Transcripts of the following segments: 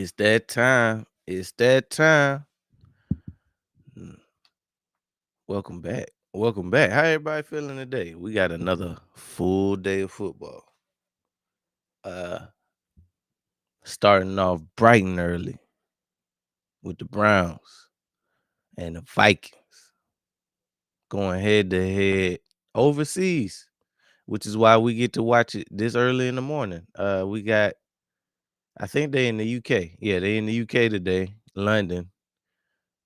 It's that time. It's that time. Mm, Welcome back. Welcome back. How everybody feeling today? We got another full day of football. Uh Starting off bright and early with the Browns and the Vikings going head to head overseas, which is why we get to watch it this early in the morning. We got I think they in the UK. Yeah, they in the UK today, London,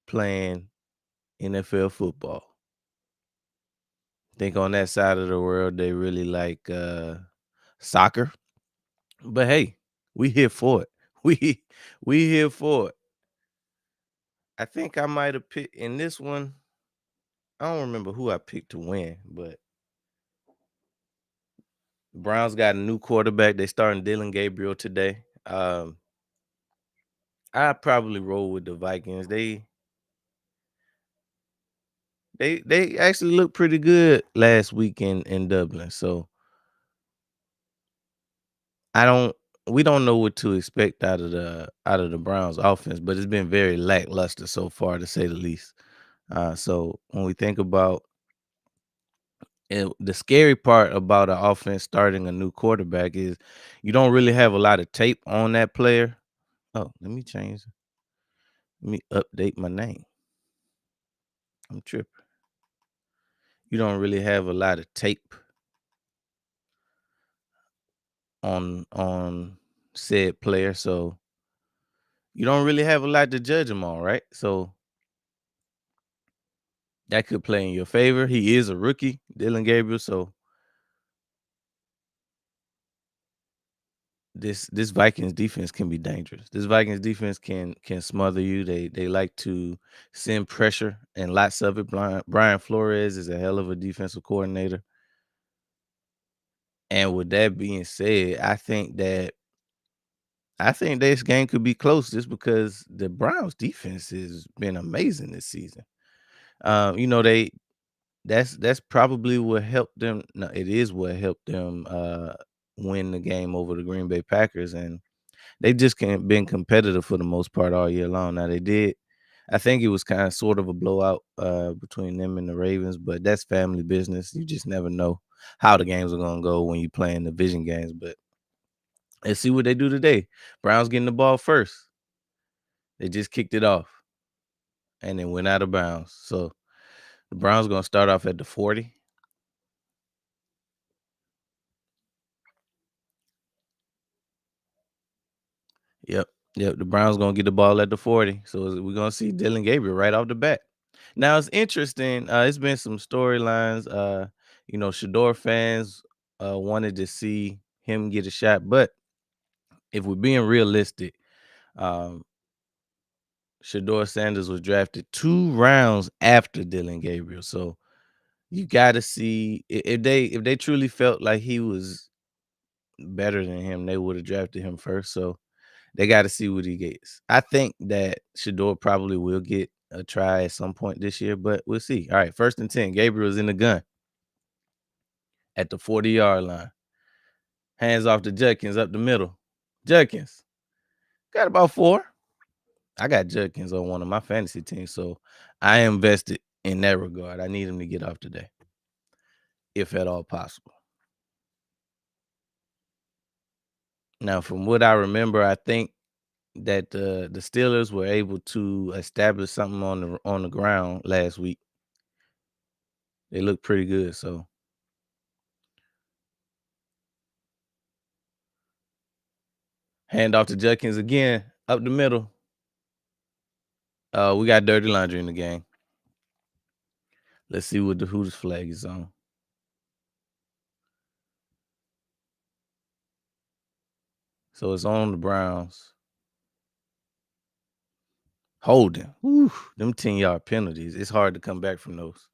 playing NFL football. Think on that side of the world they really like soccer. But hey, we here for it. We here for it. I think I might have picked in this one. I don't remember who I picked to win, but Browns got a new quarterback. They starting Dylan Gabriel today. I probably roll with the Vikings. They actually looked pretty good last week in Dublin. So I don't we don't know what to expect out of the Browns offense, but it's been very lackluster so far to say the least. So when we think about it, the scary part about an offense starting a new quarterback is you don't really have a lot of tape on that player. Oh, let me change. Let me update my name. I'm tripping. You don't really have a lot of tape on said player, so you don't really have a lot to judge him on, right? So that could play in your favor. He is a rookie, Dylan Gabriel, so this Vikings defense can be dangerous. This Vikings defense can smother you. They like to send pressure and lots of it. Brian Flores is a hell of a defensive coordinator. And with that being said, I think this game could be close just because the Browns defense has been amazing this season. You know, that's probably what helped them. No, it is what helped them win the game over the Green Bay Packers, and they just can't been competitive for the most part all year long. Now they did. I think it was kind of sort of a blowout between them and the Ravens, but that's family business. You just never know how the games are gonna go when you playing division games. But let's see what they do today. Browns getting the ball first. They just kicked it off and then went out of bounds. So the Browns gonna start off at the 40. Yep. Yep. The Browns gonna get the ball at the 40. So we're gonna see Dylan Gabriel right off the bat. Now it's interesting. It's been some storylines. Shador fans wanted to see him get a shot, but if we're being realistic, um, Shador Sanders was drafted 2 rounds after Dylan Gabriel. So you got to see if they truly felt like he was better than him, they would have drafted him first. So they got to see what he gets. I think that Shador probably will get a try at some point this year, but we'll see. All right, 1st and 10. Gabriel's in the gun at the 40-yard line. Hands off to Judkins up the middle. Judkins got about 4. I got Judkins on one of my fantasy teams, so I invested in that regard. I need him to get off today, if at all possible. Now, from what I remember, I think that the Steelers were able to establish something on the ground last week. They look pretty good, so hand off to Judkins again, up the middle. We got dirty laundry in the game. Let's see what the Hooters flag is on. So it's on the Browns. Holding. Whew, them 10-yard penalties. It's hard to come back from those.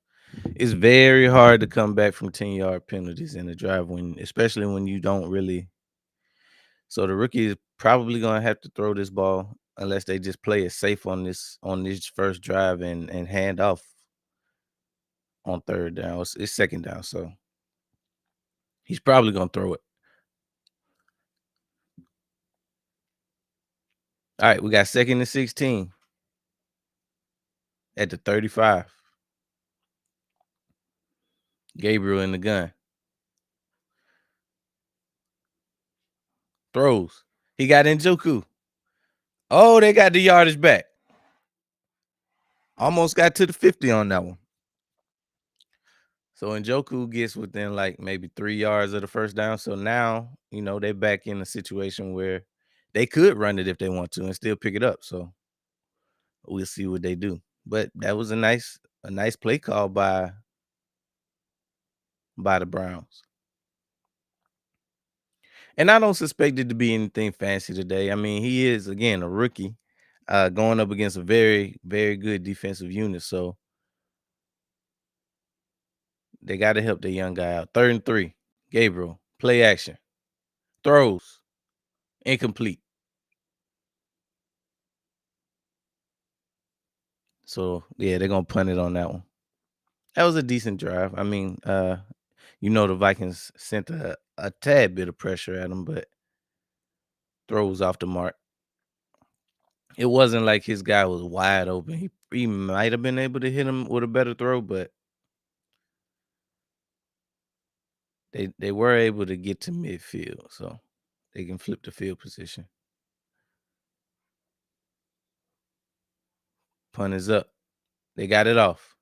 It's very hard to come back from 10-yard penalties in the drive especially when you don't really. So the rookie is probably gonna have to throw this ball unless they just play it safe on this first drive and hand off on 3rd down. It's 2nd down, so he's probably gonna throw it. All right, we got 2nd and 16 at the 35. Gabriel in the gun. Throws. He got Njoku. Oh, they got the yardage back. Almost got to the 50 on that one. So Njoku gets within like maybe 3 yards of the first down. So now, they're back in a situation where they could run it if they want to and still pick it up. So we'll see what they do. But that was a nice play call by the Browns. And I don't suspect it to be anything fancy today. I mean, he is again a rookie, going up against a very, very good defensive unit. So they got to help the young guy out. 3rd and 3. Gabriel, play action. Throws. Incomplete. So yeah, they're gonna punt it on that one. That was a decent drive. I mean, the Vikings sent a tad bit of pressure at him, but throws off the mark. It wasn't like his guy was wide open. He might have been able to hit him with a better throw, but they were able to get to midfield, so they can flip the field position. Punt is up. They got it off.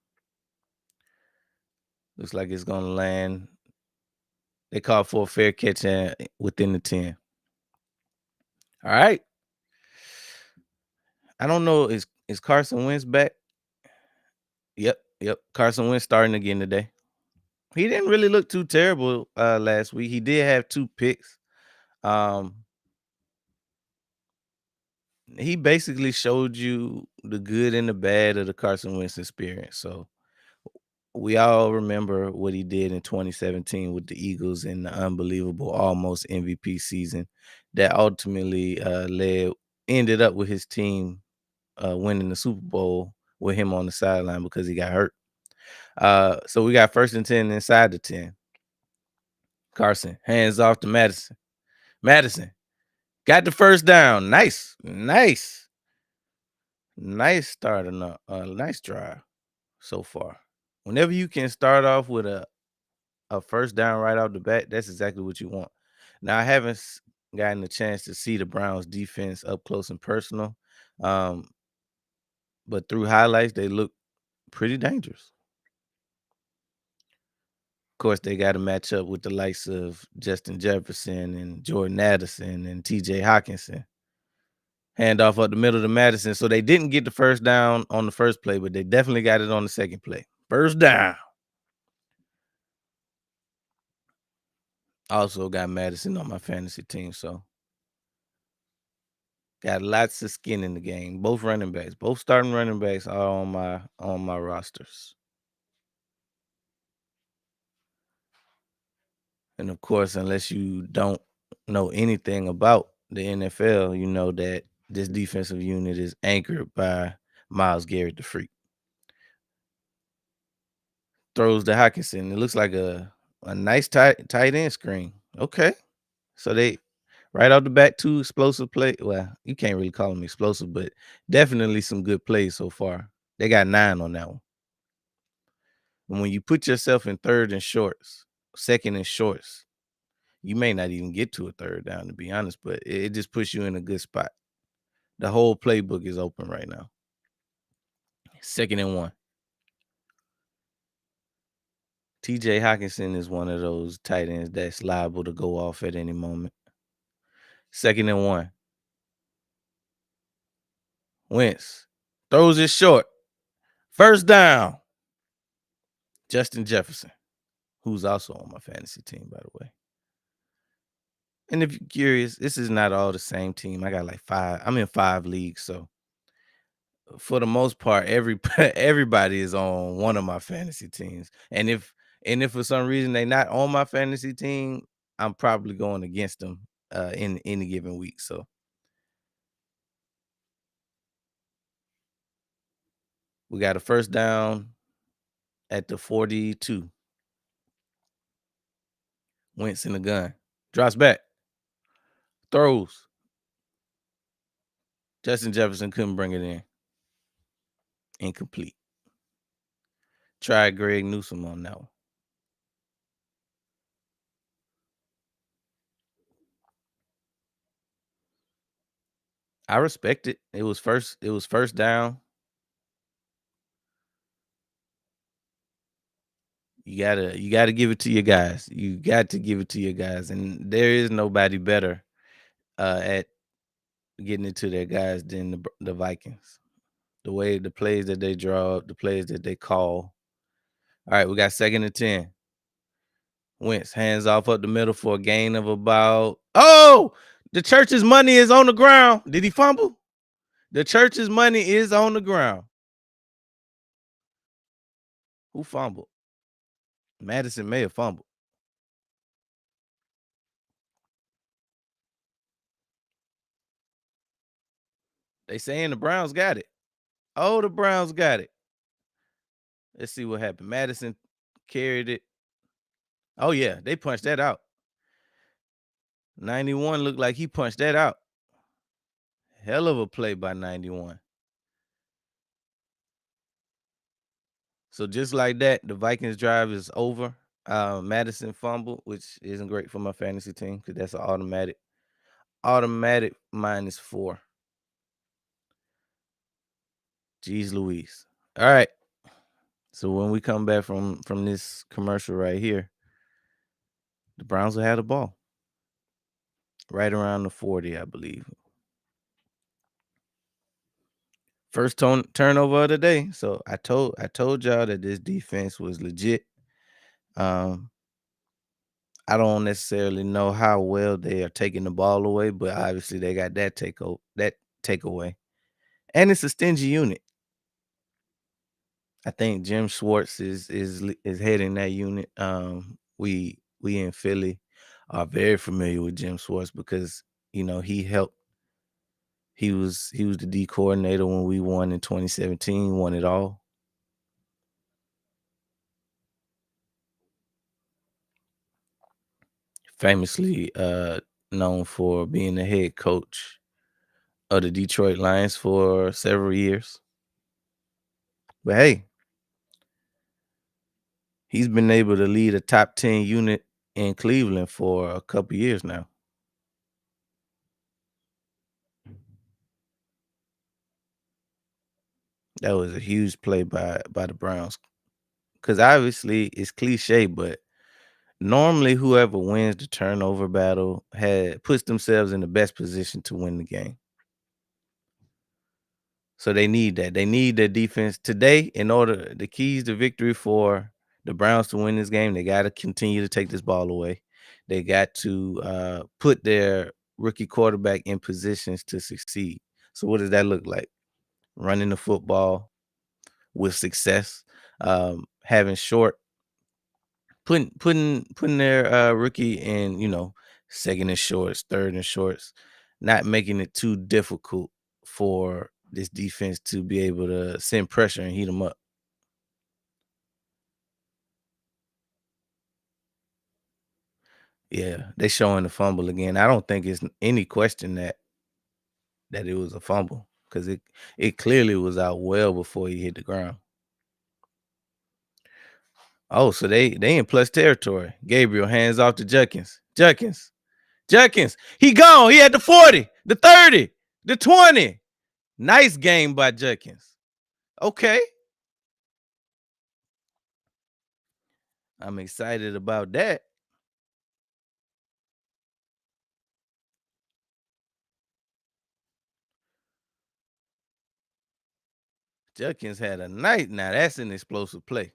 Looks like it's gonna land. They called for a fair catch within the 10. All right. I don't know. Is Carson Wentz back? Yep. Carson Wentz starting again today. He didn't really look too terrible last week. He did have 2 picks. Um, he basically showed you the good and the bad of the Carson Wentz experience. So we all remember what he did in 2017 with the Eagles in the unbelievable almost MVP season that ultimately ended up with his team winning the Super Bowl with him on the sideline because he got hurt. So we got 1st and 10 inside the 10. Carson hands off to Madison. Madison got the first down. Nice start and a nice drive so far. Whenever you can start off with a first down right off the bat, that's exactly what you want. Now I haven't gotten a chance to see the Browns defense up close and personal, but through highlights they look pretty dangerous. Of course, they got to match up with the likes of Justin Jefferson and Jordan Addison and TJ Hawkinson. Hand off up the middle to Madison. So they didn't get the first down on the first play, but they definitely got it on the second play. First down. Also got Madison on my fantasy team, so got lots of skin in the game. Both running backs, both starting running backs are on my rosters. And of course, unless you don't know anything about the NFL, you know that this defensive unit is anchored by Myles Garrett, the freak. Throws to Hawkinson. It looks like a nice tight end screen. Okay. So they right off the bat, 2 explosive play. Well, you can't really call them explosive, but definitely some good plays so far. They got 9 on that one. And when you put yourself in 3rd and shorts, 2nd and shorts, you may not even get to a 3rd down, to be honest, but it just puts you in a good spot. The whole playbook is open right now. 2nd and 1. TJ Hawkinson is one of those tight ends that's liable to go off at any moment. 2nd and 1. Wentz throws it short. First down. Justin Jefferson, who's also on my fantasy team, by the way. And if you're curious, this is not all the same team. I got like 5. I'm in 5 leagues, so for the most part, everybody is on one of my fantasy teams. And if for some reason they're not on my fantasy team, I'm probably going against them in any given week. So we got a first down at the 42. Wentz in the gun. Drops back. Throws. Justin Jefferson couldn't bring it in. Incomplete. Try Greg Newsome on that one. I respect it. It was first down. You gotta give it to your guys. You got to give it to your guys. And there is nobody better at getting it to their guys than the Vikings. The plays that they draw up, the plays that they call. All right, we got 2nd and 10. Wentz hands off up the middle for a gain of about. Oh, the church's money is on the ground. Did he fumble? The church's money is on the ground. Who fumbled? Madison may have fumbled. They saying the Browns got it. Oh, the Browns got it. Let's see what happened. Madison carried it. Oh yeah, they punched that out. 91 looked like he punched that out. Hell of a play by 91. So just like that, the Vikings drive is over. Madison fumble, which isn't great for my fantasy team because that's an automatic -4. Jeez Louise. All right. So when we come back from this commercial right here, the Browns will have the ball. Right around the 40, I believe. First turnover of the day. So I told y'all that this defense was legit. Um, I don't necessarily know how well they are taking the ball away, but obviously they got that takeaway. And it's a stingy unit. I think Jim Schwartz is heading that unit. We in Philly are very familiar with Jim Schwartz because he helped. He was the D coordinator when we won in 2017, won it all. Famously known for being the head coach of the Detroit Lions for several years. But hey, he's been able to lead a top 10 unit in Cleveland for a couple years now. That was a huge play by the Browns. Because obviously it's cliche, but normally whoever wins the turnover battle puts themselves in the best position to win the game. So they need that. They need their defense today in order. The keys to victory for the Browns to win this game, they got to continue to take this ball away. They got to put their rookie quarterback in positions to succeed. So what does that look like? Running the football with success, having short, putting their rookie in, 2nd and shorts, 3rd and shorts, not making it too difficult for this defense to be able to send pressure and heat them up. Yeah, they showing the fumble again. I don't think it's any question that it was a fumble because it clearly was out well before he hit the ground. Oh, so they in plus territory. Gabriel hands off to Judkins. Judkins. He gone. He at the 40, the 30, the 20. Nice game by Judkins. Okay. I'm excited about that. Judkins had a night. Now that's an explosive play.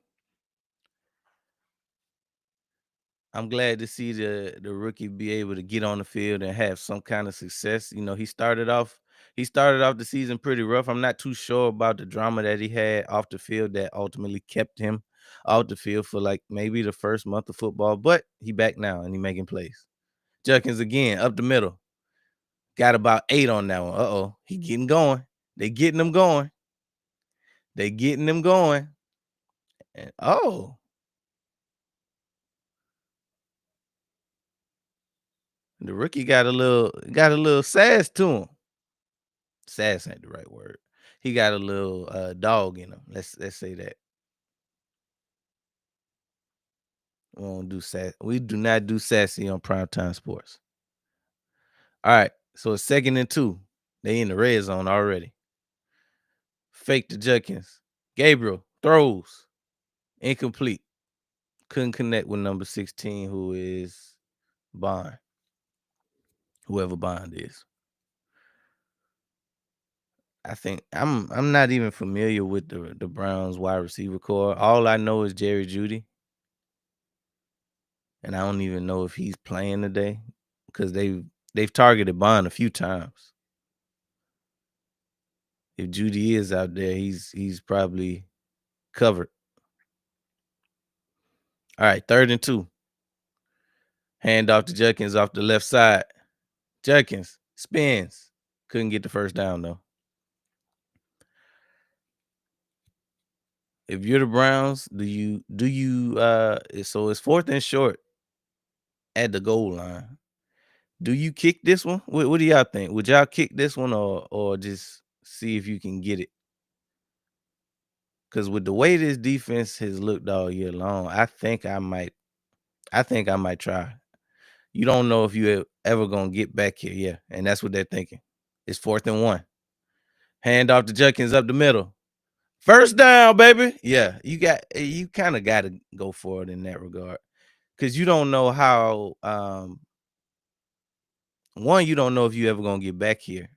I'm glad to see the rookie be able to get on the field and have some kind of success. He started off the season pretty rough. I'm not too sure about the drama that he had off the field that ultimately kept him off the field for like maybe the first month of football, but he back now and he making plays. Judkins again up the middle. Got about 8 on that one. Uh-oh. He getting going. They getting him going. They getting him going. And the rookie got a little sass to him. Sass ain't the right word. He got a little dog in him. Let's say that. We don't do sass. We do not do sassy on primetime sports. All right. So it's 2nd and 2. They in the red zone already. Fake to Judkins. Gabriel throws. Incomplete. Couldn't connect with number 16, who is Bond. Whoever Bond is. I think I'm not even familiar with the Browns wide receiver core. All I know is Jerry Jeudy, and I don't even know if he's playing today because they've targeted Bond a few times. If Jeudy is out there, he's probably covered. All right, 3rd and 2. Hand off to Judkins off the left side. Judkins spins. Couldn't get the first down though. If you're the Browns, do you so it's 4th and short at the goal line. Do you kick this one? What do y'all think? Would y'all kick this one or just see if you can get it? Because with the way this defense has looked all year long, I think I might try. You don't know if you ever gonna get back here, yeah, and that's what they're thinking. It's 4th and 1. Hand off to Judkins up the middle. First down, baby. Yeah, you kind of got to go for it in that regard because you don't know how. One, you don't know if you ever gonna get back here,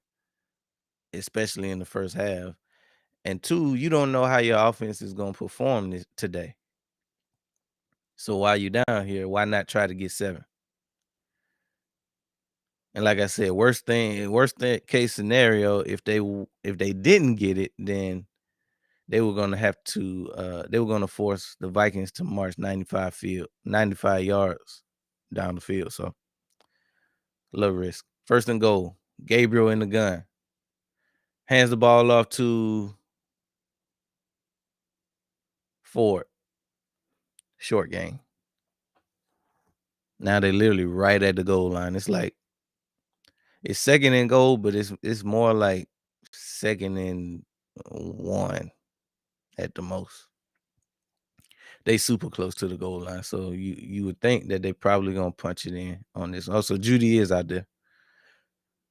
especially in the first half, and two, you don't know how your offense is gonna perform today. So while you're down here, why not try to get 7? And like I said, worst case scenario, if they didn't get it, then they were gonna have to they were gonna force the Vikings to march 95 yards down the field. So low risk. 1st and goal. Gabriel in the gun. Hands the ball off to Ford. Short game. Now they literally right at the goal line. It's like it's 2nd and goal, but it's more like 2nd and 1 at the most. They super close to the goal line, so you would think that they probably gonna punch it in on this. Also, Jeudy is out there.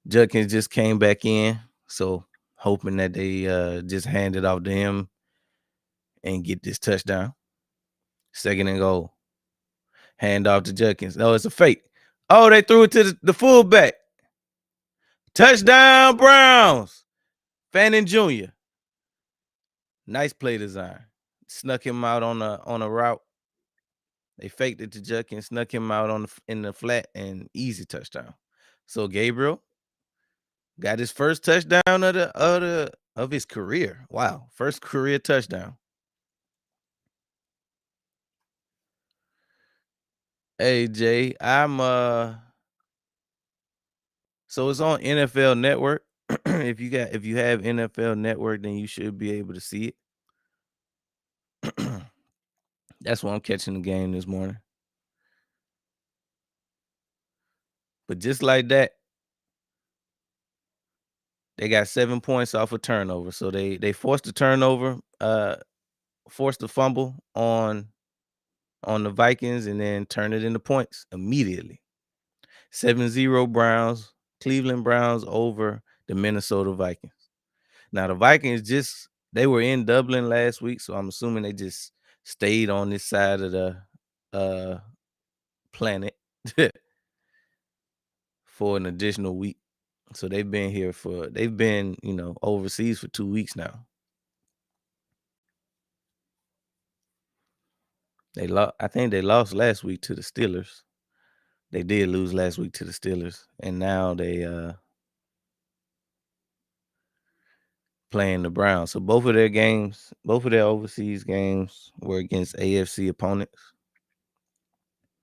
Judkins just came back in, so hoping that they just hand it off to him and get this touchdown. 2nd and goal. Hand off to Judkins. No, it's a fake. Oh, they threw it to the fullback. Touchdown, Browns. Fannin Jr. Nice play design. Snuck him out on a route. They faked it to Judkins, snuck him out in the flat, and easy touchdown. So Gabriel got his first touchdown of his career. Wow, first career touchdown. Hey Jay, so it's on NFL Network. if you have NFL Network, then you should be able to see it. That's why I'm catching the game this morning. But just like that, they got 7 points off a turnover. So they forced the turnover, forced the fumble on the Vikings, and then turn it into points immediately. 7-0 Browns, Cleveland Browns over the Minnesota Vikings. Now the Vikings they were in Dublin last week, so I'm assuming they just stayed on this side of the planet for an additional week. So they've been overseas for 2 weeks now. I think they lost last week to the Steelers. They did lose last week to the Steelers, and now they playing the Browns. So both of their overseas games were against AFC opponents.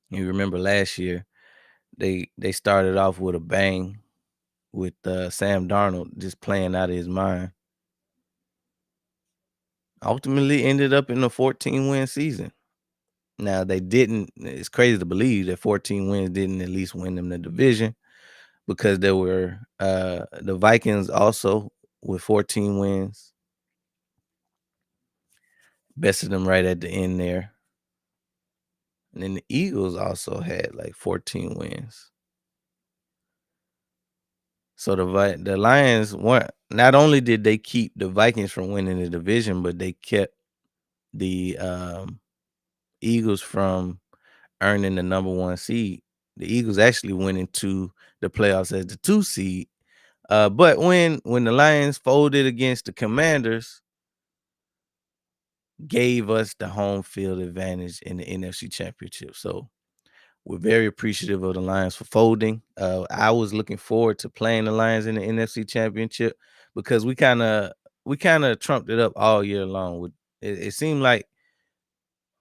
You remember last year, they started off with a bang with Sam Darnold just playing out of his mind. Ultimately ended up in a 14-win season. Now they didn't. It's crazy to believe that 14 wins didn't at least win them the division, because there were the Vikings also with 14 wins. Bested them right at the end there. And then the Eagles also had like 14 wins. So the Lions weren't, not only did they keep the Vikings from winning the division, but they kept the Eagles from earning the number one seed. The Eagles actually went into the playoffs as the 2 seed. But when the Lions folded against the Commanders, gave us the home field advantage in the NFC Championship. So we're very appreciative of the Lions for folding. I was looking forward to playing the Lions in the NFC Championship because we kind of trumped it up all year long. It seemed like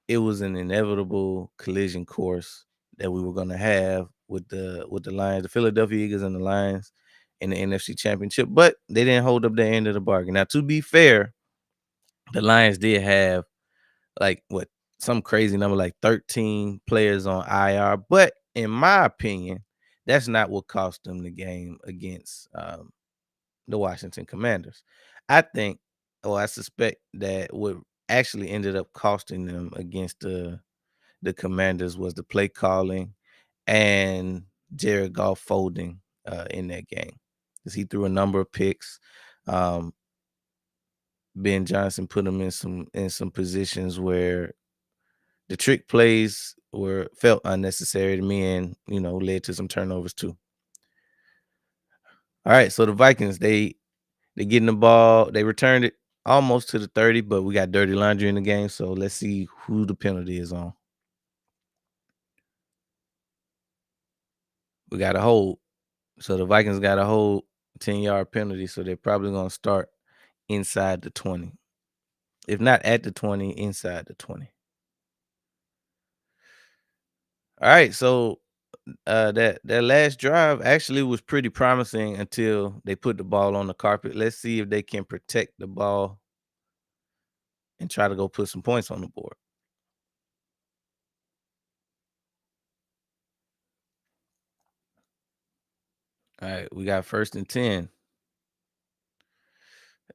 it was an inevitable collision course that we were going to have with the Lions, the Philadelphia Eagles, and the Lions in the NFC Championship. But they didn't hold up their end of the bargain. Now, to be fair, the Lions did have like what some crazy number, like 13 players on IR. But in my opinion, that's not what cost them the game against the Washington Commanders. I think, or I suspect that what actually ended up costing them against the Commanders was the play calling and Jared Goff folding in that game, because he threw a number of picks. Um, Ben Johnson put him in some positions where the trick plays felt unnecessary to me, and led to some turnovers too. All right, so the Vikings, they getting the ball, they returned it almost to the 30, but we got dirty laundry in the game, so let's see who the penalty is on. We got a hold. So the Vikings got a hold 10-yard penalty, so they're probably going to start inside the 20. If not at the 20, inside the 20. All right, so that last drive actually was pretty promising until they put the ball on the carpet. Let's see if they can protect the ball and try to go put some points on the board. All right, we got 1st and 10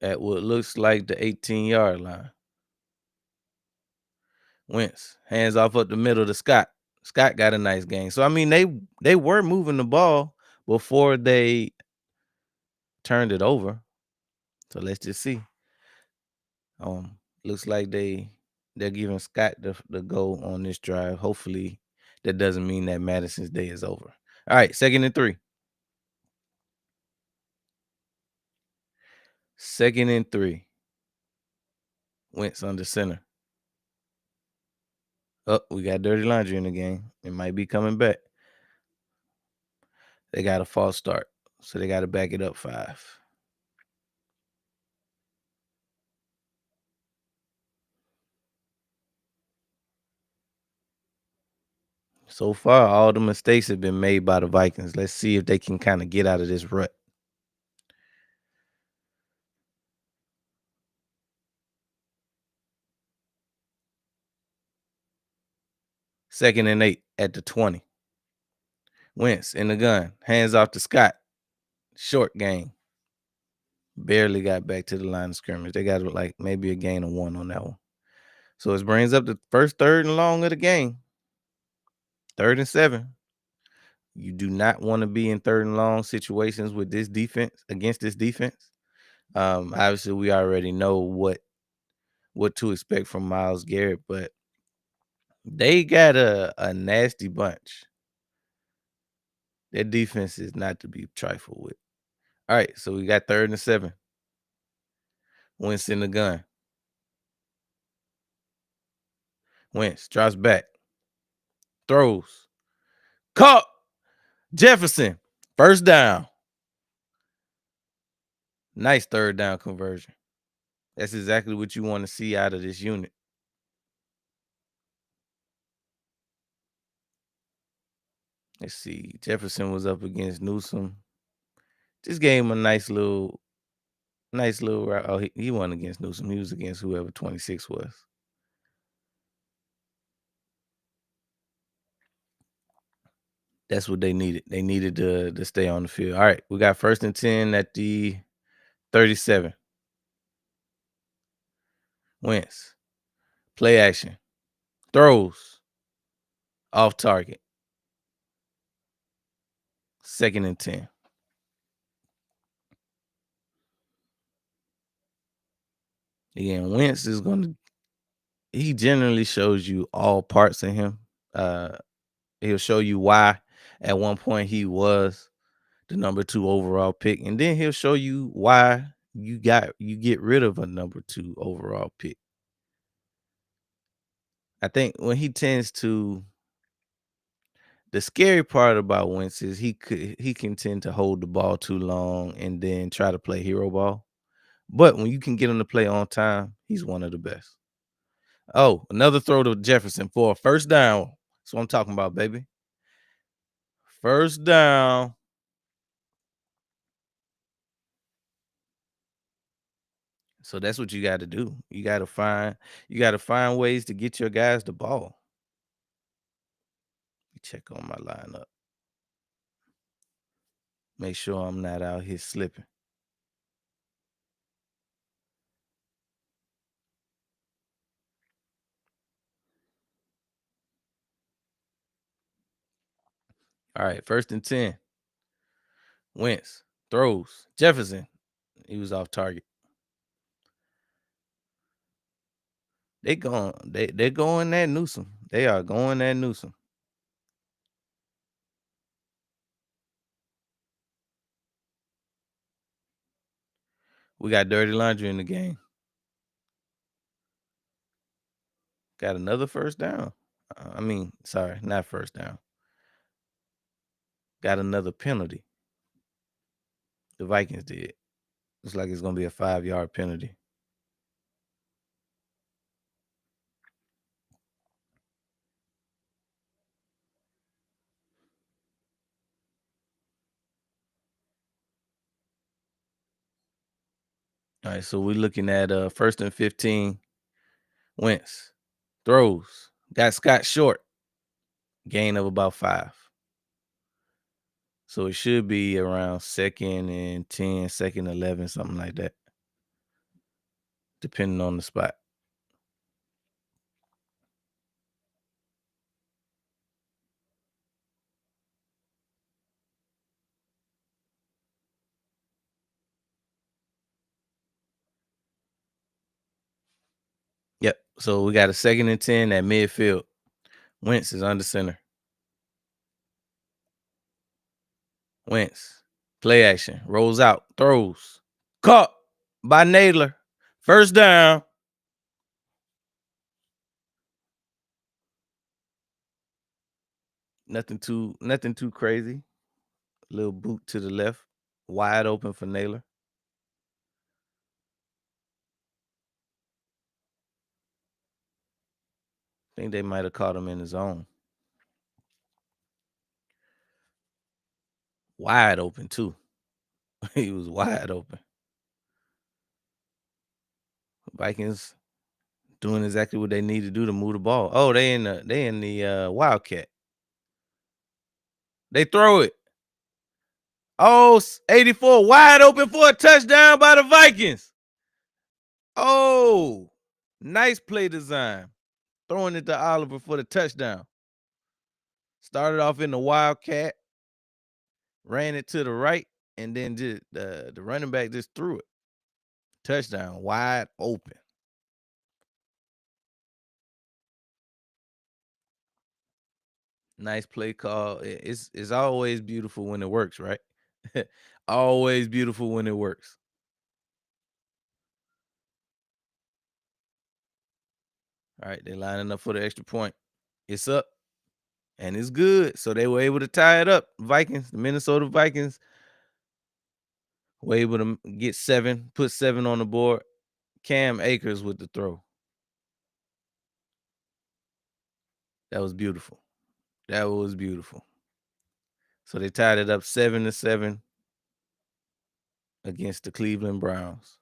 at what looks like the 18-yard line. Wentz hands off up the middle to Scott. Scott got a nice game. So I mean, they were moving the ball before they turned it over. So let's just see. Looks like they're giving Scott the go on this drive. Hopefully, that doesn't mean that Madison's day is over. All right, 2nd and 3. 2nd and 3. Wentz under center. Oh, we got dirty laundry in the game. It might be coming back. They got a false start, so they got to back it up 5. So far, all the mistakes have been made by the Vikings. Let's see if they can kind of get out of this rut. 2nd and 8 at the 20. Wentz in the gun. Hands off to Scott. Short game. Barely got back to the line of scrimmage. They got like maybe a gain of 1 on that one. So it brings up the first 3rd and long of the game. 3rd and 7. You do not want to be in 3rd and long situations with this defense, against this defense. Obviously, we already know what to expect from Myles Garrett, but they got a nasty bunch. Their defense is not to be trifled with. All right, so we got 3rd and 7. Wentz in the gun. Wentz drops back. Throws. Caught. Jefferson. First down. Nice 3rd down conversion. That's exactly what you want to see out of this unit. Let's see. Jefferson was up against Newsom. Just gave him a nice little route. Oh, he wasn't against Newsom. He was against whoever 26 was. That's what they needed. They needed to stay on the field. All right, we got 1st and 10 at the 37. Wentz. Play action. Throws. Off target. 2nd and 10. Again, Wentz is going to, he generally shows you all parts of him. Uh, he'll show you why at one point he was the number 2 overall pick, and then he'll show you why you get rid of a number 2 overall pick. I think when he tends to, the scary part about Wentz is he can tend to hold the ball too long and then try to play hero ball. But when you can get him to play on time, he's one of the best. Oh, another throw to Jefferson for a first down. That's what I'm talking about, baby. First down. So that's what you got to do. You got to find ways to get your guys the ball. Check on my lineup. Make sure I'm not out here slipping. All right, 1st and 10. Wentz throws. Jefferson. He was off target. They're going that Newsom. They are going that Newsom. We got dirty laundry in the game. Got another first down. Sorry, not first down. Got another penalty. The Vikings did. Looks like it's going to be a 5-yard penalty. All right, so we're looking at 1st and 15. Wentz throws. Got Scott short. Gain of about 5. So it should be around 2nd and 10, 2nd 11, something like that, depending on the spot. Yep. So we got a 2nd and 10 at midfield. Wentz is under center. Wentz. Play action. Rolls out. Throws. Caught by Naylor. First down. Nothing too crazy. Little boot to the left. Wide open for Naylor. I think they might have caught him in his zone. Wide open too. He was wide open. Vikings doing exactly what they need to do to move the ball. Oh, they in the Wildcat. They throw it. Oh, 84 wide open for a touchdown by the Vikings. Oh, nice play design. Throwing it to Oliver for the touchdown. Started off in the Wildcat, ran it to the right, and then the running back just threw it. Touchdown, wide open. Nice play call. It's always beautiful when it works, right? Always beautiful when it works. All right, they're lining up for the extra point. It's up, and it's good. So they were able to tie it up. Vikings, the Minnesota Vikings, were able to get 7, put 7 on the board. Cam Akers with the throw. That was beautiful. That was beautiful. So they tied it up 7-7 against the Cleveland Browns.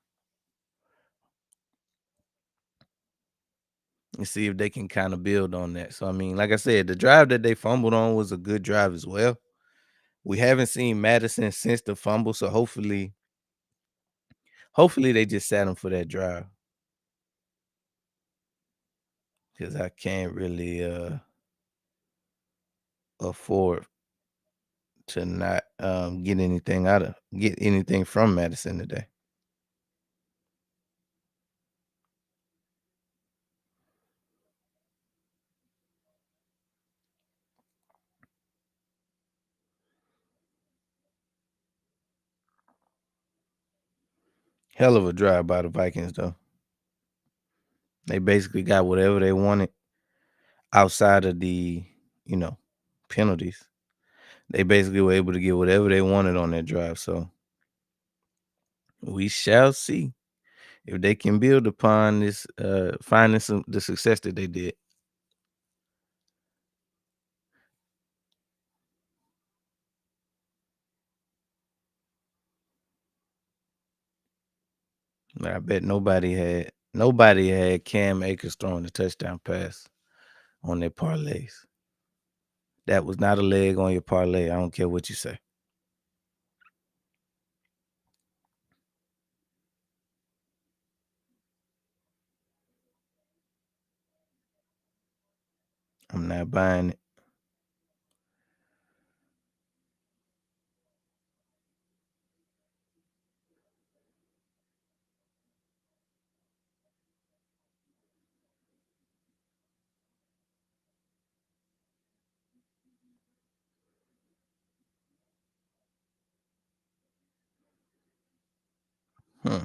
And see if they can kind of build on that. So, I mean, like I said, the drive that they fumbled on was a good drive as well. We haven't seen Madison since the fumble, so hopefully Hopefully, they just sat him for that drive because I can't really afford to not get anything from Madison today. Hell of a drive by the Vikings, though. They basically got whatever they wanted outside of the, you know, penalties. They basically were able to get whatever they wanted on that drive. So we shall see if they can build upon this, finding the success that they did. I bet nobody had Cam Akers throwing a touchdown pass on their parlays. That was not a leg on your parlay. I don't care what you say. I'm not buying it. Hmm.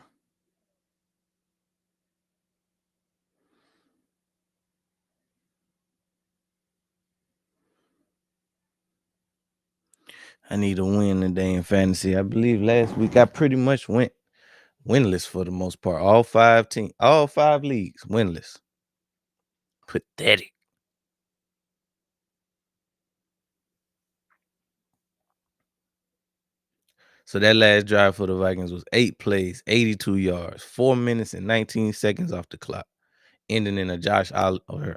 I need a win today in fantasy. I believe last week I pretty much went winless for the most part. All 5 leagues winless. Pathetic. So that last drive for the Vikings was 8 plays, 82 yards, 4 minutes and 19 seconds off the clock, ending in a Josh Oliver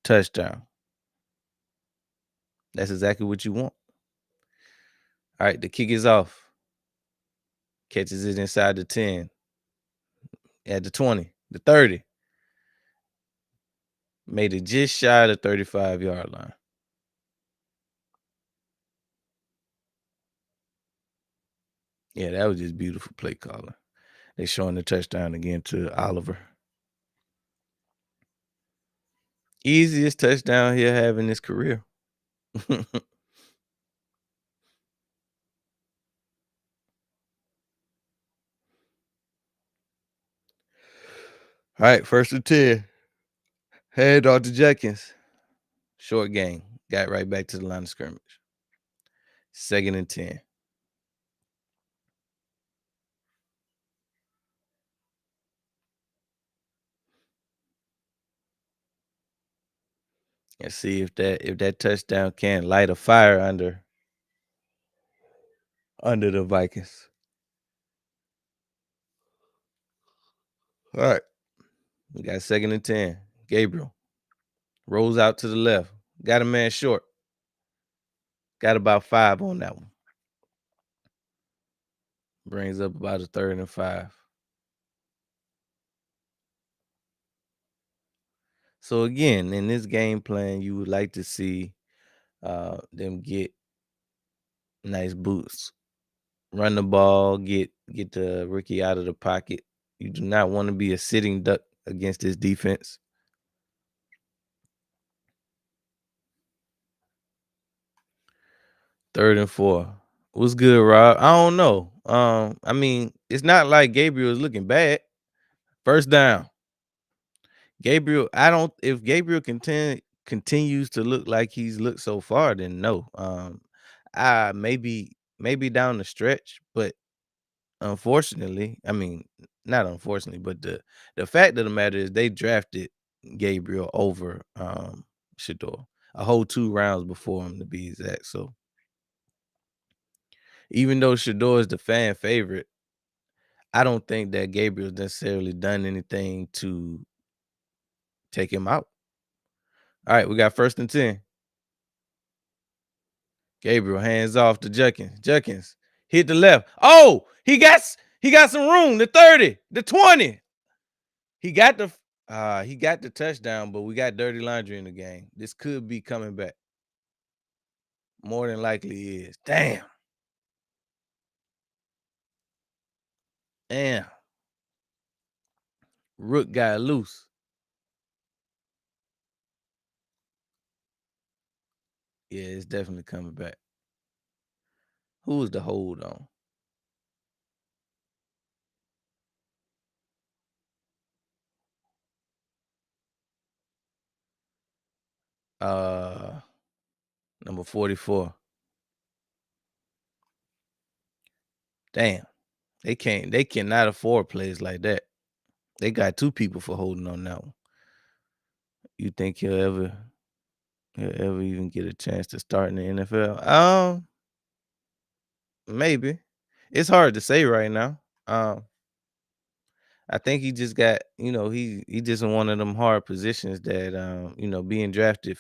touchdown. That's exactly what you want. All right, the kick is off. Catches it inside the 10, at the 20, the 30. Made it just shy of the 35-yard line. Yeah, that was just beautiful play calling. They showing the touchdown again to Oliver. Easiest touchdown he'll have in his career. All right, 1st and 10. Hand off to Jenkins. Short game. Got right back to the line of scrimmage. 2nd and 10. Let's see if that touchdown can light a fire under the Vikings. All right. We got 2nd and 10. Gabriel rolls out to the left. Got a man short. Got about 5 on that one. Brings up about a 3rd and 5. So again, in this game plan, you would like to see them get nice boosts. Run the ball, get the rookie out of the pocket. You do not want to be a sitting duck against this defense. 3rd and 4. What's good, Rob? I don't know. I mean, it's not like Gabriel is looking bad. 1st down. Gabriel, I don't if Gabriel continues to look like he's looked so far, then no. I maybe down the stretch, but unfortunately, I mean, not unfortunately, but the fact of the matter is they drafted Gabriel over Shador a whole 2 rounds before him to be exact. So even though Shador is the fan favorite, I don't think that Gabriel's necessarily done anything to take him out. All right, we got 1st and 10. Gabriel hands off to Judkins. Judkins hit the left. Oh, he got He got some room. The 30, the 20. He got the touchdown, but we got dirty laundry in the game. This could be coming back. More than likely is. Damn. Damn. Rook got loose. Yeah, it's definitely coming back. Who was the hold on? Uh Number 44. Damn. They cannot afford plays like that. They got two people for holding on that one. You think he'll ever even get a chance to start in the NFL? Maybe. It's hard to say right now. Um, I think he just got, he just in one of them hard positions that being drafted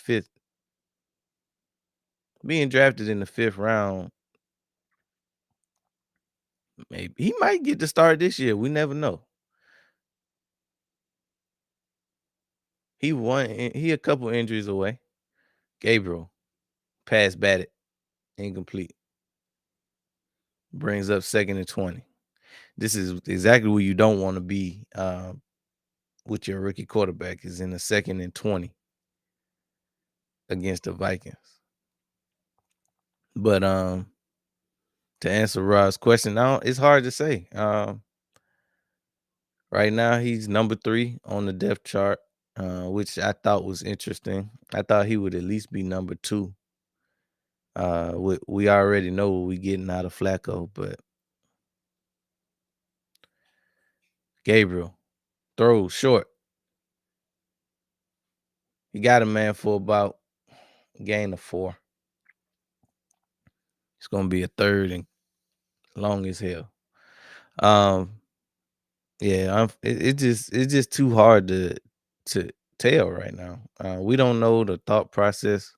in the fifth round, maybe he might get to start this year. We never know. He a couple injuries away. Gabriel, pass batted, incomplete. Brings up 2nd and 20. This is exactly where you don't want to be with your rookie quarterback, is in the 2nd and 20 against the Vikings. But to answer Rod's question, now it's hard to say. Right now he's number 3 on the depth chart, which I thought was interesting. I thought he would at least be number 2. We already know what we getting out of Flacco, but Gabriel throws short. He got a man for about a gain of 4. It's gonna be a 3rd and long as hell. Um, yeah, it's just too hard to tell right now. We don't know the thought process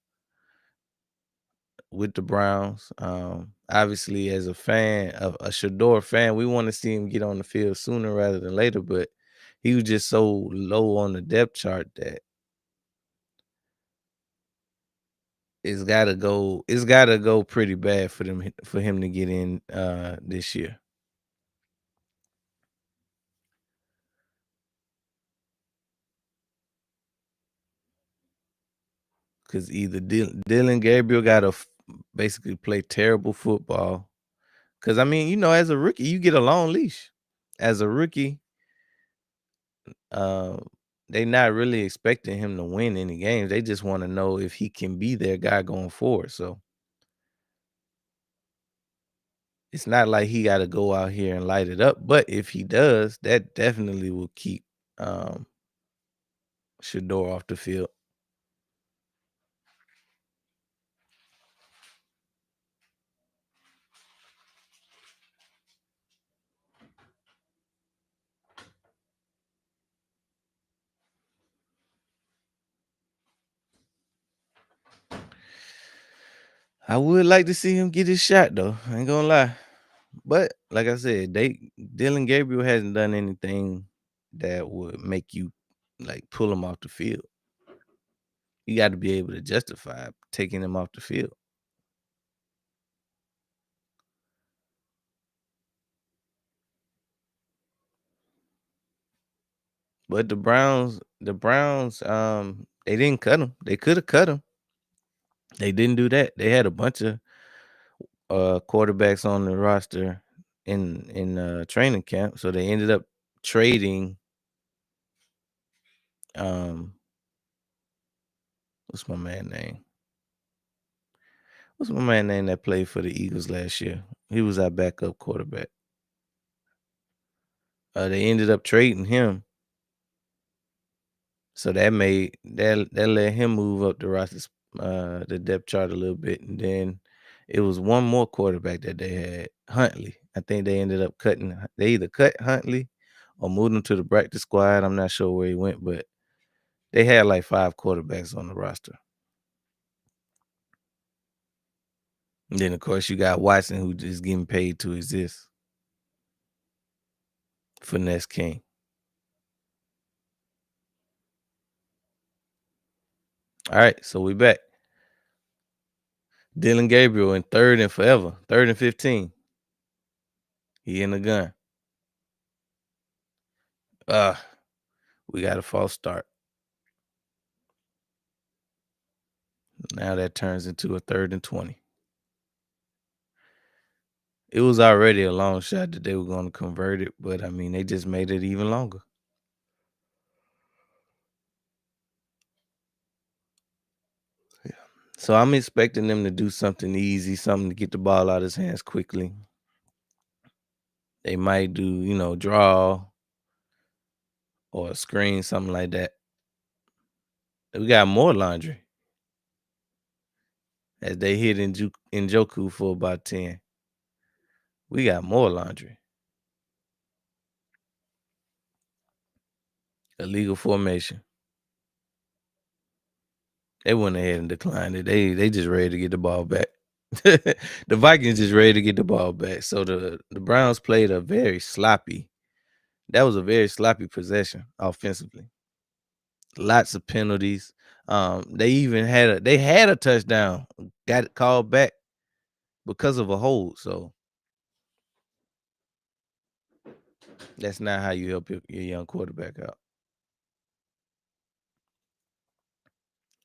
with the Browns. Obviously, as a fan, a Shador fan, we want to see him get on the field sooner rather than later. But he was just so low on the depth chart that it's got to go. It's got to go pretty bad for him to get in this year. Because either Dylan Gabriel got to basically play terrible football. Because, I mean, as a rookie, you get a long leash. As a rookie, uh, they not really expecting him to win any games. They just want to know if he can be their guy going forward. So it's not like he got to go out here and light it up. But if he does, that definitely will keep um, Shador off the field. I would like to see him get his shot, though. I ain't gonna lie. But like I said, Dylan Gabriel hasn't done anything that would make you like pull him off the field. You got to be able to justify taking him off the field. But the Browns, they didn't cut him. They could have cut him. They didn't do that. They had a bunch of quarterbacks on the roster in training camp, so they ended up trading. Um, what's my man name? What's my man name that played for the Eagles last year? He was our backup quarterback. They ended up trading him, so that let him move up the roster, the depth chart a little bit, and then it was one more quarterback that they had, Huntley. I think they ended up cutting. They either cut Huntley or moved him to the practice squad. I'm not sure where he went, but they had like 5 quarterbacks on the roster. And then of course you got Watson, who is getting paid to exist. Finesse king. All right, so we back. Dylan Gabriel in third and forever. Third and 15. He in the gun. Uh, we got a false start. Now that turns into a third and 20. It was already a long shot that they were going to convert it, but I mean, they just made it even longer. Yeah. So I'm expecting them to do something easy, something to get the ball out of his hands quickly. They might do, draw or a screen, something like that. We got more laundry as they hit Njoku for about 10. We got more laundry. Illegal formation. They went ahead and declined it. They just ready to get the ball back. The Vikings just ready to get the ball back. So the Browns played a very sloppy. That was a very sloppy possession offensively. Lots of penalties. They even had a touchdown. Got it called back because of a hold. So that's not how you help your young quarterback out.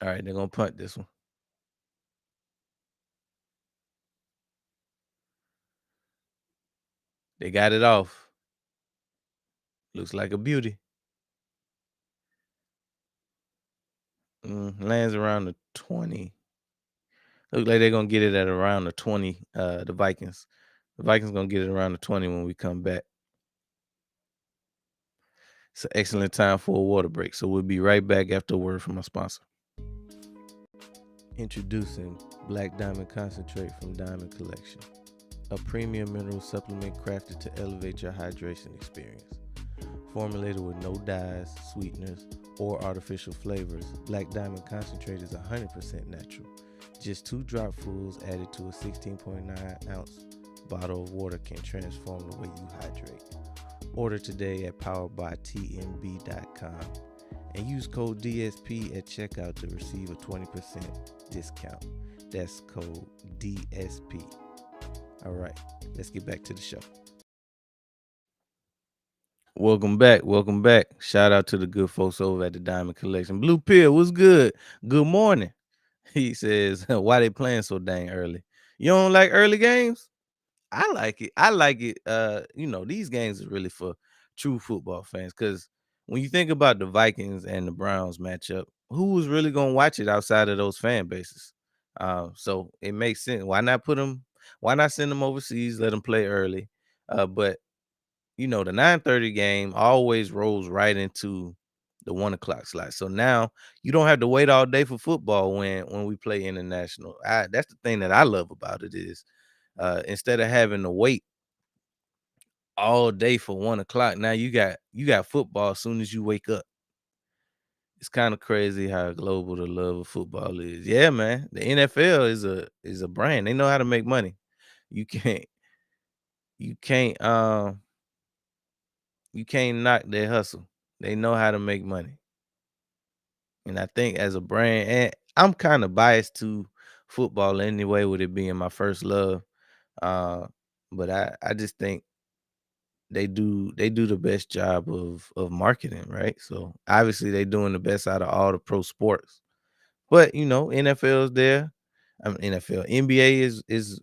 All right, they're gonna punt this one. They got it off. Looks like a beauty. Lands around the 20. Look like they're gonna get it at around the 20. The Vikings. The Vikings gonna get it around the 20 when we come back. It's an excellent time for a water break. So we'll be right back after a word from our sponsor. Introducing Black Diamond Concentrate from Diamond Collection, a premium mineral supplement crafted to elevate your hydration experience. Formulated with no dyes, sweeteners, or artificial flavors, Black Diamond Concentrate is 100% natural. Just 2 dropfuls added to a 16.9 ounce bottle of water can transform the way you hydrate. Order today at poweredbytmb.com and use code DSP at checkout to receive a 20% discount. That's code DSP. All right, let's get back to the show. Welcome back. Welcome back. Shout out to the good folks over at the Diamond Collection. Blue Pill, what's good? Good morning. He says, why they playing so dang early? You don't like early games? I like it. I like it. These games is really for true football fans because when you think about the Vikings and the Browns matchup, who was really gonna watch it outside of those fan bases? So it makes sense. Why not put them? Why not send them overseas? Let them play early. But the 9:30 game always rolls right into the 1 o'clock slot. So now you don't have to wait all day for football when we play international. That's the thing that I love about it is instead of having to wait all day for 1 o'clock, now you got football as soon as you wake up. It's kind of crazy how global the love of football is. Yeah, man. The NFL is a brand. They know how to make money. You can't you can't um you can't knock their hustle. They know how to make money. And I think as a brand, and I'm kind of biased to football anyway, with it being my first love. Uh, but I just think they do the best job of marketing, right? So obviously they doing the best out of all the pro sports. But NFL is there. NFL, NBA is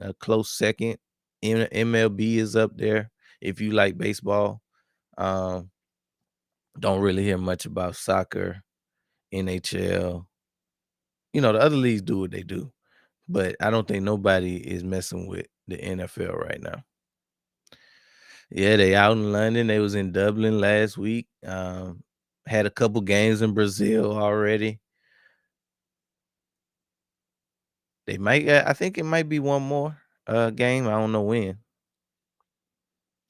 a close second. MLB is up there. If you like baseball, um, don't really hear much about soccer, NHL. The other leagues do what they do, but I don't think nobody is messing with the NFL right now. Yeah, they out in London. They was in Dublin last week. Had a couple games in Brazil already. They might. I think it might be one more game. I don't know when.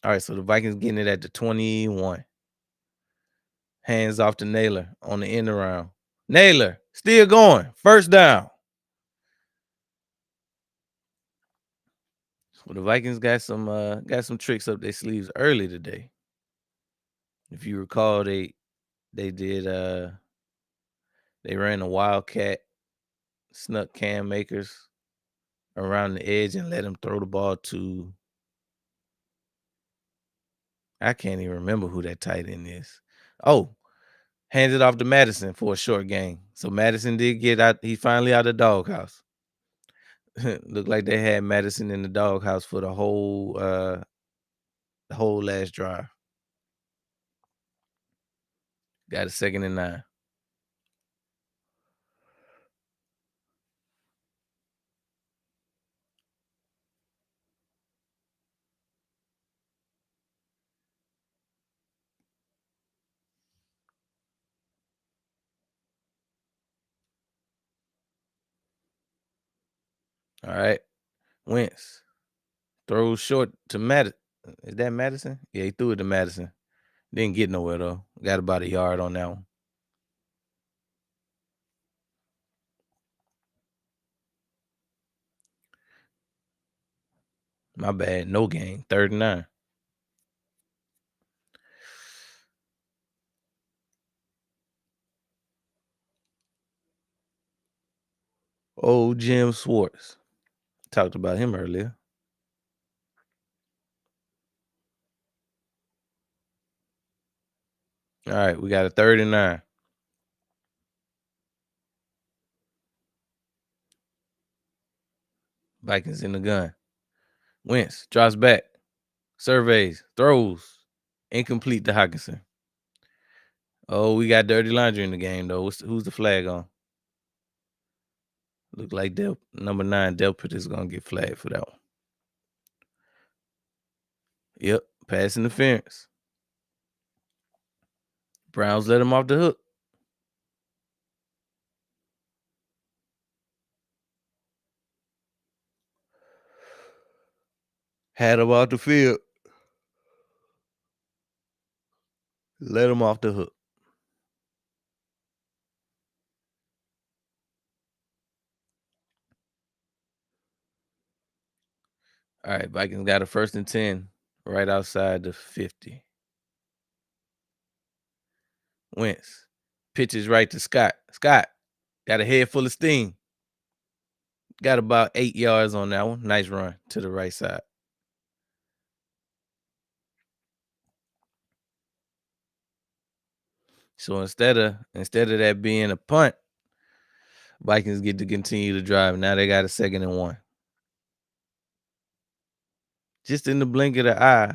All right, so the Vikings getting it at the 21. Hands off to Naylor on the end around. Naylor still going. First down. Well, the Vikings got some tricks up their sleeves early today. If you recall, they did they ran a wildcat, snuck Cam Makers around the edge and let him throw the ball to, I can't even remember who that tight end is. Oh, hands it off to Madison for a short game. So Madison did get out. He finally out of the doghouse. Looked like they had Madison in the doghouse for the whole last drive. Got a 2nd and 9. All right. Wentz throws short to Madison. Is that Madison? Yeah, he threw it to Madison. Didn't get nowhere though. Got about a yard on that one. My bad. No gain. 3rd and 9. Old Jim Swartz. Talked about him earlier. All right, we got a 3rd and 9. Vikings in the gun. Wentz drops back, surveys, throws, incomplete to Hawkinson. Oh, we got dirty laundry in the game though. Who's the flag on? Look like number 9 Delpit is gonna get flagged for that one. Yep, pass interference. Browns let him off the hook. Had him off the field. Let him off the hook. All right, Vikings got a 1st and 10 right outside the 50. Wentz pitches right to Scott. Scott got a head full of steam. Got about 8 yards on that one. Nice run to the right side. So instead of that being a punt, Vikings get to continue to drive. Now they got a 2nd and 1. Just in the blink of the eye,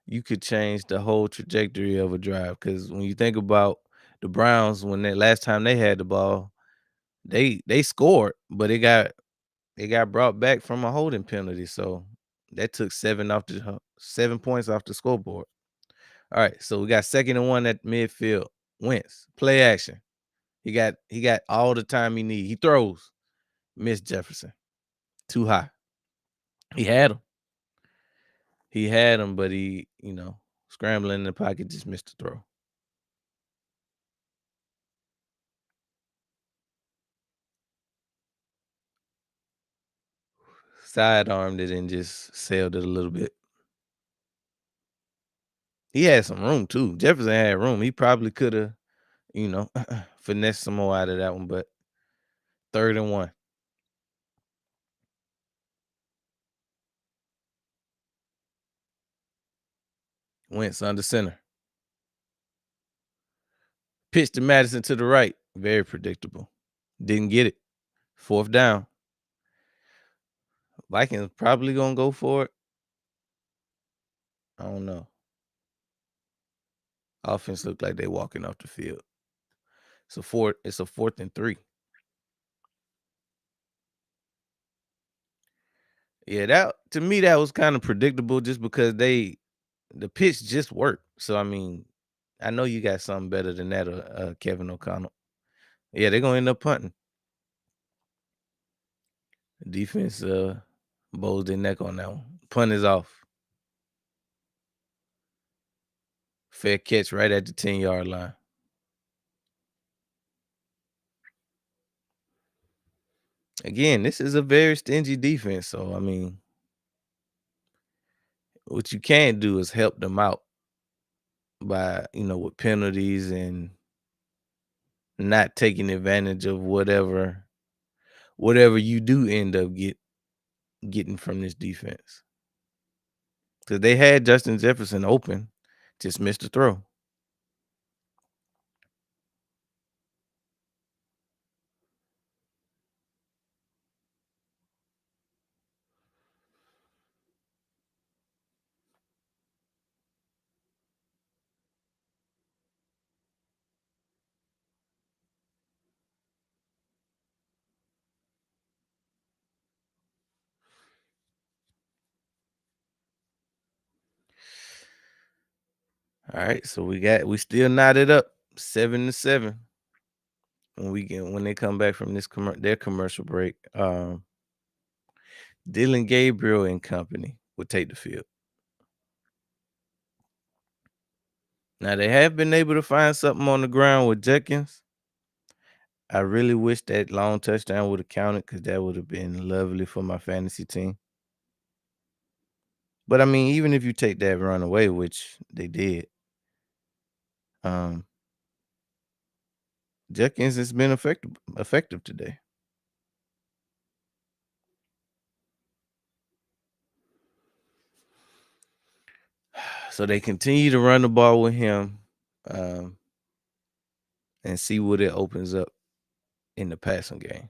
you could change the whole trajectory of a drive. Because when you think about the Browns, when they last time they had the ball, they scored, but it got brought back from a holding penalty. So that took 7 points off the scoreboard. All right, so we got 2nd and 1 at midfield. Wentz, play action. He got all the time he need. He throws. Miss Jefferson. Too high. He had him. But he scrambling in the pocket, just missed the throw. Sidearmed it and just sailed it a little bit. He had some room too. Jefferson had room. He probably could have, finessed some more out of that one, but 3rd and 1. Wentz under center. Pitch to Madison to the right. Very predictable. Didn't get it. 4th down. Vikings probably gonna go for it. I don't know. Offense looked like they walking off the field. It's a 4th and 3. Yeah, that to me that was kind of predictable just because the pitch just worked. So I mean, I know you got something better than that, Kevin O'Connell. Yeah, they're gonna end up punting. Defense bows their neck on that one. Punt is off. Fair catch right at the 10-yard line. Again, this is a very stingy defense. So I mean, what you can't do is help them out by, with penalties and not taking advantage of whatever you do end up getting from this defense. Because they had Justin Jefferson open, just missed the throw. All right, so we still knotted up 7-7 when they come back from their commercial break. Dylan Gabriel and company will take the field. Now they have been able to find something on the ground with Jenkins. I really wish that long touchdown would have counted because that would have been lovely for my fantasy team. But I mean, even if you take that run away, which they did, um, Jenkins has been effective today. So they continue to run the ball with him, um, and see what it opens up in the passing game.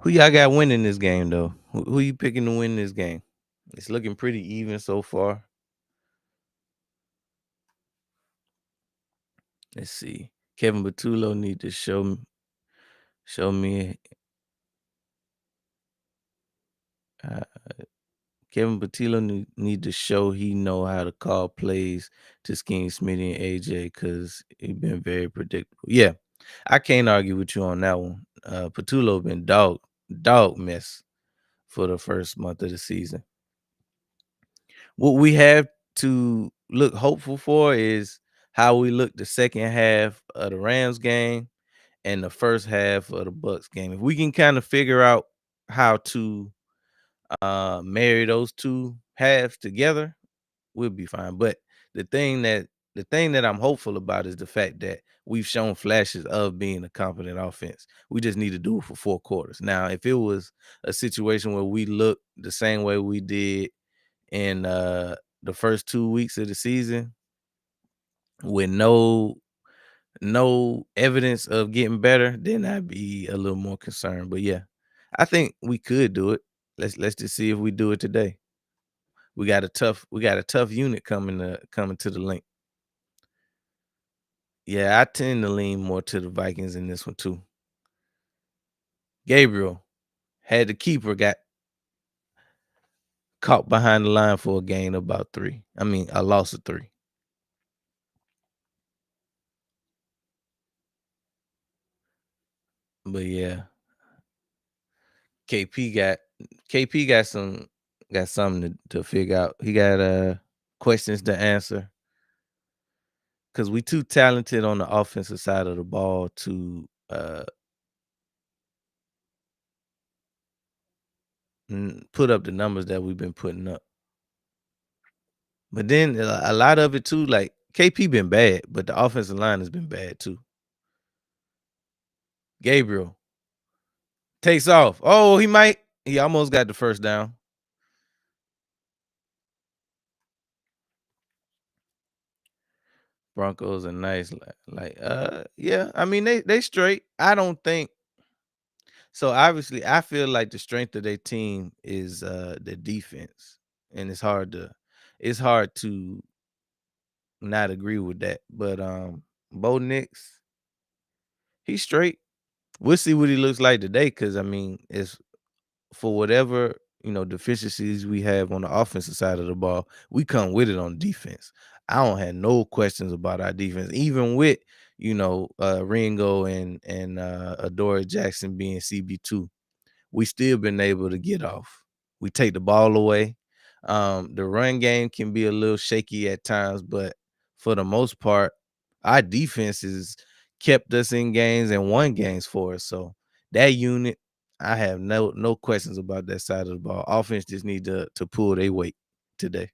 Who y'all got winning this game though? Who you picking to win this game? It's looking pretty even so far. Let's see. Kevin Batullo need to show me. Uh, Kevin Batullo need to show he know how to call plays to scheme Smitty and AJ because he been very predictable. Yeah, I can't argue with you on that one. Patullo been dog mess for the first month of the season. What we have to look hopeful for is how we look the second half of the Rams game and the first half of the Bucks game. If we can kind of figure out how to marry those two halves together, we'll be fine. But the thing that I'm hopeful about is the fact that we've shown flashes of being a competent offense. We just need to do it for 4 quarters. Now, if it was a situation where we look the same way we did in the first 2 weeks of the season with no evidence of getting better, then I'd be a little more concerned. But yeah, I think we could do it. Let's just see if we do it today. We got a tough unit coming to the link. Yeah, I tend to lean more to the Vikings in this one too. Gabriel had the keeper got caught behind the line for a gain of about 3. I mean, a loss of 3. But yeah, KP got KP got something to figure out. He got questions to answer because we too talented on the offensive side of the ball to put up the numbers that we've been putting up. But then a lot of it too, like KP been bad, but the offensive line has been bad too. Gabriel takes off. Oh, he almost got the first down. Broncos are nice. Yeah. I mean, they straight. I don't think so. Obviously, I feel like the strength of their team is the defense. And it's hard to not agree with that. But Bo Nix, he's straight. We'll see what he looks like today, because I mean, it's for whatever deficiencies we have on the offensive side of the ball, we come with it on defense. I don't have no questions about our defense, even with Ringo and Adore Jackson being CB2. we still been able to get off. We take the ball away. The run game can be a little shaky at times, but for the most part, our defense has kept us in games and won games for us. So that unit, I have no questions about that side of the ball. Offense just need to pull their weight today.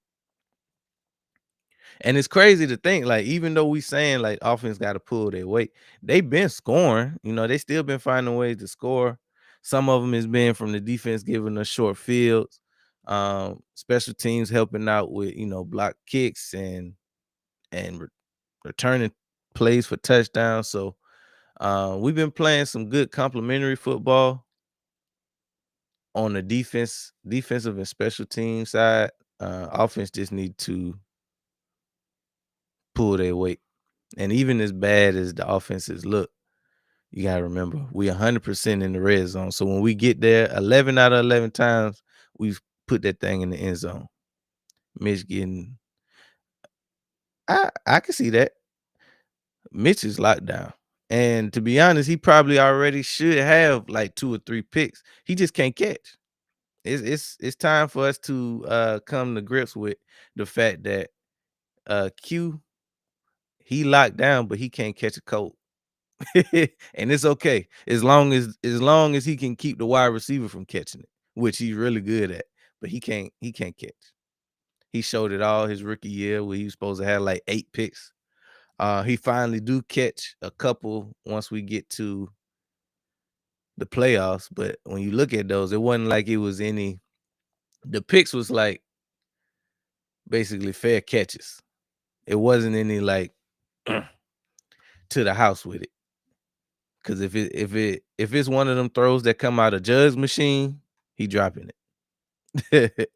And it's crazy to think, like, even though we saying like offense got to pull their weight, they been scoring. They still been finding ways to score. Some of them has been from the defense giving us short fields, special teams helping out with block kicks and returning plays for touchdowns. So we've been playing some good complementary football on the defensive and special team side. Offense just need to pull their weight. And even as bad as the offenses look, you gotta remember we 100% in the red zone. So when we get there, 11 out of 11 times we've put that thing in the end zone. Mitch getting, I can see that. Mitch is locked down, and to be honest, he probably already should have like 2 or 3 picks. He just can't catch. It's time for us to come to grips with the fact that Q, he locked down, but he can't catch a cold. And it's okay as long as he can keep the wide receiver from catching it, which he's really good at, but he can't catch. He showed it all his rookie year where he was supposed to have like 8 picks. He finally do catch a couple once we get to the playoffs, but when you look at those, it wasn't like it was any. The picks was like basically fair catches. It wasn't any like to the house with it. Cause if it's one of them throws that come out of Judge machine, he dropping it.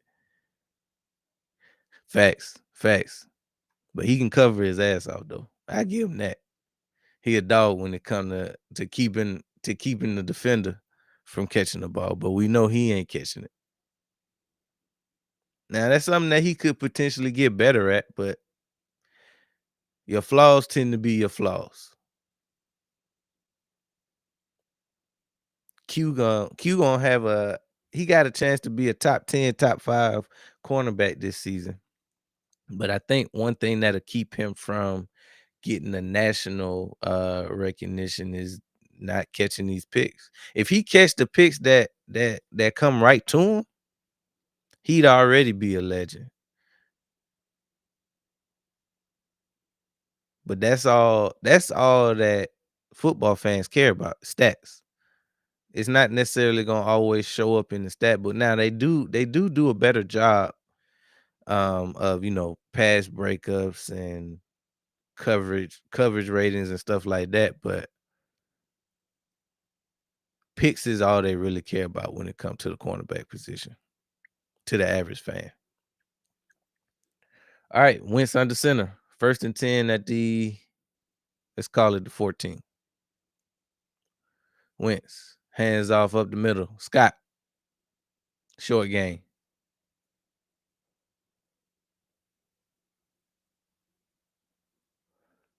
Facts. But he can cover his ass off though. I give him that. He a dog when it come to keeping the defender from catching the ball, but we know he ain't catching it. Now that's something that he could potentially get better at, but your flaws tend to be your flaws. Q gonna have he got a chance to be a top 10, top 5 cornerback this season. But I think one thing that'll keep him from getting the national recognition is not catching these picks. If he catch the picks that come right to him, he'd already be a legend. But that's all that football fans care about, stats. It's not necessarily gonna always show up in the stat book. Now they do a better job of pass breakups and coverage ratings and stuff like that, but picks is all they really care about when it comes to the cornerback position to the average fan. All right, Wentz under center, 1st and 10 at let's call it the 14. Wentz, hands off up the middle. Scott, short game.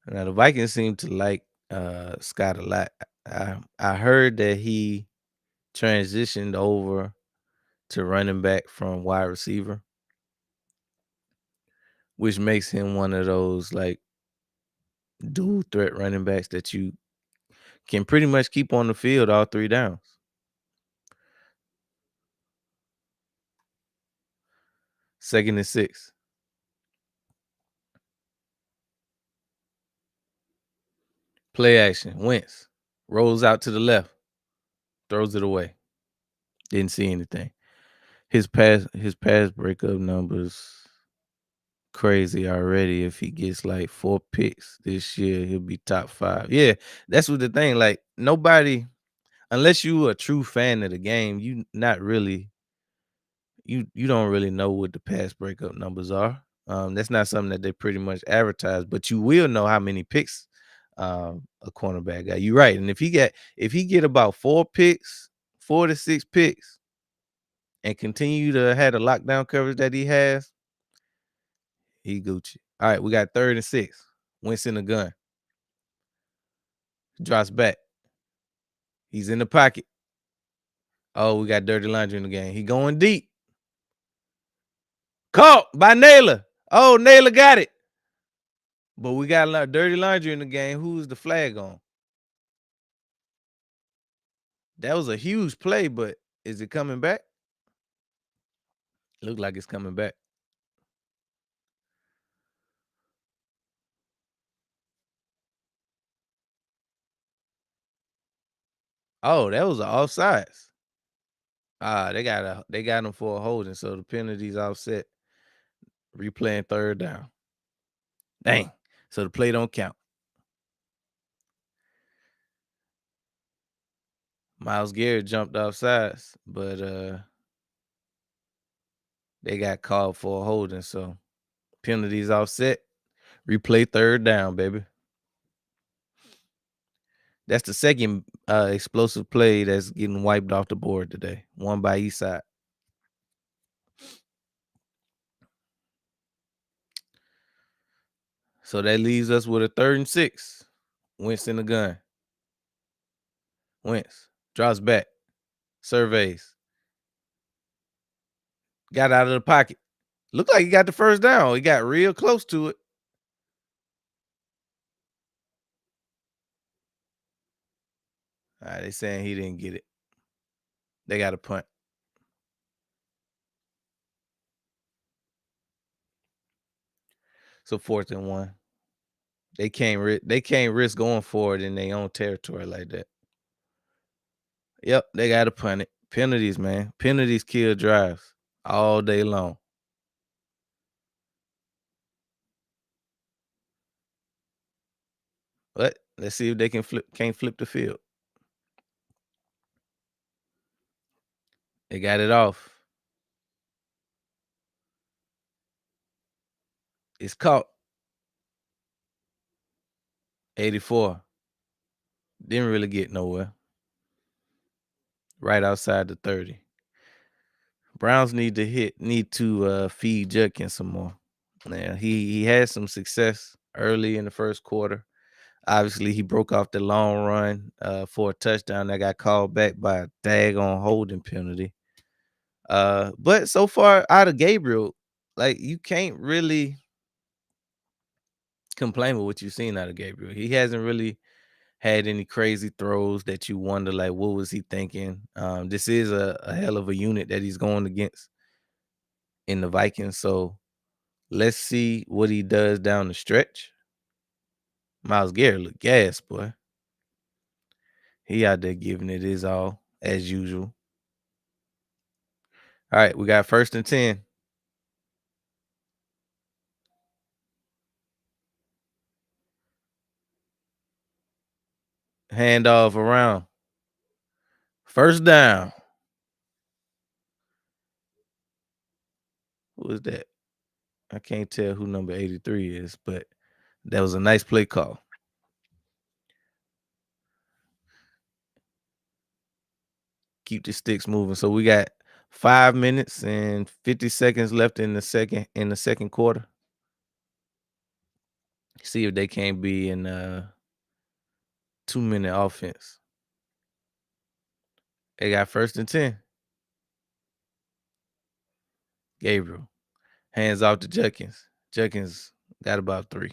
Now the Vikings seem to like Scott a lot. I heard that he transitioned over to running back from wide receiver, which makes him one of those like dual threat running backs that you can pretty much keep on the field all 3 downs. 2nd and 6. Play action. Wentz rolls out to the left, throws it away. Didn't see anything. His pass breakup numbers crazy already. If he gets like 4 picks this year, he'll be top 5. Yeah, that's what the thing. Like nobody, unless you a true fan of the game, you don't really know what the pass breakup numbers are. That's not something that they pretty much advertise, but you will know how many picks a cornerback got. You're right. And if he get about 4 picks, 4 to 6 picks, and continue to have the lockdown coverage that he has, he Gucci. All right, we got 3rd and 6. Wentz in the gun. Drops back. He's in the pocket. Oh, we got dirty laundry in the game. He going deep. Caught by Naylor. Oh, Naylor got it. But we got a lot of dirty laundry in the game. Who's the flag on? That was a huge play, but is it coming back? Look like it's coming back. Oh, that was an offsides. They got him for a holding, so the penalty's offset. Replaying third down. Dang. So the play don't count. Myles Garrett jumped off sides, but they got called for a holding, so penalties offset. Replay third down, baby. That's the second explosive play that's getting wiped off the board today. One by each side. So that leaves us with a 3rd and 6. Wentz in the gun. Wentz drops back. Surveys. Got out of the pocket. Looked like he got the first down. He got real close to it. All right, they saying he didn't get it. They got a punt. So 4th and 1. They can't risk going forward in their own territory like that. Yep, they got to punt it. Penalties, man. Penalties kill drives all day long. But let's see if they can't flip the field. They got it off. It's caught. 84. Didn't really get nowhere. Right outside the 30. Browns need to feed Judkins some more. Now, he had some success early in the first quarter. Obviously, he broke off the long run for a touchdown that got called back by a daggone holding penalty. But so far out of Gabriel, like you can't really complain with what you've seen out of Gabriel. He hasn't really had any crazy throws that you wonder like what was he thinking. This is a hell of a unit that he's going against in the Vikings. So let's see what he does down the stretch. Myles Garrett look gas, boy. He out there giving it his all as usual. All right, we got 1st and 10. Handoff around. 1st down. Who is that? I can't tell who number 83 is, but that was a nice play call. Keep the sticks moving. So we got 5 minutes and 50 seconds left in the second quarter. See if they can't be in 2-minute offense. They got 1st and 10. Gabriel. Hands off to Judkins. Judkins got about 3.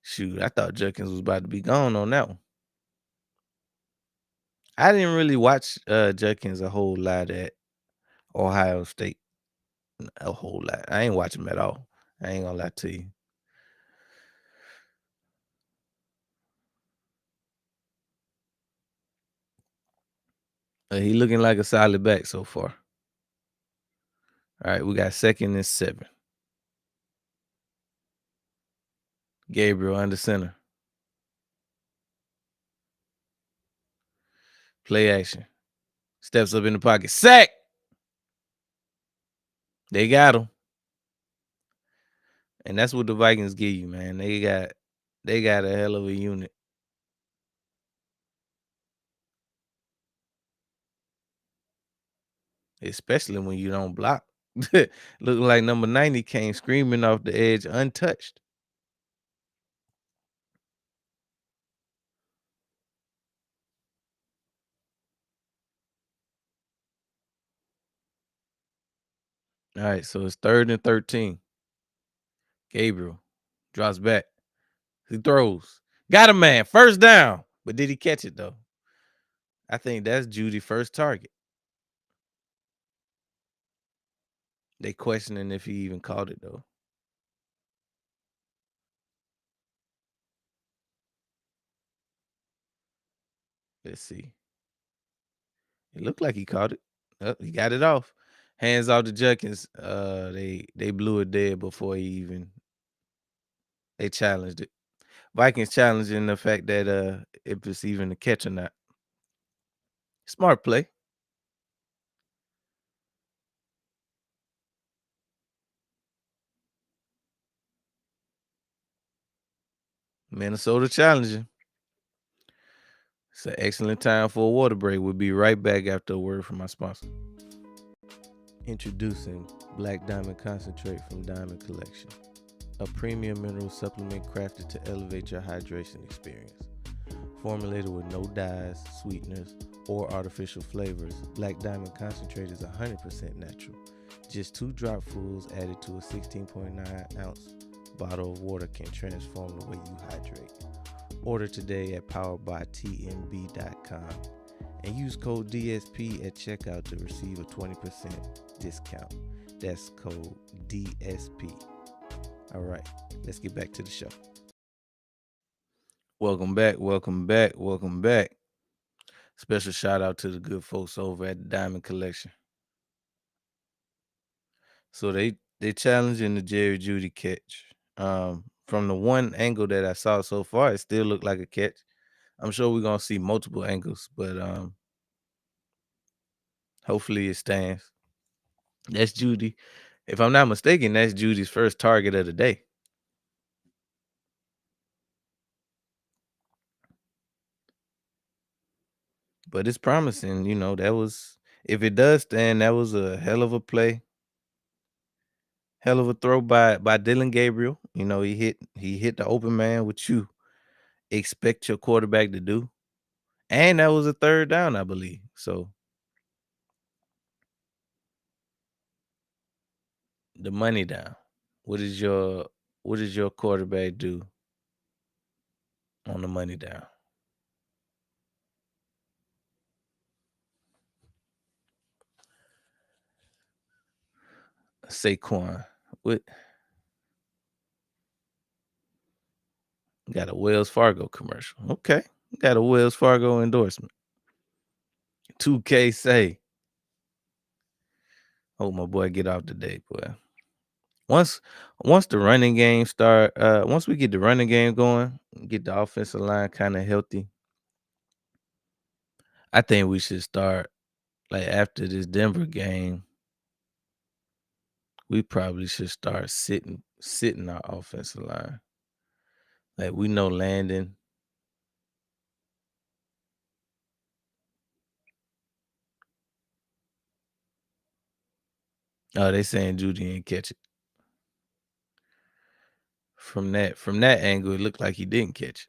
Shoot, I thought Judkins was about to be gone on that one. I didn't really watch Judkins a whole lot at Ohio State. A whole lot. I ain't watch him at all. I ain't gonna lie to you. He looking like a solid back so far. All right, we got 2nd and 7. Gabriel under center. Play action. Steps up in the pocket. Sack. They got him. And that's what the Vikings give you, man. They got a hell of a unit. Especially when you don't block. Look like number 90 came screaming off the edge untouched. All right, so it's 3rd and 13. Gabriel drops back. He throws. Got a man. First down. But did he catch it though? I think that's Judy's first target. They questioning if he even caught it though. Let's see. It looked like he caught it. Oh, he got it off. Hands off to Judkins. They blew it dead before he even they challenged it. Vikings challenging the fact that if it's even a catch or not. Smart play. Minnesota challenging. It's an excellent time for a water break. We'll be right back after a word from my sponsor. Introducing Black Diamond Concentrate from Diamond Collection, a premium mineral supplement crafted to elevate your hydration experience. Formulated with no dyes, sweeteners, or artificial flavors, Black Diamond Concentrate is 100% natural. Just 2 dropfuls added to a 16.9 ounce bottle of water can transform the way you hydrate. Order today at poweredbytmb.com and use code DSP at checkout to receive a 20% discount. That's code DSP. All right, let's get back to the show. Welcome back. Special shout out to the good folks over at the Diamond Collection. So they challenging the Jerry Judy catch. From the one angle that I saw so far, it still looked like a catch. I'm sure we're gonna see multiple angles, but hopefully it stands. That's Judy. If I'm not mistaken, that's Judy's first target of the day. But it's promising, that was if it does stand, that was a hell of a play. Hell of a throw by Dylan Gabriel. He hit the open man, which you expect your quarterback to do. And that was a 3rd down, I believe. So the money down. What is your quarterback do on the money down? Saquon. What got a Wells Fargo commercial. Okay. Got a Wells Fargo endorsement. 2K say. Hope my boy get off today, boy. Once the running game start, once we get the running game going, get the offensive line kind of healthy, I think we should start like after this Denver game. We probably should start sitting our offensive line. Like we know Landon. Oh, they saying Judy didn't catch it. From that angle, it looked like he didn't catch it.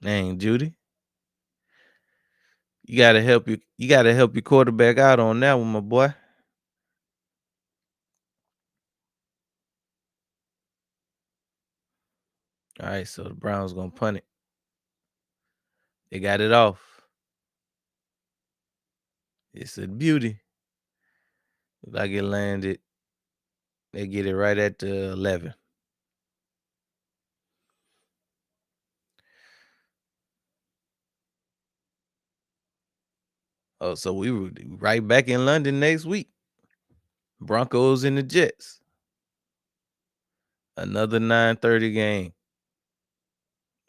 Dang, Judy. You gotta help your quarterback out on that one, my boy. All right, so the Browns gonna punt it. They got it off. It's a beauty. Like it landed. They get it right at the 11. Oh, so we were right back in London next week. Broncos and the Jets. Another 9:30 game.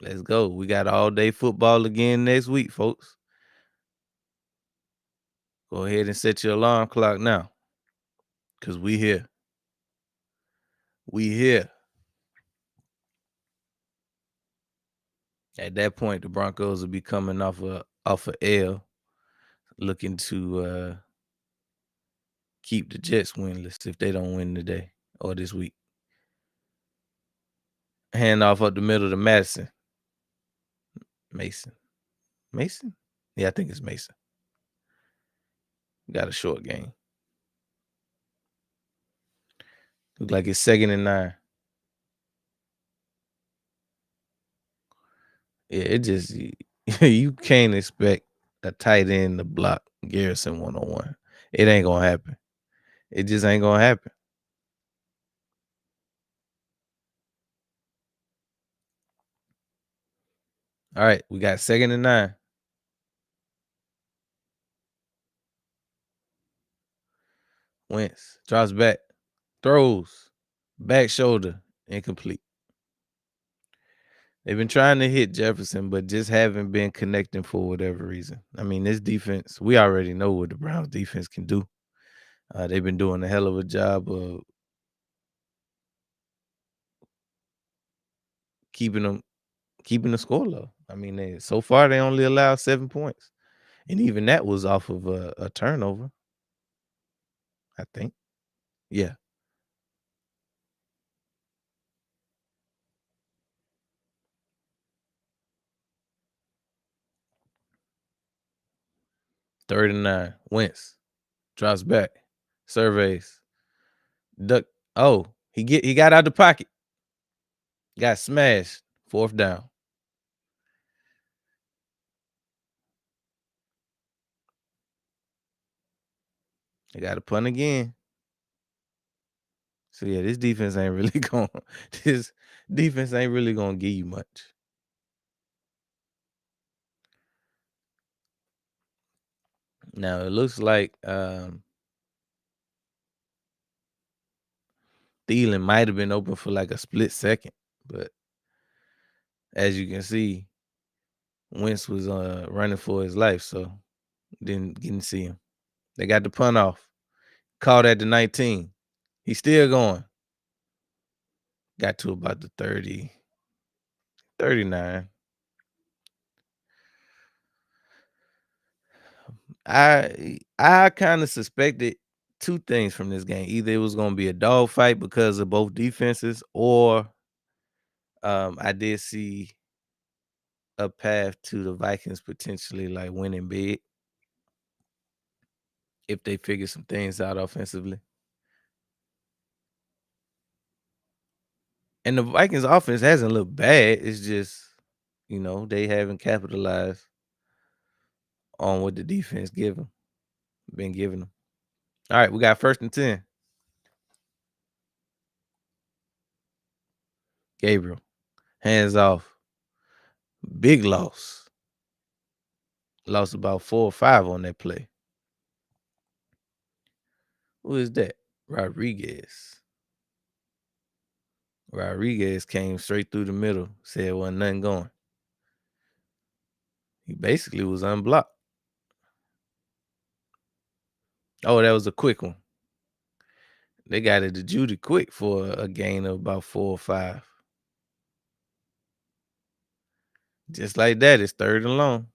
Let's go. We got all day football again next week, folks. Go ahead and set your alarm clock now. Cause we here. We here. At that point, the Broncos will be coming off a L, looking to keep the Jets winless if they don't win today or this week. Hand off up the middle to Madison. Mason. Mason? Yeah, I think it's Mason. Got a short game. Look like it's 2nd and 9. Yeah, it just you can't expect a tight end to block Garrison 1-on-1. It ain't gonna happen. It just ain't gonna happen. All right, we got 2nd and 9. Wentz drops back, throws, back shoulder, incomplete. They've been trying to hit Jefferson, but just haven't been connecting for whatever reason. I mean, this defense, we already know what the Browns defense can do. They've been doing a hell of a job of keeping them keeping the score low. I mean, so far they only allowed 7 points, and even that was off of a turnover, I think. Yeah, 3rd and 9. Wentz drops back, surveys, duck. Oh, he got out the pocket, got smashed. 4th down. They got to punt again. So yeah, this defense ain't really going. This defense ain't really gonna give you much. Now it looks like Thielen might have been open for like a split second, but as you can see, Wentz was running for his life, so didn't see him. They got the punt off. Called at the 19. He's still going. Got to about the 30, 39. I kind of suspected two things from this game. Either it was going to be a dogfight because of both defenses, or I did see a path to the Vikings potentially like winning big if they figure some things out offensively. And the Vikings offense hasn't looked bad. It's just, they haven't capitalized on what the defense been giving them. All right, we got 1st and 10. Gabriel, hands off. Big loss. Lost about 4 or 5 on that play. Who is that? Rodriguez. Rodriguez came straight through the middle, said wasn't nothing going. He basically was unblocked. Oh, that was a quick one. They got it to Judy quick for a gain of about 4 or 5. Just like that, it's 3rd and long.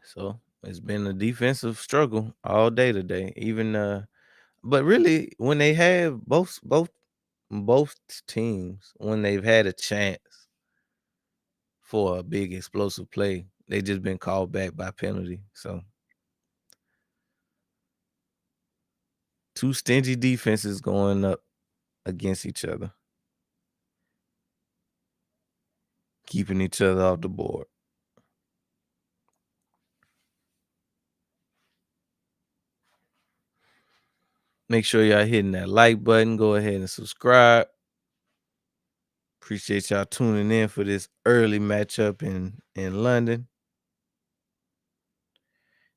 So it's been a defensive struggle all day today. Even but really when they have both teams, when they've had a chance for a big explosive play, they just been called back by penalty. So two stingy defenses going up against each other, keeping each other off the board. Make sure y'all hitting that like button. Go ahead and subscribe. Appreciate y'all tuning in for this early matchup in London.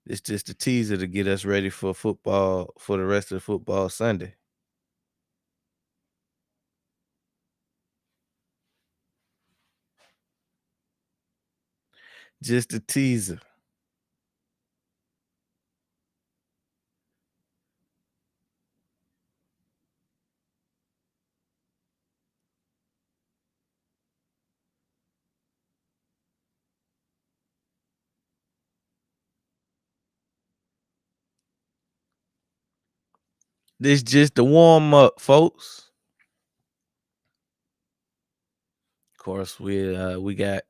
It's just a teaser to get us ready for football for the rest of football Sunday. Just a teaser. This just the warm up, folks. Of course, we got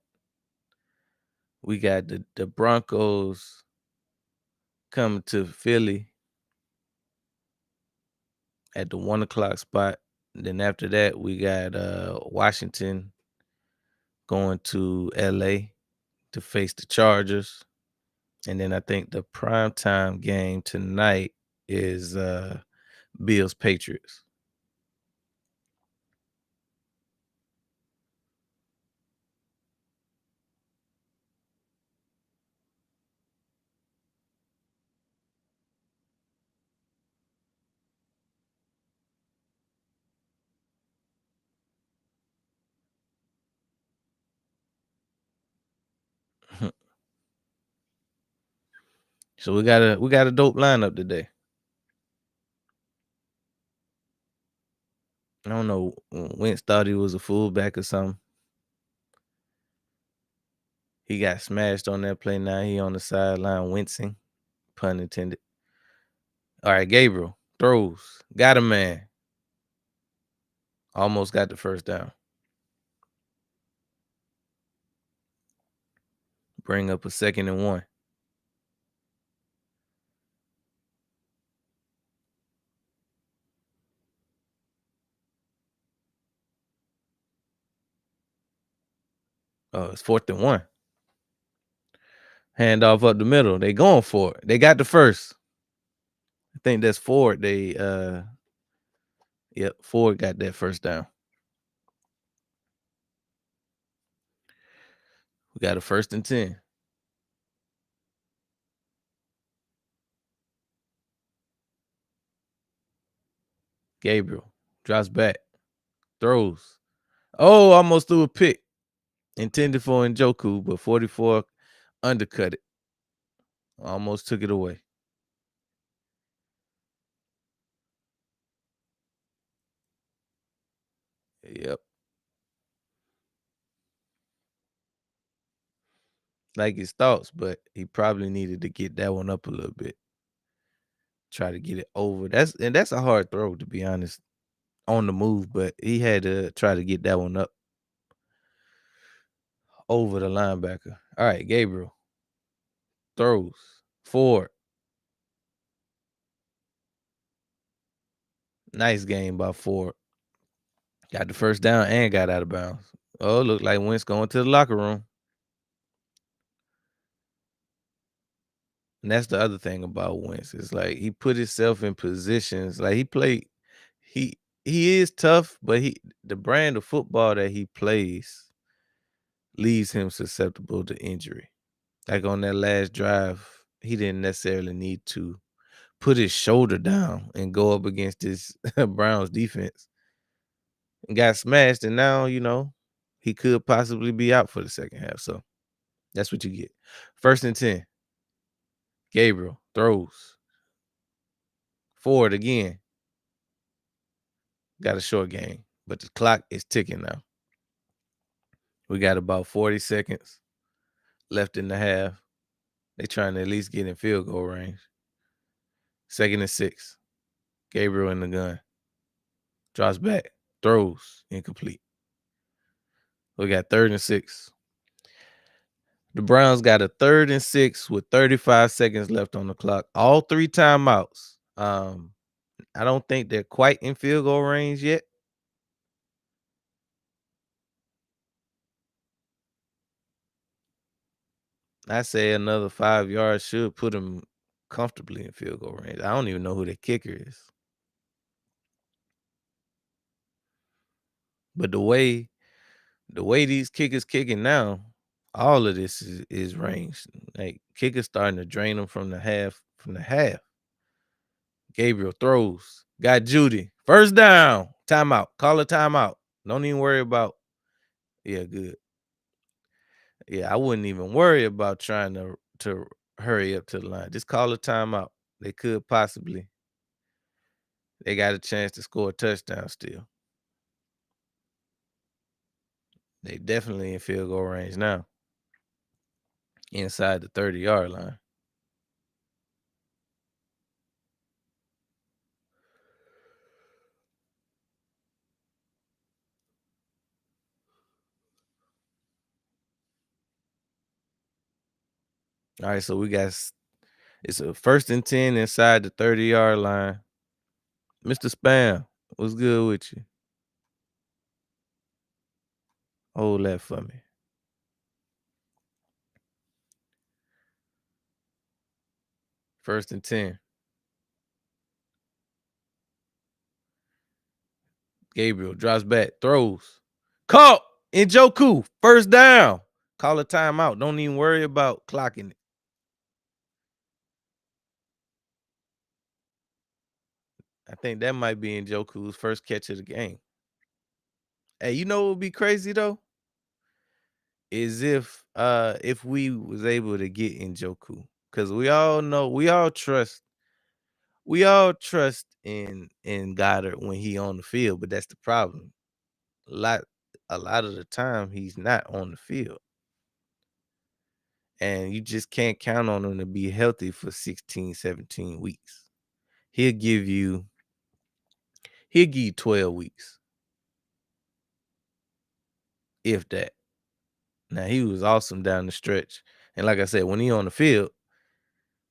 the Broncos coming to Philly at the 1 o'clock spot. Then after that, we got Washington going to LA to face the Chargers. And then I think the primetime game tonight is Bills Patriots. So we got a dope lineup today. I don't know. Wentz thought he was a fullback or something. He got smashed on that play. Now he on the sideline wincing, pun intended. All right, Gabriel throws, got a man, almost got the first down. Bring up a 2nd and 1. Oh, it's 4th and 1. Hand off up the middle. They going for it. They got the first. I think that's Ford. Ford got that first down. We got a 1st and 10. Gabriel drops back, throws. Oh, almost threw a pick. Intended for Njoku, but 44 undercut it. Almost took it away. Yep. Like his thoughts, but he probably needed to get that one up a little bit. Try to get it over. That's a hard throw, to be honest, on the move, but he had to try to get that one up over the linebacker. All right, Gabriel throws. Ford. Nice game by Ford. Got the first down and got out of bounds. Oh, looked like Wentz going to the locker room. And that's the other thing about Wentz. It's like he put himself in positions. Like he he is tough, but the brand of football that he plays leaves him susceptible to injury. Like on that last drive, he didn't necessarily need to put his shoulder down and go up against this Browns defense. And got smashed, and now, he could possibly be out for the second half. So that's what you get. 1st and 10. Gabriel throws. Ford again. Got a short game, but the clock is ticking now. We got about 40 seconds left in the half. They trying to at least get in field goal range. 2nd and 6. Gabriel in the gun. Drops back. Throws. Incomplete. We got 3rd and 6. The Browns got a 3rd and 6 with 35 seconds left on the clock. All 3 timeouts. I don't think they're quite in field goal range yet. I say another 5 yards should put them comfortably in field goal range. I don't even know who the kicker is. But the way these kickers kicking now, all of this is range. Like kickers starting to drain them from the half. Gabriel throws. Got Judy. First down. Timeout. Call a timeout. Don't even worry about. Yeah, good. Yeah, I wouldn't even worry about trying to hurry up to the line. Just call a timeout. They could possibly. They got a chance to score a touchdown still. They definitely in field goal range now. Inside the 30-yard line. All right, so it's a 1st and 10 inside the 30-yard line. Mr. Spam, what's good with you? Hold that for me. 1st and 10. Gabriel drops back, throws. Caught! Njoku, first down. Call a timeout. Don't even worry about clocking it. I think that might be Njoku's first catch of the game. Hey, you know what would be crazy though? Is if we was able to get Njoku. Because we all trust in Goddard when he on the field, but that's the problem. A lot a lot of the time he's not on the field. And you just can't count on him to be healthy for 16, 17 weeks. He'll give you he'll give you 12 weeks, if that. Now he was awesome down the stretch. And like I said, when he on the field,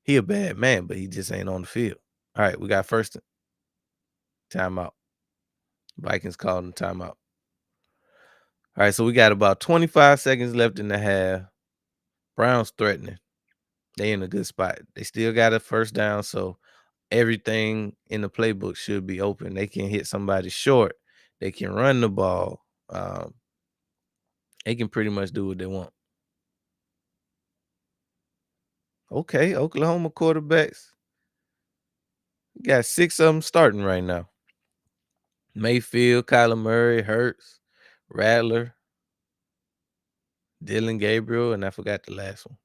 he a bad man, but he just ain't on the field. All right, we got first timeout. Vikings calling timeout. All right, so we got about 25 seconds left in the half. Browns threatening. They in a good spot. They still got a first down, so everything in the playbook should be open. They can hit somebody short. They can run the ball. They can pretty much do what they want. Okay, Oklahoma quarterbacks. You got 6 of them starting right now. Mayfield, Kyler Murray, Hurts, Rattler, Dylan Gabriel, and I forgot the last one.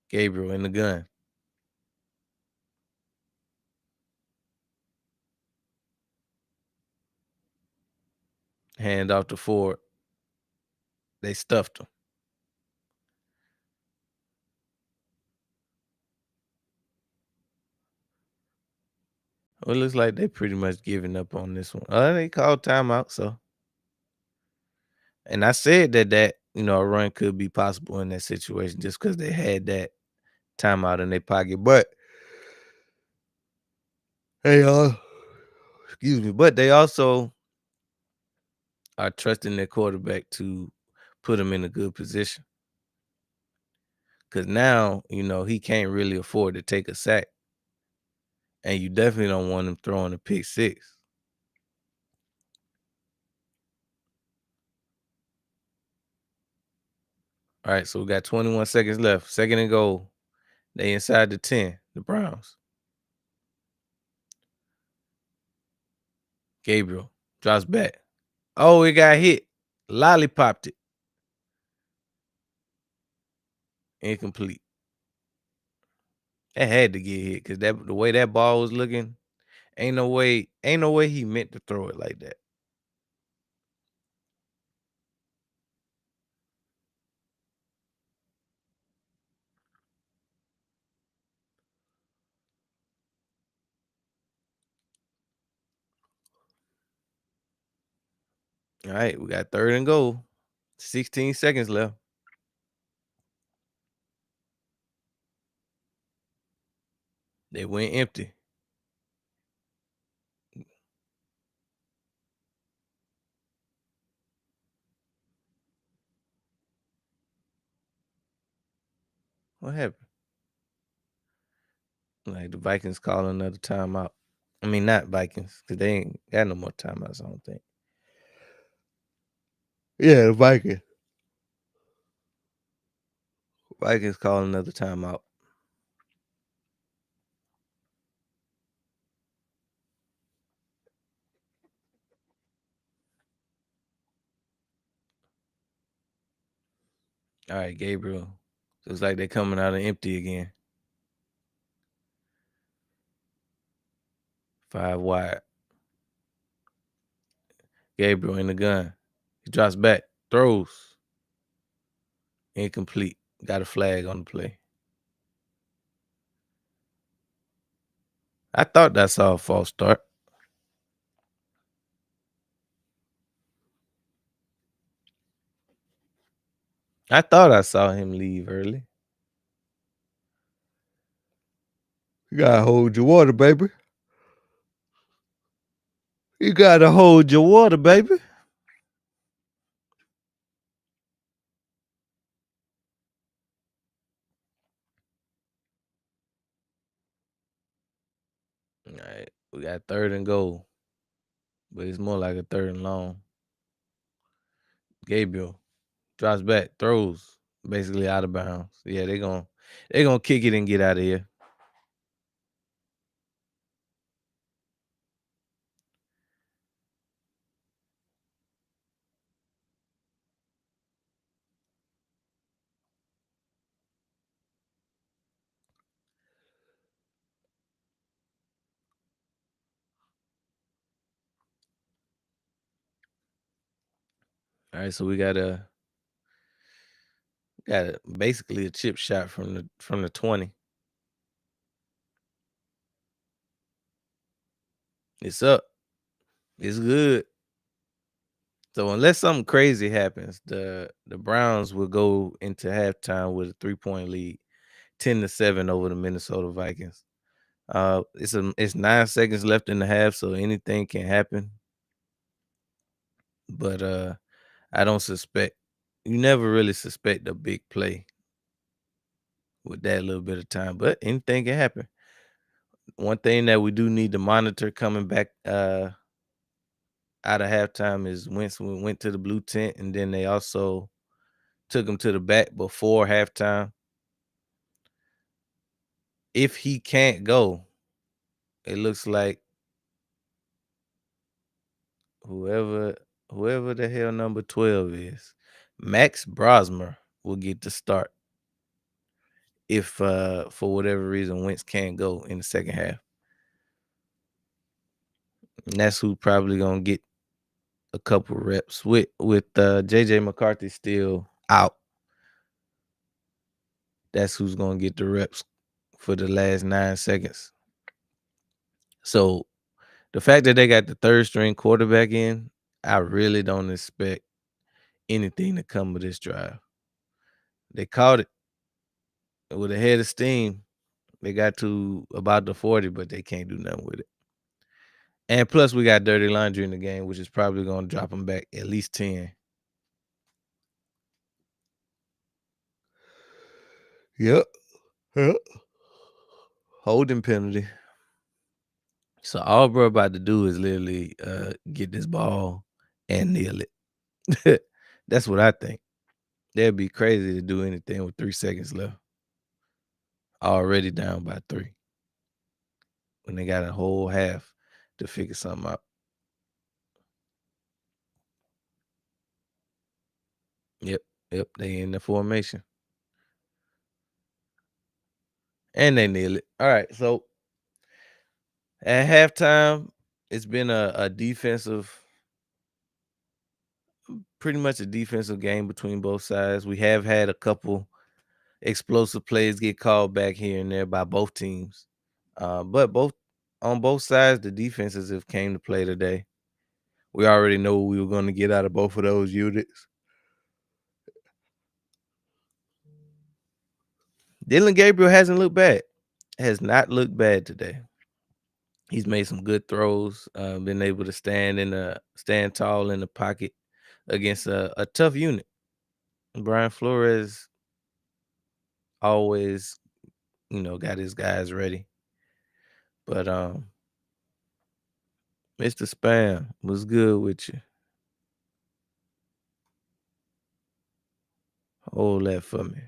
Gabriel in the gun. Hand off to Ford. They stuffed him. Well, it looks like they pretty much giving up on this one. They called timeout, so. And I said that a run could be possible in that situation just because they had that timeout in their pocket. But hey, excuse me, but they also are trusting their quarterback to put him in a good position. Because now, he can't really afford to take a sack. And you definitely don't want him throwing a pick six. All right, so we got 21 seconds left. 2nd and goal. They inside the 10, the Browns. Gabriel drops back. Oh, it got hit. Lollipopped it. Incomplete. That had to get hit because the way that ball was looking, ain't no way he meant to throw it like that. All right, we got 3rd and goal. 16 seconds left. They went empty. What happened? Like the Vikings calling another timeout. I mean, not Vikings, because they ain't got no more timeouts, I don't think. Yeah, the Vikings. Vikings calling another timeout. All right, Gabriel. Looks like they're coming out of empty again. 5 wide. Gabriel in the gun. He drops back. Throws. Incomplete. Got a flag on the play. I thought that saw a false start. I thought I saw him leave early. You gotta hold your water, baby. You gotta hold your water, baby. All right, we got third and goal, but it's more like a third and long. Gabriel drops back, throws basically out of bounds. Yeah, they gonna kick it and get out of here. All right, so we got basically a chip shot from the 20. It's up. It's good. So unless something crazy happens, the Browns will go into halftime with a 3-point lead, 10-7 over the Minnesota Vikings. It's 9 seconds left in the half, so anything can happen. But I don't suspect. You never really suspect a big play with that little bit of time, but anything can happen. One thing that we do need to monitor coming back out of halftime is Wentz went to the blue tent, and then they also took him to the back before halftime. If he can't go, it looks like whoever whoever the hell number 12 is, Max Brosmer will get the start if for whatever reason Wentz can't go in the second half. And that's who probably gonna get a couple reps with JJ McCarthy still out. That's who's gonna get the reps for the last 9 seconds. So the fact that they got the third string quarterback in, I really don't expect anything to come of this drive. They caught it with a head of steam. They got to about the 40, but they can't do nothing with it. And plus, we got dirty laundry in the game, which is probably going to drop them back at least 10. Yep. Yep. Holding penalty. So all bro about to do is literally get this ball and kneel it. That's what I think. That'd be crazy to do anything with 3 seconds left. Already down by 3. When they got a whole half to figure something out. Yep. Yep. They in the formation. And they kneel it. All right. So at halftime, it's been a defensive, pretty much a defensive game between both sides. We have had a couple explosive plays get called back here and there by both teams. But on both sides, the defenses have came to play today. We already know what we were going to get out of both of those units. Dylan Gabriel hasn't looked bad. Has not looked bad today. He's made some good throws. Been able to stand tall in the pocket against a tough unit. Brian Flores always, got his guys ready. But Mr. Spam was good with you. Hold that for me.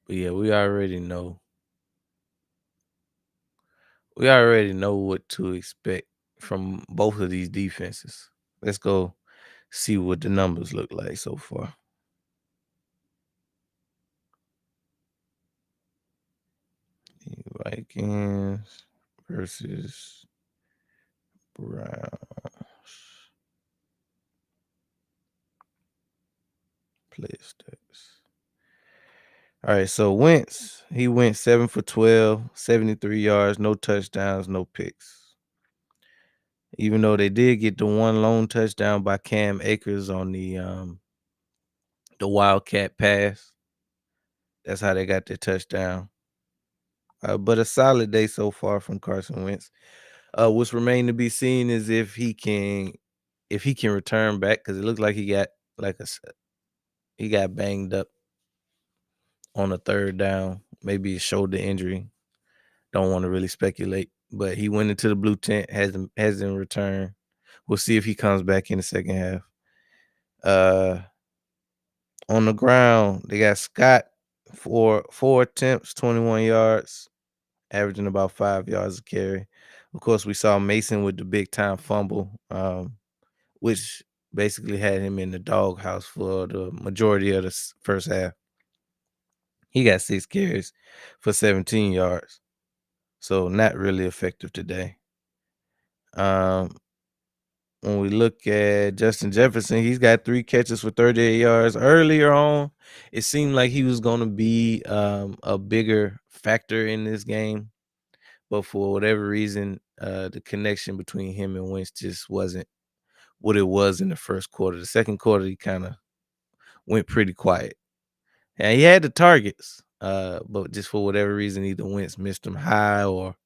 But yeah, we already know. We already know what to expect from both of these defenses. Let's go see what the numbers look like so far. The Vikings versus Browns. Play stats. All right, so Wentz, he went 7 for 12, 73 yards, no touchdowns, no picks. Even though they did get the one lone touchdown by Cam Akers on the Wildcat pass. That's how they got their touchdown. But a solid day so far from Carson Wentz. What's remain to be seen is if he can return back because it looks like he got banged up on a third down, maybe a shoulder injury. Don't want to really speculate, but he went into the blue tent, hasn't returned. We'll see if he comes back in the second half. Uh, on the ground, they got Scott for 4 attempts, 21 yards, averaging about 5 yards a carry. Of course, we saw Mason with the big time fumble, which basically had him in the doghouse for the majority of the first half. He got 6 carries for 17 yards, so not really effective today. Um, when we look at Justin Jefferson, he's got 3 catches for 38 yards. Earlier on, it seemed like he was going to be a bigger factor in this game, but for whatever reason, the connection between him and Wentz just wasn't what it was in the first quarter. The second quarter, he kind of went pretty quiet. And he had the targets, but just for whatever reason, either Wentz missed them high or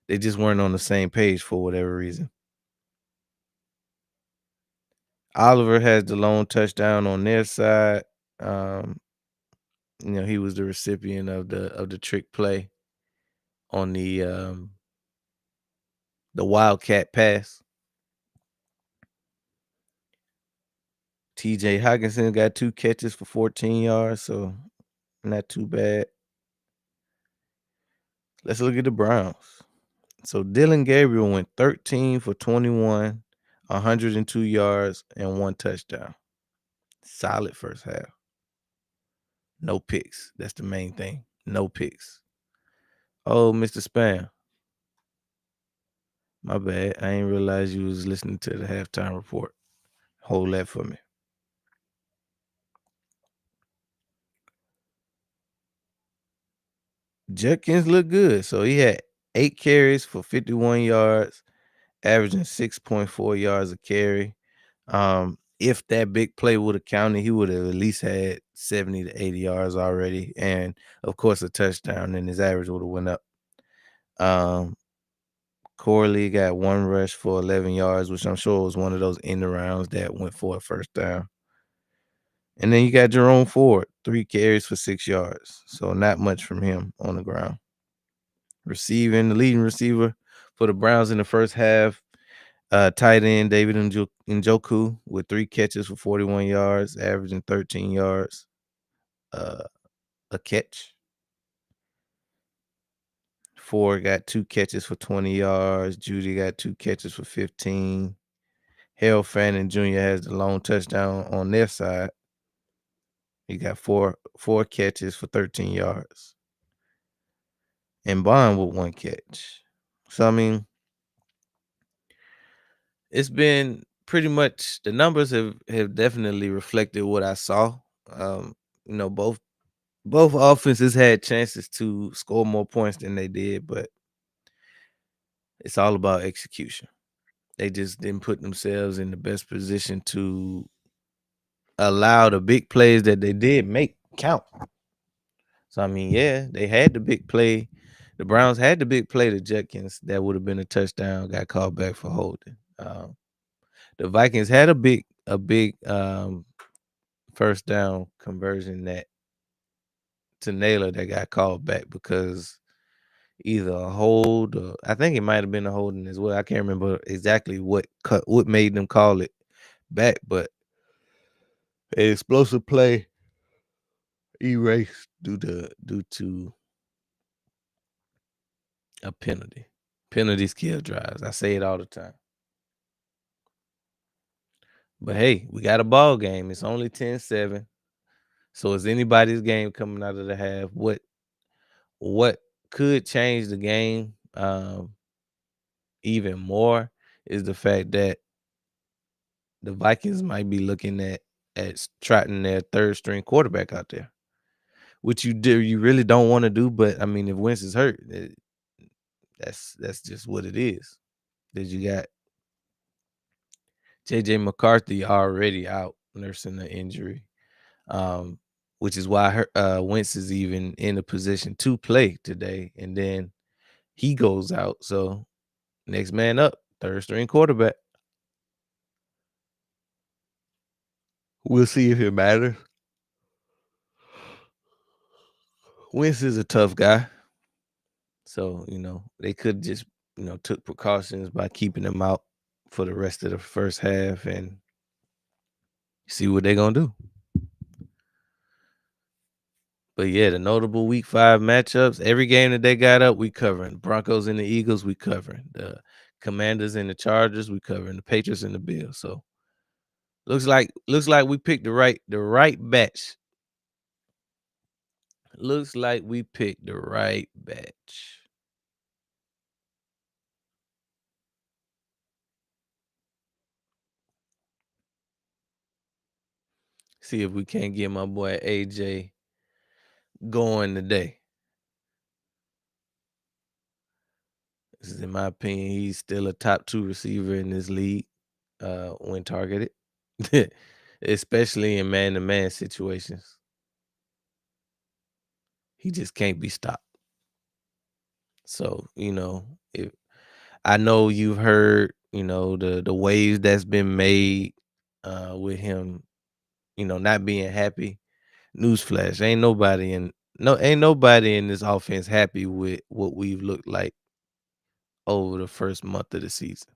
they just weren't on the same page for whatever reason. Oliver has the lone touchdown on their side. Um, he was the recipient of the trick play on the Wildcat pass. TJ Hawkinson got 2 catches for 14 yards, so not too bad. Let's look at the Browns. So Dylan Gabriel went 13 for 21, 102 yards, and 1 touchdown. Solid first half. No picks. That's the main thing. No picks. Oh, Mr. Spam. My bad. I ain't realize you was listening to the halftime report. Hold that for me. Judkins looked good. So he had 8 carries for 51 yards, averaging 6.4 yards a carry. If that big play would have counted, he would have at least had 70 to 80 yards already. And of course, a touchdown, and his average would have went up. Corley got 1 rush for 11 yards, which I'm sure was one of those end rounds that went for a first down. And then you got Jerome Ford, 3 carries for 6 yards. So not much from him on the ground. Receiving, the leading receiver for the Browns in the first half, tight end David Njoku with 3 catches for 41 yards, averaging 13 yards a catch. Ford got 2 catches for 20 yards. Judy got 2 catches for 15. Hale Fanning Jr. has the lone touchdown on their side. He got four catches for 13 yards. And Bond with 1 catch. So, I mean, it's been pretty much the numbers have definitely reflected what I saw. Both offenses had chances to score more points than they did, but it's all about execution. They just didn't put themselves in the best position to allow the big plays that they did make count. So, I mean, yeah, they had the big play. The Browns had the big play to Judkins that would have been a touchdown, got called back for holding. The Vikings had a big first down conversion that to Naylor that got called back because either a hold or I think it might have been a holding as well. I can't remember exactly what made them call it back, but an explosive play erased due to a penalty. Penalties kill drives. I say it all the time. But hey, we got a ball game. It's only 10-7. So it's anybody's game coming out of the half. What could change the game even more is the fact that the Vikings might be looking at trotting their third string quarterback out there, which you really don't want to do. But I mean, if Wentz is hurt, that's just what it is. That you got JJ McCarthy already out nursing the injury, um, which is why Wentz is even in a position to play today. And then he goes out. So next man up, third string quarterback. We'll see if it matters. Wentz is a tough guy. So, they could just, took precautions by keeping him out for the rest of the first half and see what they're gonna do. But yeah, the notable week 5 matchups, every game that they got up, we covering. Broncos and the Eagles, we covering. The Commanders and the Chargers, we covering. The Patriots and the Bills. So looks like we picked the right batch. Looks like we picked the right batch. See if we can't get my boy AJ going today. This is in my opinion, he's still a top 2 receiver in this league, when targeted, especially in man-to-man situations. He just can't be stopped. So, if I know you've heard, the waves that's been made with him, not being happy. Newsflash, ain't nobody in this offense happy with what we've looked like over the first month of the season.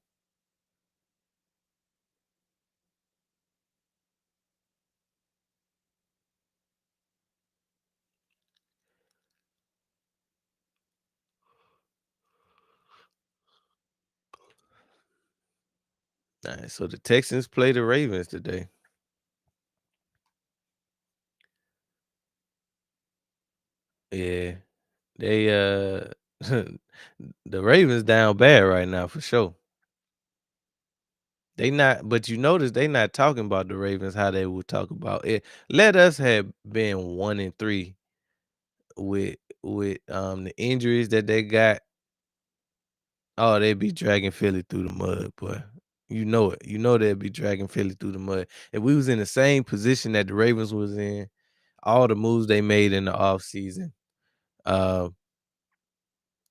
All right, so the Texans play the Ravens today. Yeah. They the Ravens down bad right now for sure. They not, but you notice they not talking about the Ravens how they would talk about it. Let us have been 1-3 with the injuries that they got. Oh, they'd be dragging Philly through the mud, boy. You know it. You know they'd be dragging Philly through the mud. If we was in the same position that the Ravens was in, all the moves they made in the offseason, uh,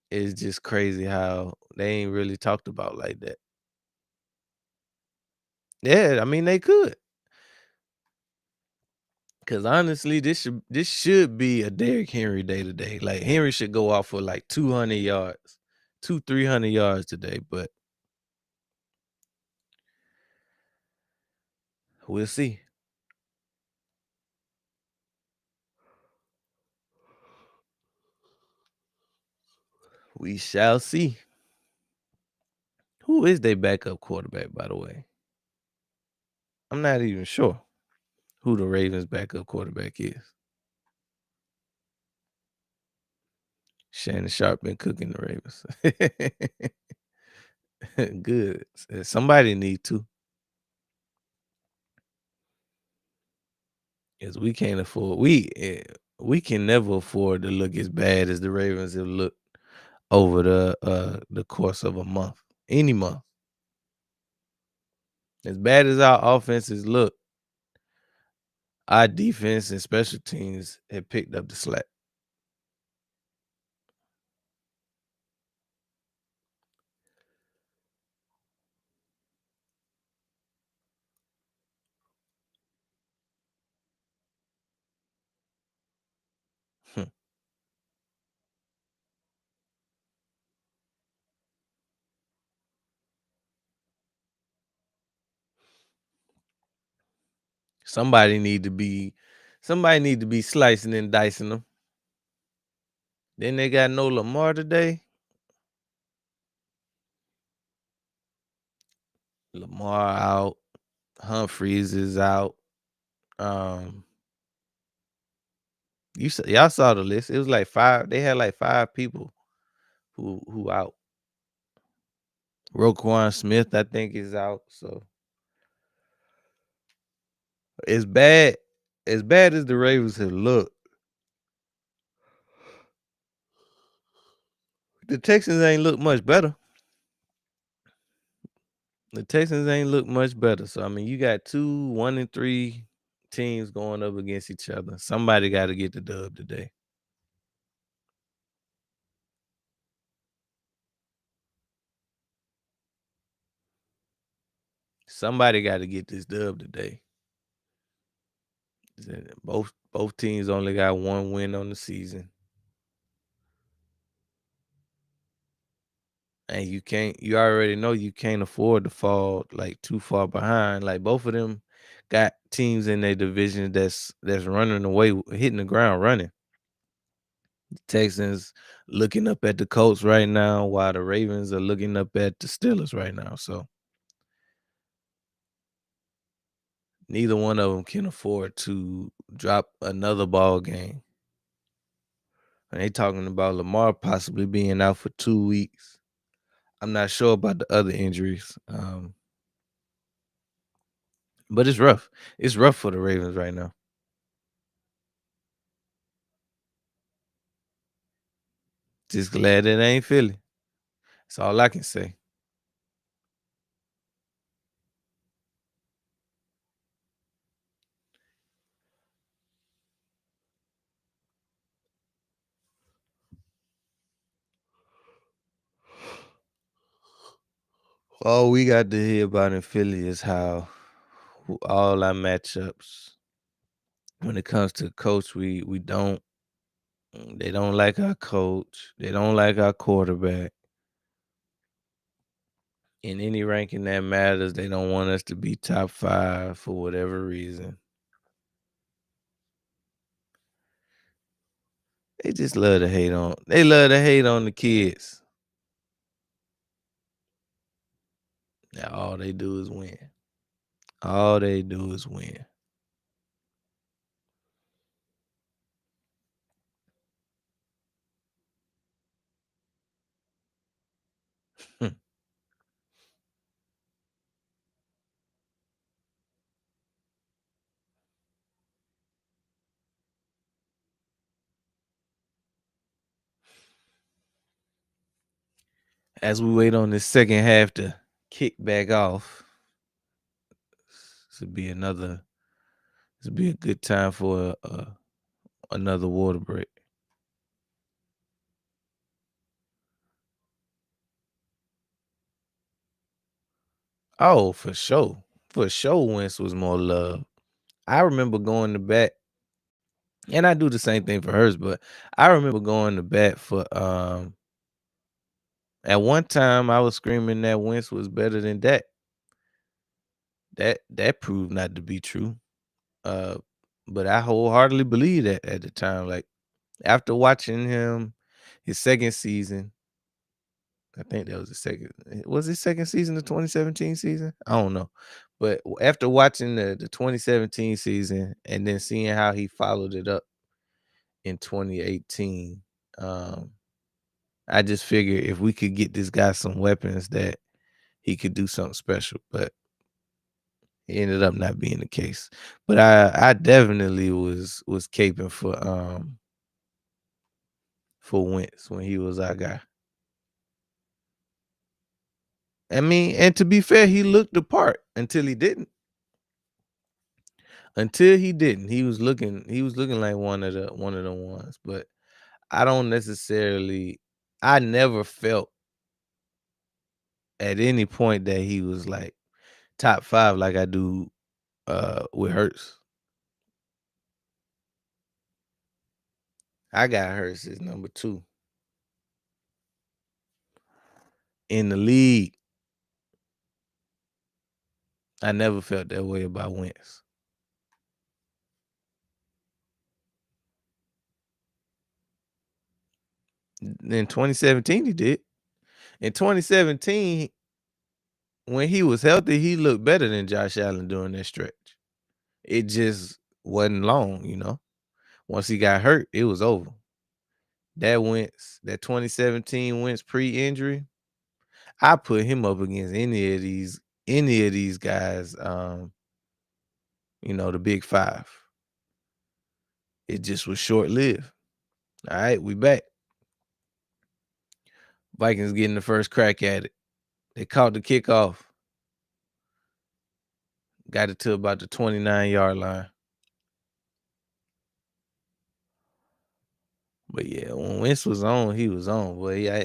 it's just crazy how they ain't really talked about like that. Yeah, I mean they could. Cause honestly, this should be a Derrick Henry day today. Like Henry should go off for like 200 yards, 300 yards today. But we'll see. We shall see. Who is their backup quarterback, by the way? I'm not even sure who the Ravens backup quarterback is. Shannon Sharp been cooking the Ravens. Good. Somebody need to. Because we can't afford we can never afford to look as bad as the Ravens have looked over the course of a month. Any month. As bad as our offenses look, our defense and special teams have picked up the slack. Hmm. Somebody need to be slicing and dicing them. Then they got no Lamar today. Lamar out. Humphreys is out. Um, y'all saw the list. It was like 5. They had like 5 people who out. Roquan Smith, I think, is out. So as bad as the Ravens have looked, the Texans ain't look much better. The Texans ain't look much better. So I mean, you got 2 1-3 teams going up against each other. Somebody got to get the dub today. Somebody got to get this dub today. Both teams only got one win on the season. And you already know you can't afford to fall like too far behind. Like both of them got teams in their division that's running away, hitting the ground running. Texans looking up at the Colts right now, while the Ravens are looking up at the Steelers right now. So neither one of them can afford to drop another ball game. And they talking about Lamar possibly being out for 2 weeks. I'm not sure about the other injuries, but it's rough. It's rough for the Ravens right now. Just glad it ain't Philly. That's all I can say. All we got to hear about in Philly is how all our matchups, when it comes to coach, we don't. They don't like our coach. They don't like our quarterback. In any ranking that matters, they don't want us to be top 5 for whatever reason. They just love to hate on. They love to hate on the kids. Now all they do is win. All they do is win. As we wait on this second half to kick back off, this would be another. This would be a good time for another water break. Oh, for sure. Wentz was more love. I remember going to bat, and I do the same thing for hers. But I remember going to bat for. At one time, I was screaming that Wentz was better than Dak. That proved not to be true. Uh, but I wholeheartedly believe that at the time. Like after watching him, his second season, I think that was the second. Was his second season the 2017 season? I don't know. But after watching the 2017 season and then seeing how he followed it up in 2018, um, I just figured if we could get this guy some weapons that he could do something special. But it ended up not being the case. But I definitely was caping for Wentz when he was our guy. I mean, and to be fair, he looked the part until he didn't. Until he didn't. He was looking like one of the ones. But I don't necessarily I never felt at any point that he was like top 5 like I do with Hurts. I got Hurts as number 2 in the league. I never felt that way about Wentz. In 2017, he did. In 2017, when he was healthy, he looked better than Josh Allen during that stretch. It just wasn't long. Once he got hurt, it was over. That 2017 Wentz pre-injury, I put him up against any of these guys, the big 5. It just was short-lived. All right, we back. Vikings getting the first crack at it. They caught the kickoff. got it to about the 29-yard line. But yeah, when Wentz was on, he was on. But yeah,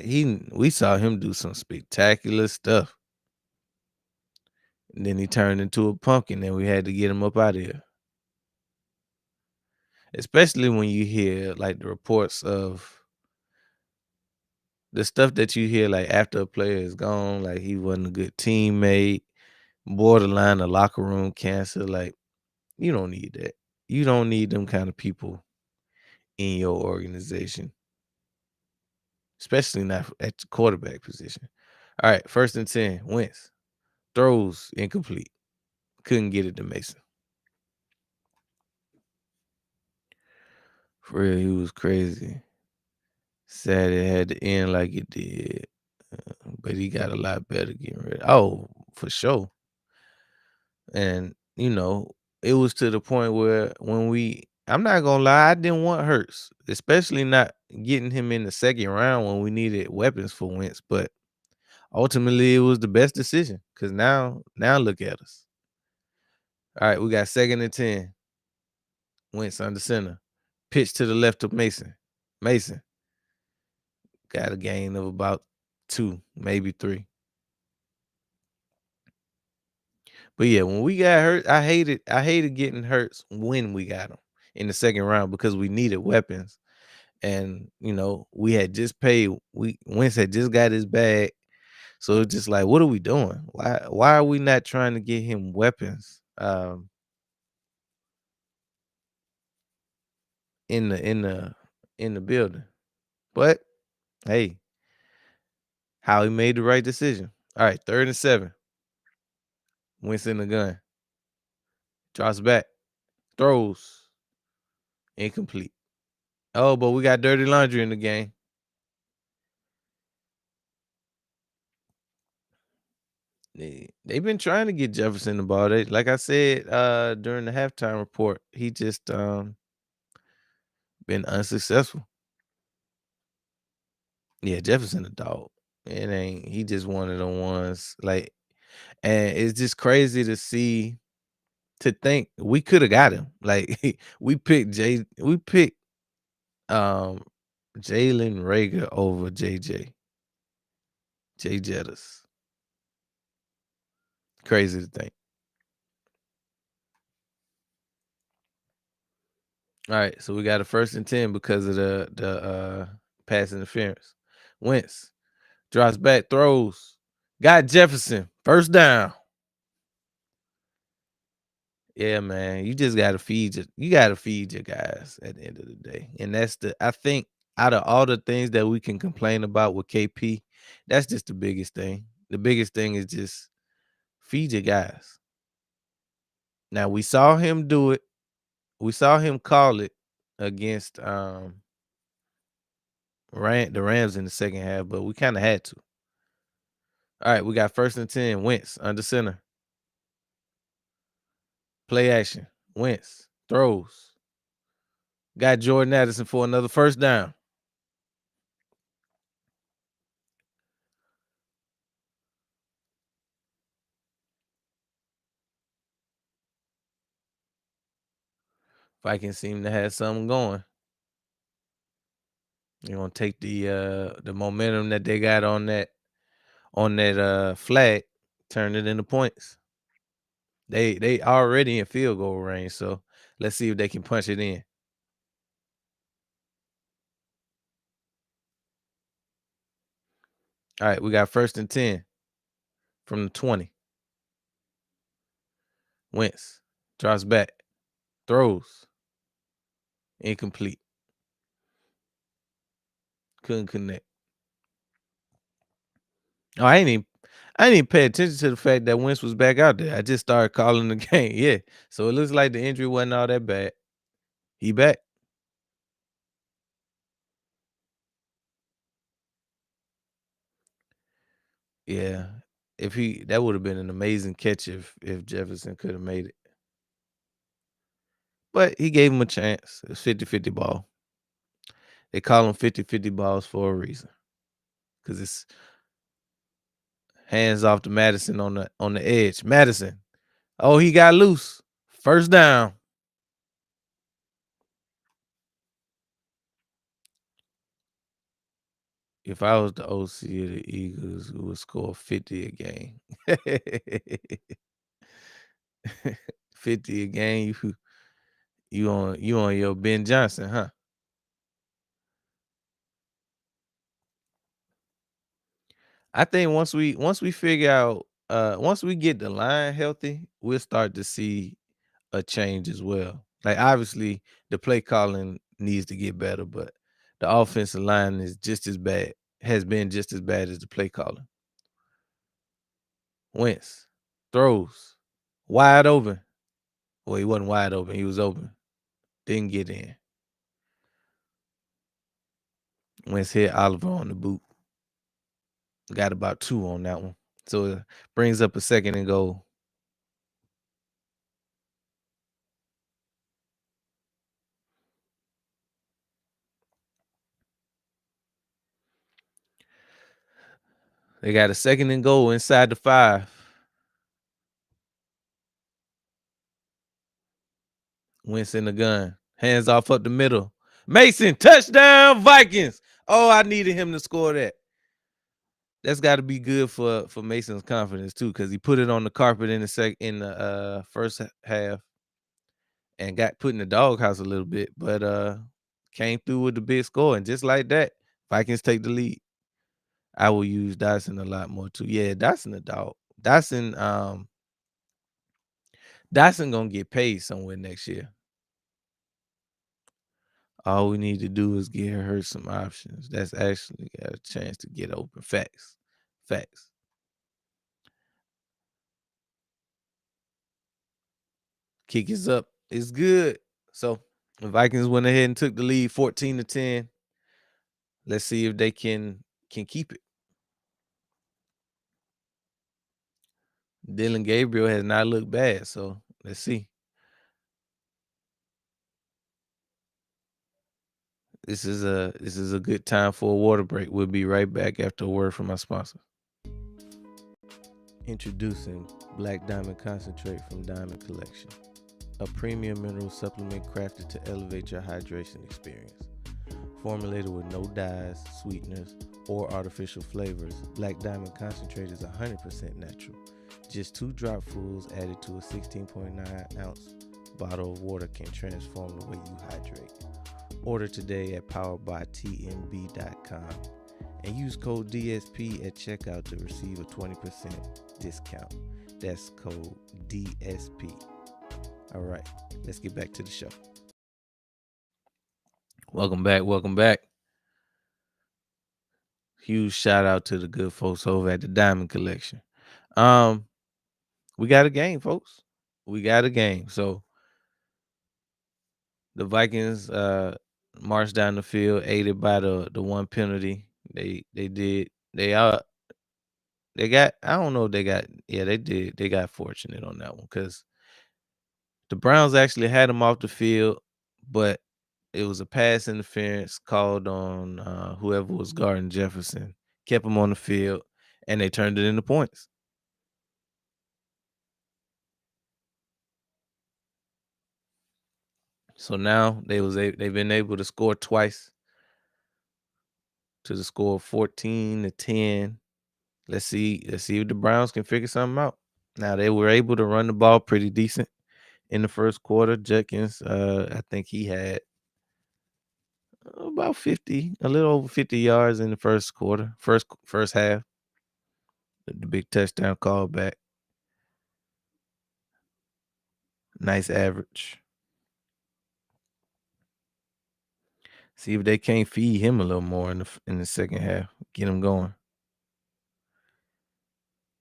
we saw him do some spectacular stuff. And then he turned into a pumpkin, and we had to get him up out of here. Especially when you hear like the reports of the stuff that you hear like after a player is gone, like he wasn't a good teammate, borderline a locker room cancer. Like, you don't need that. You don't need them kind of people in your organization, especially not at the quarterback position. All right, 1st and 10, Wentz throws incomplete. Couldn't get it to Mason. For real, he was crazy. Sad it had to end like it did, but he got a lot better getting ready. Oh, for sure. And it was to the point where I'm not gonna lie, I didn't want Hurts, especially not getting him in the second round when we needed weapons for Wentz. But ultimately, it was the best decision because now look at us. All right, we got 2nd and 10. Wentz under center, pitch to the left of Mason. Mason got a gain of about 2, maybe 3. But yeah, when we got hurt, I hated getting hurt when we got him in the second round because we needed weapons. And we had just paid. Wentz had just got his bag, so it's just like, what are we doing? Why are we not trying to get him weapons in the building? But hey, how he made the right decision. All right, 3rd and 7. Wentz in the gun, drops back, throws incomplete. Oh, but we got dirty laundry in the game. They've been trying to get Jefferson the ball. Like I said during the halftime report, he just been unsuccessful. Yeah, Jefferson a dog. It ain't he just one of the ones like, and it's just crazy to think we could have got him. Like we picked um Jalen Rager over Jay Jettis. Crazy to think. All right, so we got a 1st and 10 because of the pass interference. Wentz drops back, throws, got Jefferson, 1st down. Yeah, man, you gotta feed your guys at the end of the day. And I think out of all the things that we can complain about with KP, that's just the biggest thing. The biggest thing is just feed your guys. Now we saw him do it. We saw him call it against the Rams in the second half, but we kind of had to. All right, we got 1st and 10. Wentz under center. Play action. Wentz throws. Got Jordan Addison for another 1st down. Vikings seem to have something going. You're gonna take the momentum that they got on that flag, turn it into points. They already in field goal range, so let's see if they can punch it in. All right, we got 1st and 10 from the 20. Wentz drops back, throws, incomplete. Couldn't connect. Oh, I didn't even pay attention to the fact that Wentz was back out there. I just started calling the game. Yeah. So it looks like the injury wasn't all that bad. He back. Yeah. That would have been an amazing catch if Jefferson could have made it. But he gave him a chance. It's 50-50 ball. They call them 50-50 balls for a reason. Because it's hands off to Madison on the edge. Madison Oh, he got loose. First down. If I was the OC of the Eagles, we would score 50 a game. 50 a game. You on your Ben Johnson, huh? I think once we figure out once we get the line healthy, we'll start to see a change as well. Like obviously the play calling needs to get better, but the offensive line is just as bad, has been just as bad as the play calling. Wentz throws wide open. Well, he wasn't wide open, he was open. Didn't get in. Wentz hit Oliver on the boot. Got about 2 on that one. So it brings up a second and goal. They got a second and goal inside the 5. Wentz in the gun. Hands off up the middle. Mason, touchdown, Vikings. Oh, I needed him to score that. That's got to be good for Mason's confidence too, because he put it on the carpet in the first half and got put in the doghouse a little bit, but came through with the big score, and just like that, Vikings take the lead. I will use Dyson a lot more too. Yeah, Dyson a dog. Dyson gonna get paid somewhere next year. All we need to do is get her some options. That's actually got a chance to get open. Facts. Facts. Kick is up. It's good. So the Vikings went ahead and took the lead 14-10. Let's see if they can keep it. Dylan Gabriel has not looked bad, so let's see. This is a good time for a water break. We'll be right back after a word from our sponsor. Introducing Black Diamond Concentrate from Diamond Collection, a premium mineral supplement crafted to elevate your hydration experience. Formulated with no dyes, sweeteners, or artificial flavors, Black Diamond Concentrate is 100% natural. Just 2 dropfuls added to a 16.9 ounce bottle of water can transform the way you hydrate. Order today at poweredbytmb.com and use code DSP at checkout to receive a 20% discount. That's code DSP. All right, let's get back to the show. Welcome back. Huge shout out to the good folks over at the Diamond Collection. We got a game, folks. We got a game. So the Vikings marched down the field, aided by the one penalty. They got, I don't know if they got, yeah, they did. They got fortunate on that one because the Browns actually had them off the field, but it was a pass interference called on whoever was guarding Jefferson, kept him on the field, and they turned it into points. So now they've been able to score twice to the score of 14-10. Let's see if the Browns can figure something out. Now they were able to run the ball pretty decent in the first quarter. Jenkins, I think he had about 50, a little over 50 yards in the first quarter, first half. The big touchdown call back. Nice average. See if they can't feed him a little more in the second half. Get him going.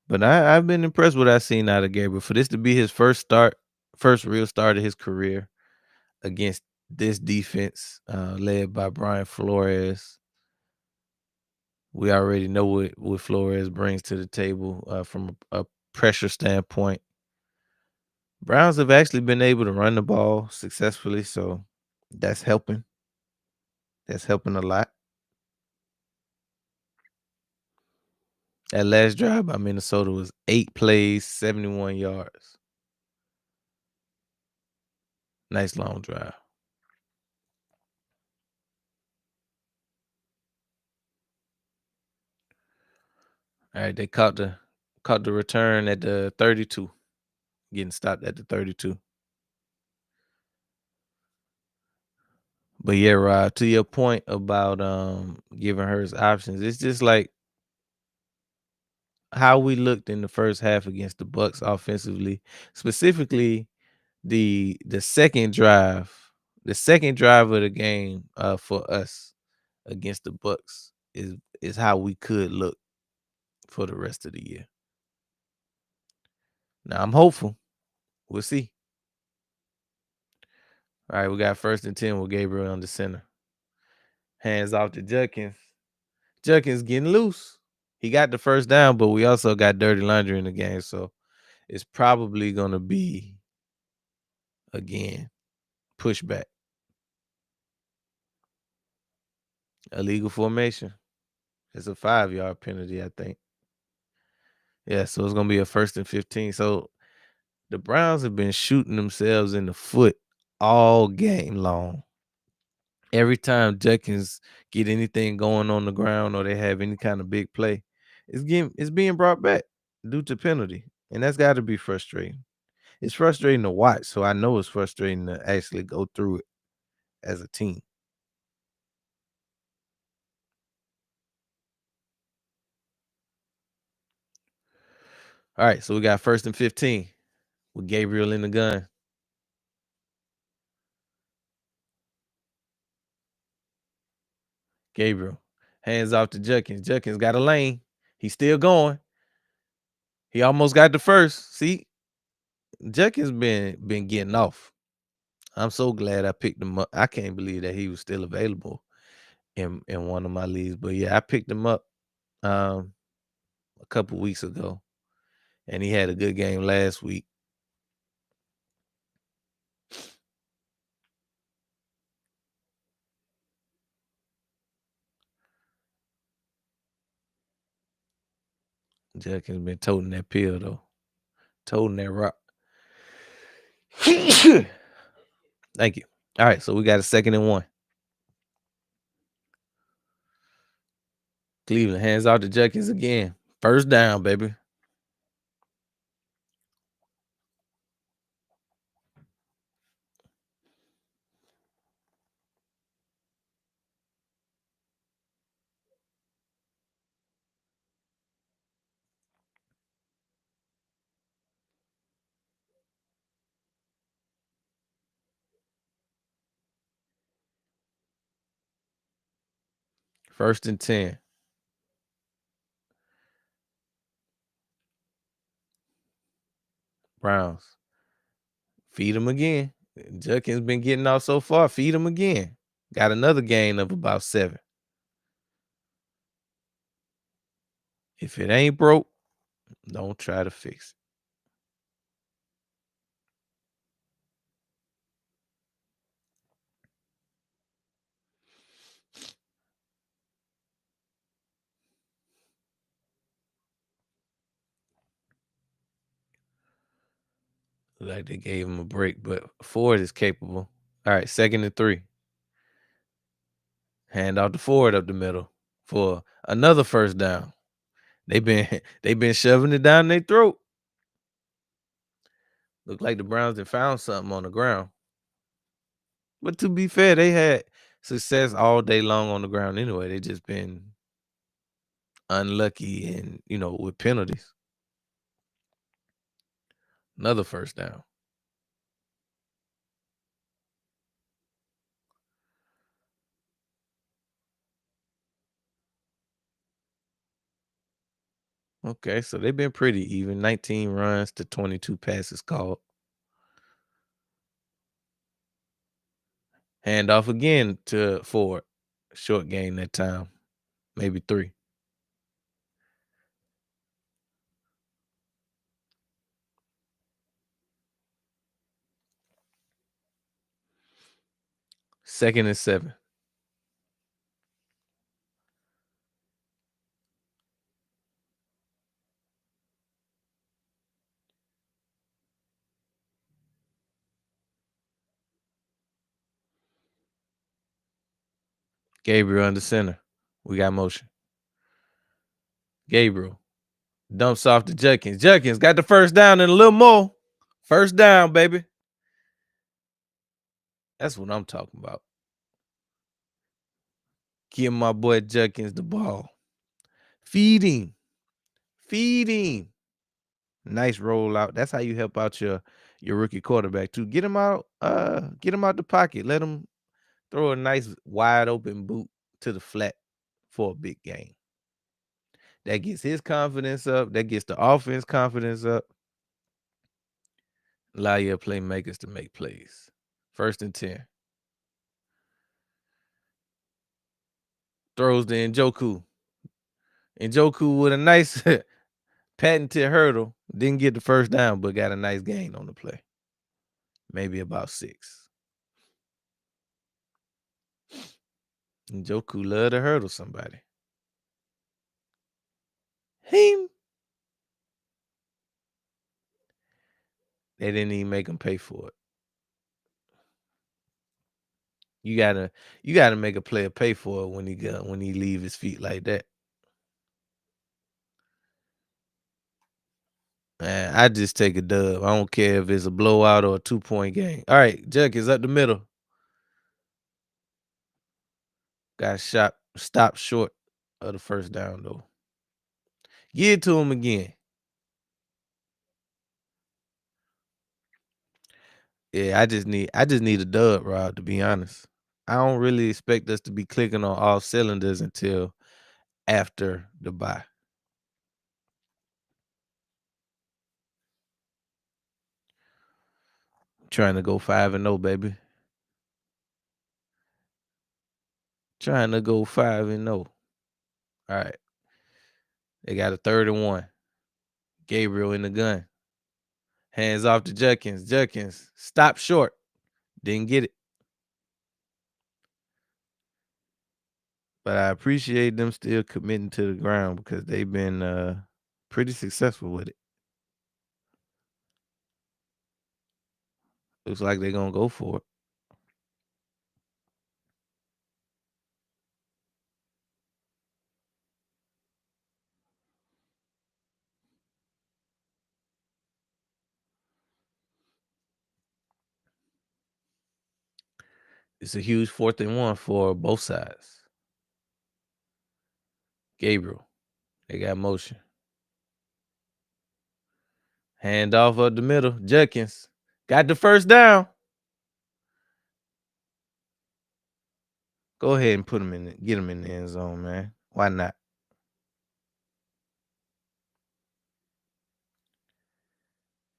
But I've been impressed with what I've seen out of Gabriel. For this to be his first real start of his career against this defense led by Brian Flores. We already know what Flores brings to the table from a pressure standpoint. Browns have actually been able to run the ball successfully, so that's helping. That's helping a lot. That last drive by Minnesota was 8 plays, 71 yards. Nice long drive. All right, they caught the return at the 32, getting stopped at the 32. But yeah, Rod, to your point about giving her options, it's just like how we looked in the first half against the Bucks offensively, specifically the second drive, the second drive of the game for us against the Bucks is how we could look for the rest of the year. Now I'm hopeful. We'll see. All right, we got 1st and 10 with Gabriel on the center. Hands off to Judkins. Judkins getting loose. He got the first down, but we also got dirty laundry in the game. So it's probably gonna be again pushback. Illegal formation. It's a 5-yard penalty, I think. Yeah, so it's gonna be a 1st and 15. So the Browns have been shooting themselves in the foot all game long. Every time Judkins get anything going on the ground or they have any kind of big play, it's being brought back due to penalty. And that's gotta be frustrating. It's frustrating to watch, so I know it's frustrating to actually go through it as a team. All right, so we got 1st and 15 with Gabriel in the gun. Gabriel hands off to Judkins. Judkins got a lane. He's still going. He almost got the first. See, Judkins been getting off. I'm so glad I picked him up. I can't believe that he was still available in one of my leagues. But yeah, I picked him up um, a couple weeks ago, and he had a good game last week. Judkins been toting that pill though, toting that rock. Thank you. All right, so we got a 2nd and 1. Cleveland hands off to Judkins again. First down, baby. First and 10. Browns. Feed him again. Judkins been getting off so far. Feed him again. Got another gain of about 7. If it ain't broke, don't try to fix it. Like they gave him a break, but Ford is capable. All right, 2nd and 3. Hand off to Ford up the middle for another first down. They been they been shoving it down their throat. Look like the Browns had found something on the ground. But to be fair, they had success all day long on the ground anyway. They just been unlucky and with penalties. Another first down. Okay, so they've been pretty even. 19 runs to 22 passes called. Hand off again to Ford. Short game that time. Maybe 3. 2nd and 7. Gabriel under center. We got motion. Gabriel dumps off to Judkins. Judkins got the first down and a little more. First down, baby. That's what I'm talking about. Give my boy Judkins the ball. Feeding. Feeding. Nice rollout. That's how you help out your rookie quarterback too. Get him out the pocket. Let him throw a nice wide open boot to the flat for a big game. That gets his confidence up. That gets the offense confidence up. Allow your playmakers to make plays. 1st and 10. Throws to Njoku. Njoku with a nice patented hurdle. Didn't get the first down, but got a nice gain on the play. Maybe about 6. Njoku love to hurdle somebody. Him. They didn't even make him pay for it. You gotta make a player pay for it when he leave his feet like that. Man, I just take a dub. I don't care if it's a blowout or a 2-point game. All right, Judkins up the middle. Got stopped short of the first down though. Give it to him again. Yeah, I just need a dub, Rob, to be honest. I don't really expect us to be clicking on all cylinders until after the bye. Trying to go 5-0, baby. Trying to go 5-0. All right. They got a 3rd and 1. Gabriel in the gun. Hands off to Judkins. Judkins stopped short. Didn't get it. But I appreciate them still committing to the ground because they've been pretty successful with it. Looks like they're going to go for it. It's a huge 4th and 1 for both sides. Gabriel, they got motion. Hand off up the middle. Judkins got the first down. Go ahead and get him in the end zone, man. Why not?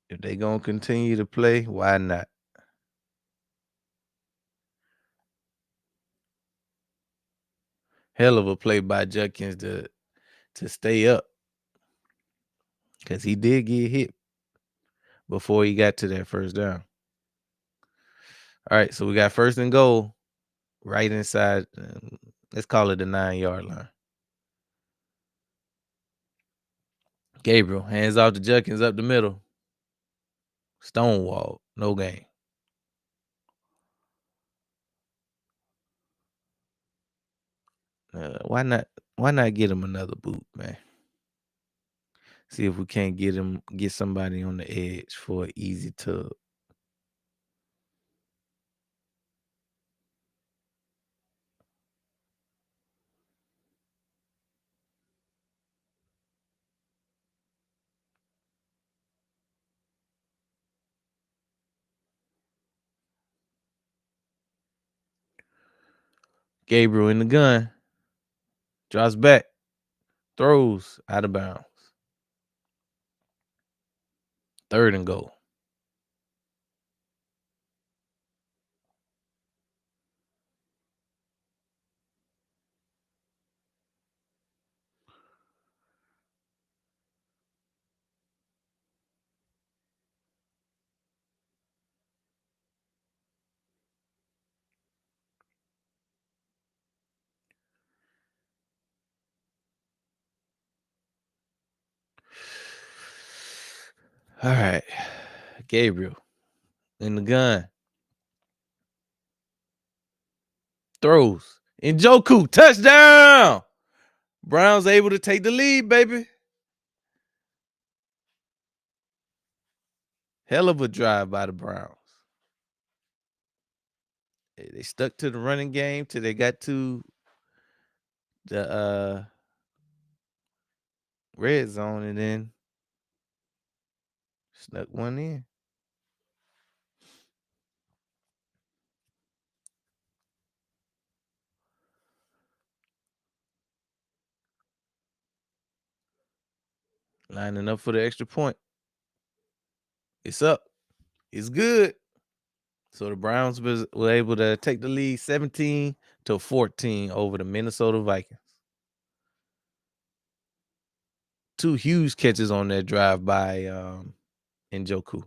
If they gonna continue to play, why not? Hell of a play by Judkins to stay up. Because he did get hit before he got to that first down. All right, so we got 1st and goal right inside. Let's call it the 9-yard line. Gabriel hands off to Judkins up the middle. Stonewall, no gain. Why not get him another boot, man? See if we can't get somebody on the edge for an easy tub. Gabriel in the gun. Drops back. Throws out of bounds. 3rd and goal. All right. Gabriel in the gun. Throws. Njoku, touchdown. Browns able to take the lead, baby. Hell of a drive by the Browns. They stuck to the running game till they got to the red zone and then snuck one in. Lining up for the extra point. It's up. It's good. So the Browns were able to take the lead 17-14 over the Minnesota Vikings. Two huge catches on that drive by Njoku.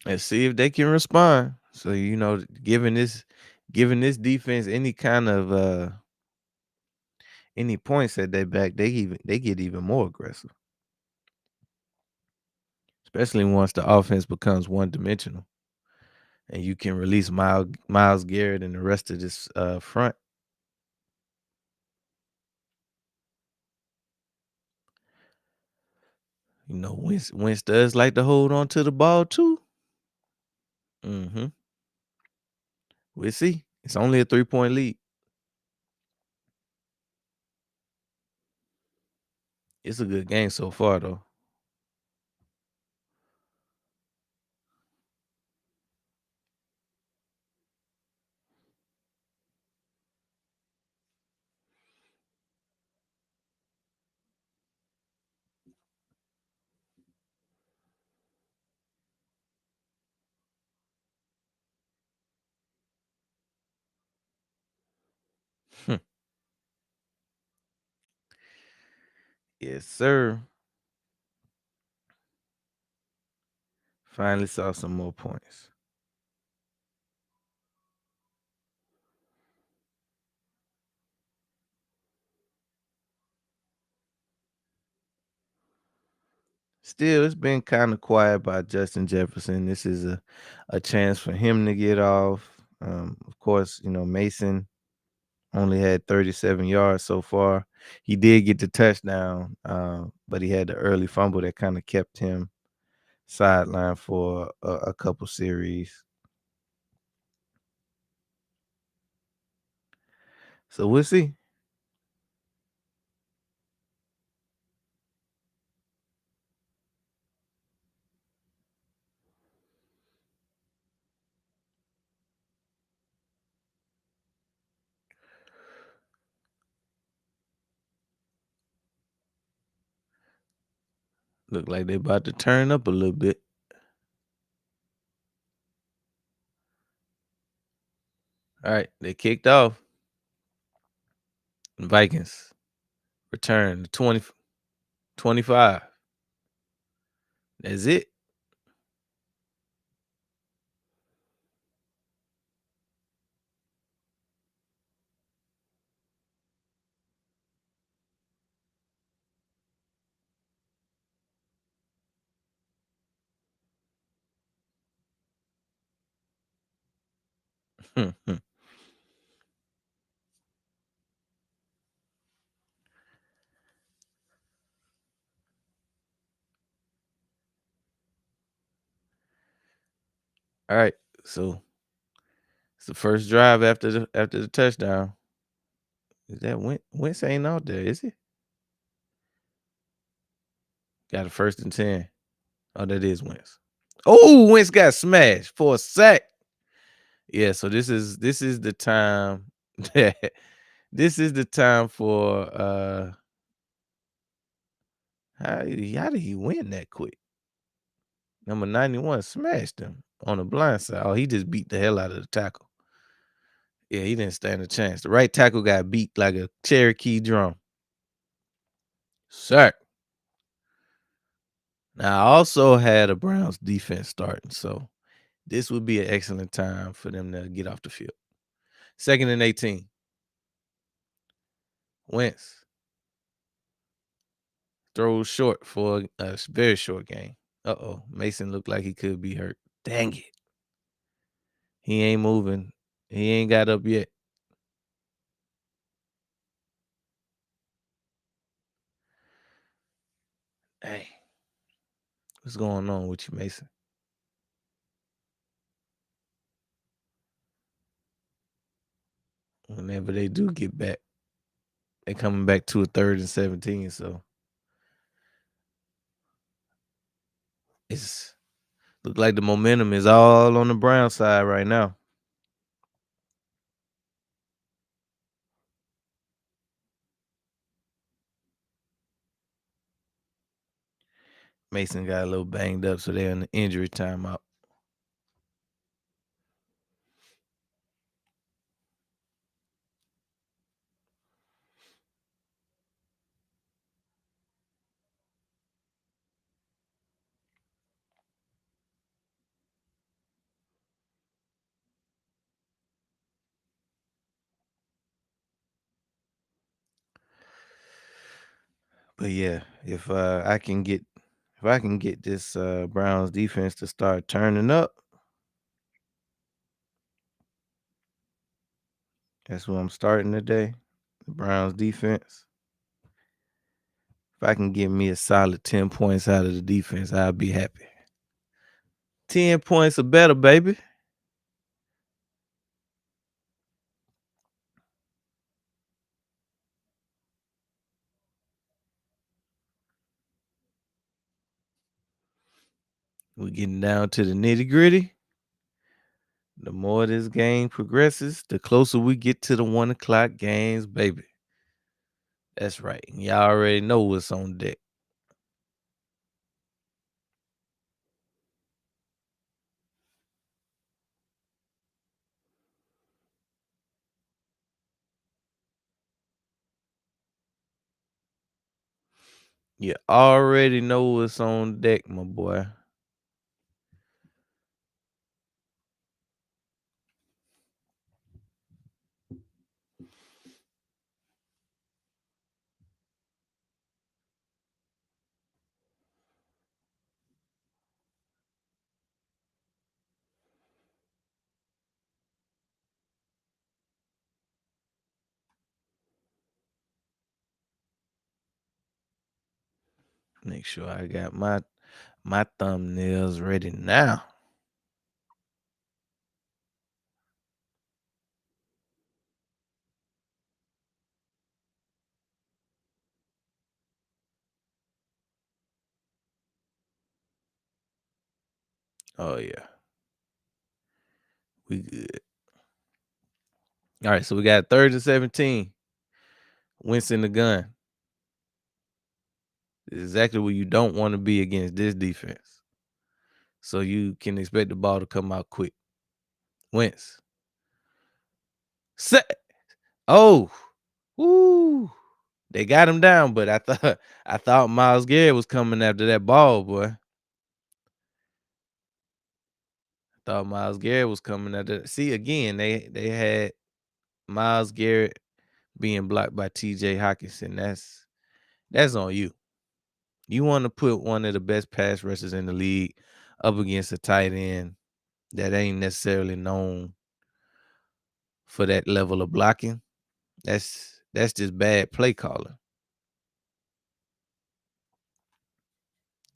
Let's see if they can respond. So giving this defense any kind of any points at their back, they get even more aggressive. Especially once the offense becomes one dimensional. And you can release Myles Garrett and the rest of this front. Wentz does like to hold on to the ball too. Mm-hmm. We'll see. It's only a 3-point lead. It's a good game so far, though. Yes, sir. Finally saw some more points. Still, it's been kind of quiet by Justin Jefferson. This is a chance for him to get off. Of course, Mason only had 37 yards so far. He did get the touchdown, but he had the early fumble that kind of kept him sidelined for a couple series. So we'll see. Look like they're about to turn up a little bit. All right, they kicked off. Vikings return to 25. That's it. All right, so it's the first drive after the touchdown. Is that Wentz ain't out there, is he? Got a 1st and 10. Oh, that is Wentz. Oh, Wentz got smashed for a sack. Yeah, so this is the time. This is the time for how did he win that quick? Number 91 smashed him. on the blind side. Oh, he just beat the hell out of the tackle. Yeah, he didn't stand a chance. The right tackle got beat like a Cherokee drum. Sack. Now, I also had a Browns defense starting, so this would be an excellent time for them to get off the field. 2nd and 18. Wentz throws short for a very short game. Uh-oh. Mason looked like he could be hurt. Dang it. He ain't moving. He ain't got up yet. Hey, what's going on with you, Mason? Whenever they do get back, they coming back to a 3rd and 17, so it's look like the momentum is all on the Brown side right now. Mason got a little banged up, so they're in the injury timeout. But yeah, if I can get this Browns defense to start turning up, that's what I'm starting today. The Browns defense. If I can get me a solid 10 points out of the defense, I'll be happy. 10 points or better, baby. We're getting down to the nitty-gritty. The more this game progresses, the closer we get to the 1 o'clock games, baby. That's right. Y'all already know what's on deck. You already know what's on deck, my boy. Make sure I got my thumbnails ready now. Oh yeah, we good. All right, so we got 3rd and 17. Wentz in the gun. Exactly where you don't want to be against this defense. So you can expect the ball to come out quick. Wentz. Set. Oh. Woo. They got him down, but I thought Myles Garrett was coming after that ball, boy. I thought Myles Garrett was coming after. See, again, they had Myles Garrett being blocked by TJ Hawkinson. That's on you. You want to put one of the best pass rushers in the league up against a tight end that ain't necessarily known for that level of blocking. That's just bad play calling.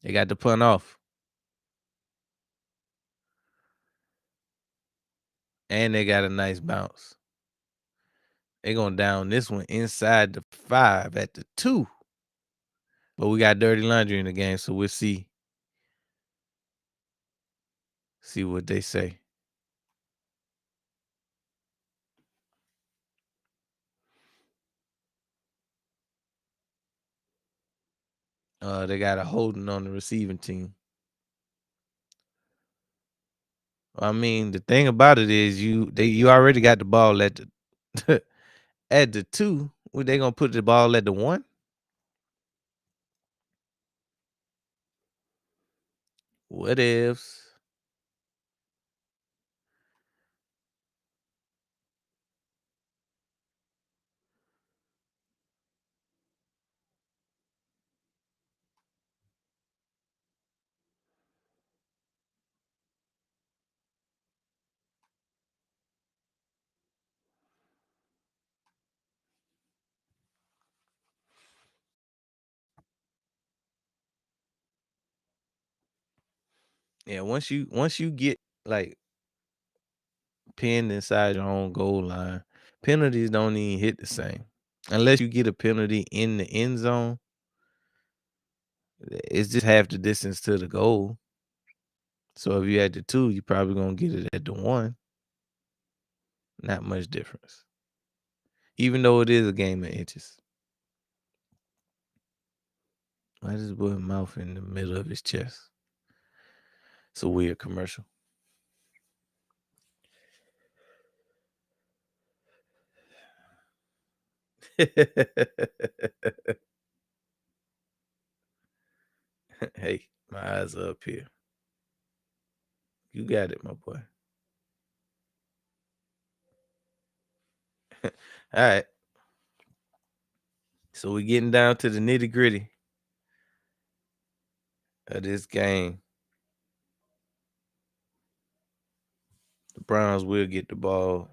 They got the punt off. And they got a nice bounce. They're going down this one inside the 5 at the 2. But we got dirty laundry in the game, so we'll see what they say. They got a holding on the receiving team. I mean, the thing about it is you already got the ball at the at the 2. What they gonna put the ball at the 1? What ifs? Yeah, once you get, like, pinned inside your own goal line, penalties don't even hit the same. Unless you get a penalty in the end zone, it's just half the distance to the goal. So if you at the 2, you probably gonna get it at the 1. Not much difference. Even though it is a game of inches. Why does boy mouth in the middle of his chest? It's a weird commercial. Hey, my eyes are up here. You got it, my boy. All right. So we're getting down to the nitty gritty of this game. The Browns will get the ball.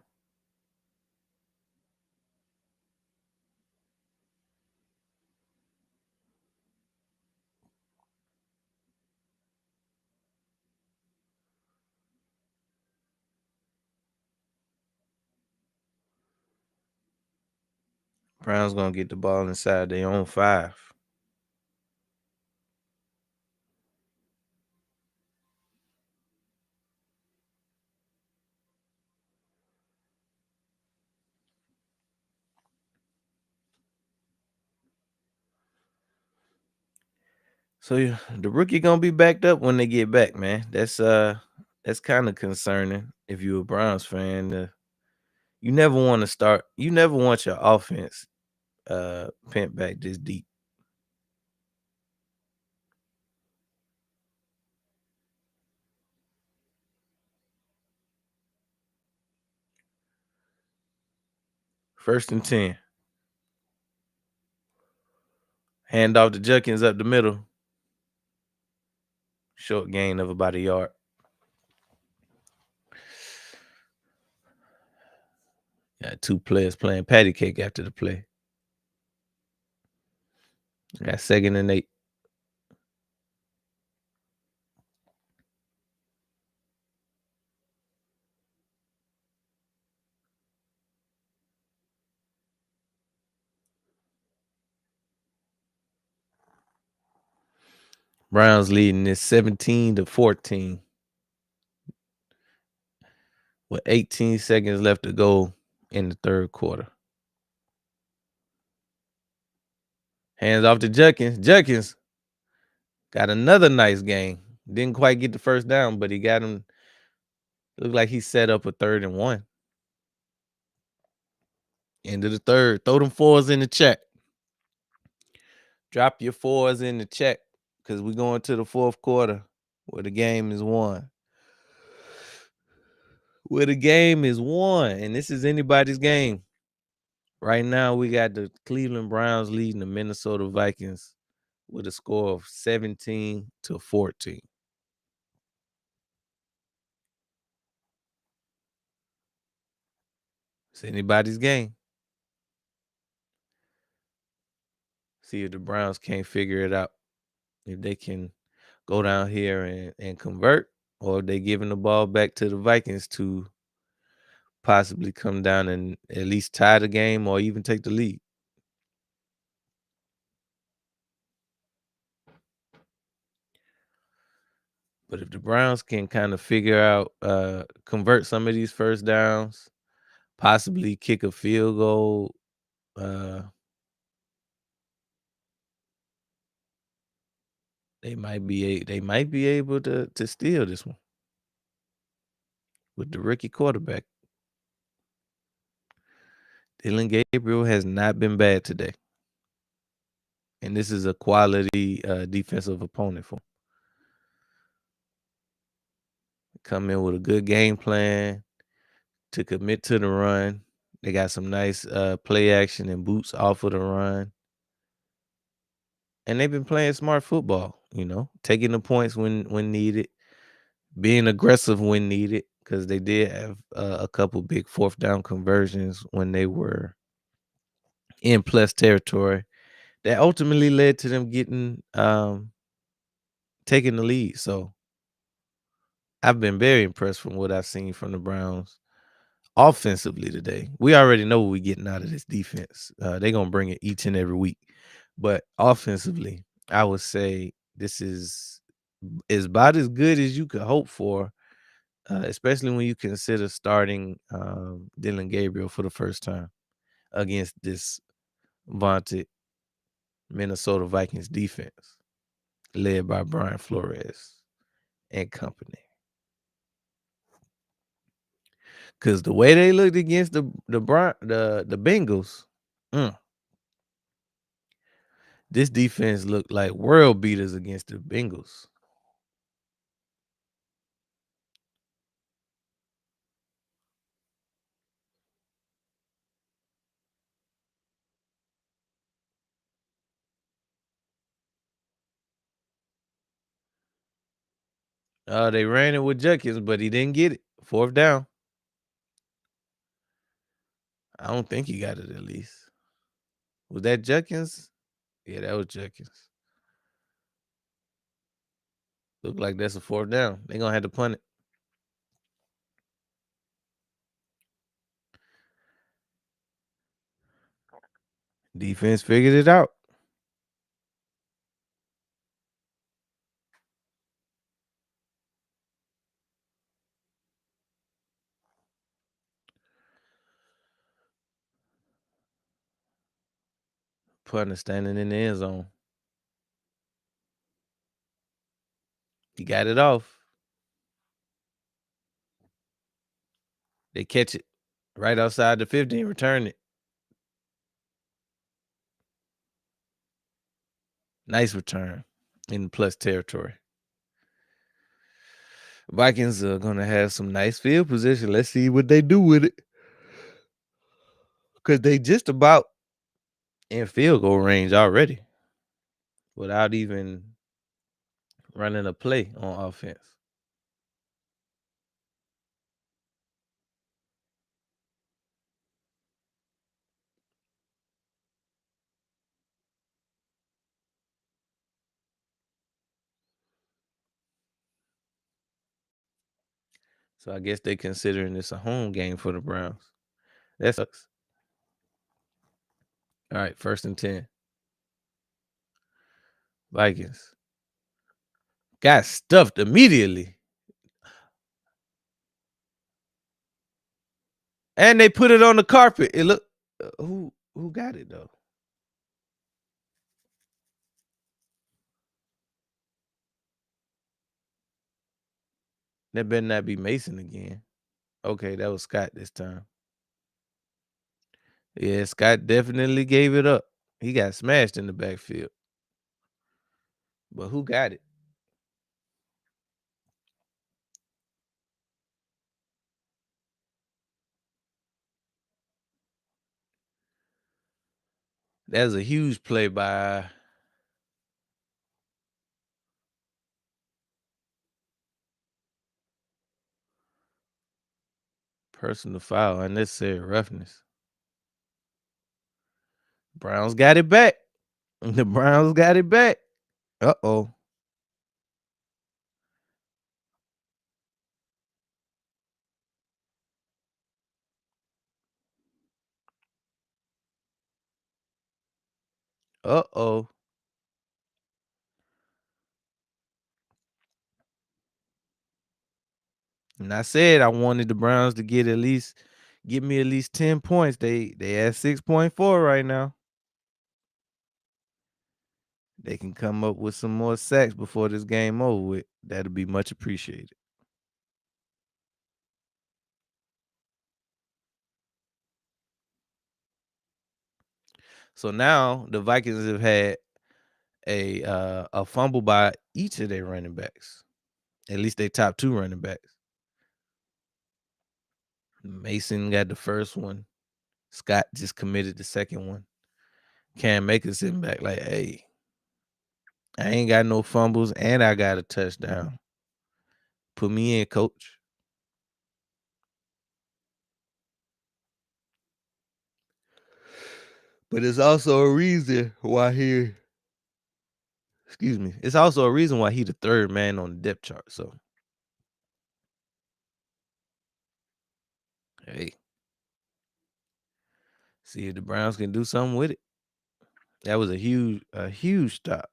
Browns gonna get the ball inside their own 5. So yeah, the rookie gonna be backed up when they get back, man. That's kind of concerning if you're a Browns fan. You never want to start. You never want your offense pent back this deep. First and 10. Hand off to Judkins up the middle. Short gain of about a yard. Got 2 players playing patty cake after the play. Got 2nd and 8. Browns leading this 17-14 with 18 seconds left to go in the 3rd quarter. Hands off to Judkins. Judkins got another nice game. Didn't quite get the first down, but he got him. Looked like he set up a 3rd and 1. End of the 3rd. Throw them 4s in the check. Drop your 4s in the check because we're going to the 4th quarter where the game is won. Where the game is won, and this is anybody's game. Right now, we got the Cleveland Browns leading the Minnesota Vikings with a score of 17-14. It's anybody's game. See if the Browns can't figure it out. If they can go down here and convert, or if they giving the ball back to the Vikings to possibly come down and at least tie the game or even take the lead. But if the Browns can kind of figure out, convert some of these first downs, possibly kick a field goal, uh, they might be able to steal this one. with the rookie quarterback. Dylan Gabriel has not been bad today, and this is a quality defensive opponent for him. Come in with a good game plan to commit to the run. They got some nice play action and boots off of the run. And they've been playing smart football, taking the points when needed, being aggressive when needed, because they did have a couple big fourth down conversions when they were in plus territory that ultimately led to them getting taking the lead. So I've been very impressed from what I've seen from the Browns offensively today. We already know what we're getting out of this defense. They're gonna bring it each and every week. But offensively, I would say this is about as good as you could hope for, especially when you consider starting Dylan Gabriel for the first time against this vaunted Minnesota Vikings defense led by Brian Flores and company. Because the way they looked against the Bengals, mm, this defense looked like world beaters against the Bengals. They ran it with Judkins, but he didn't get it. Fourth down. I don't think he got it at least. Was that Judkins? Yeah, that was Judkins. Look like that's a fourth down. They're gonna have to punt it. Defense figured it out. Punter standing in the end zone. He got it off. They catch it right outside the 50 and return it. Nice return in plus territory. Vikings are gonna have some nice field position. Let's see what they do with it. Because they just about in field goal range already without even running a play on offense. So I guess they considering this a home game for the Browns. That sucks. All right, 1st and 10. Vikings got stuffed immediately. And they put it on the carpet. It look who got it though? That better not be Mason again. Okay, that was Scott this time. Yeah, Scott definitely gave it up. He got smashed in the backfield. But who got it? That was a huge play by personal foul, unnecessary roughness. Browns got it back. The Browns got it back. Uh-oh. Uh-oh. And I said I wanted the Browns to give me at least 10 points. They at 6.4 right now. They can come up with some more sacks before this game over with. That'll be much appreciated. So now the Vikings have had a fumble by each of their running backs. At least they top 2 running backs. Mason got the first one. Scott just committed the second one. Cam Akers sitting back like, hey, I ain't got no fumbles and I got a touchdown. Put me in, coach. But it's also a reason why it's also a reason why he the third man on the depth chart. So, hey, see if the Browns can do something with it. That was a huge stop.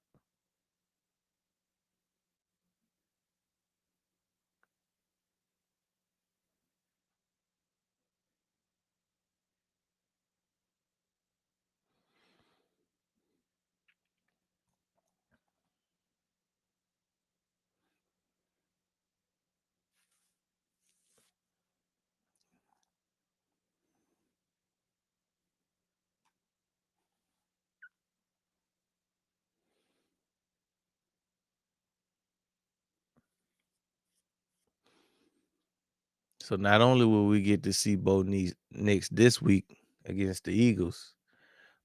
So not only will we get to see Bo Nix this week against the Eagles,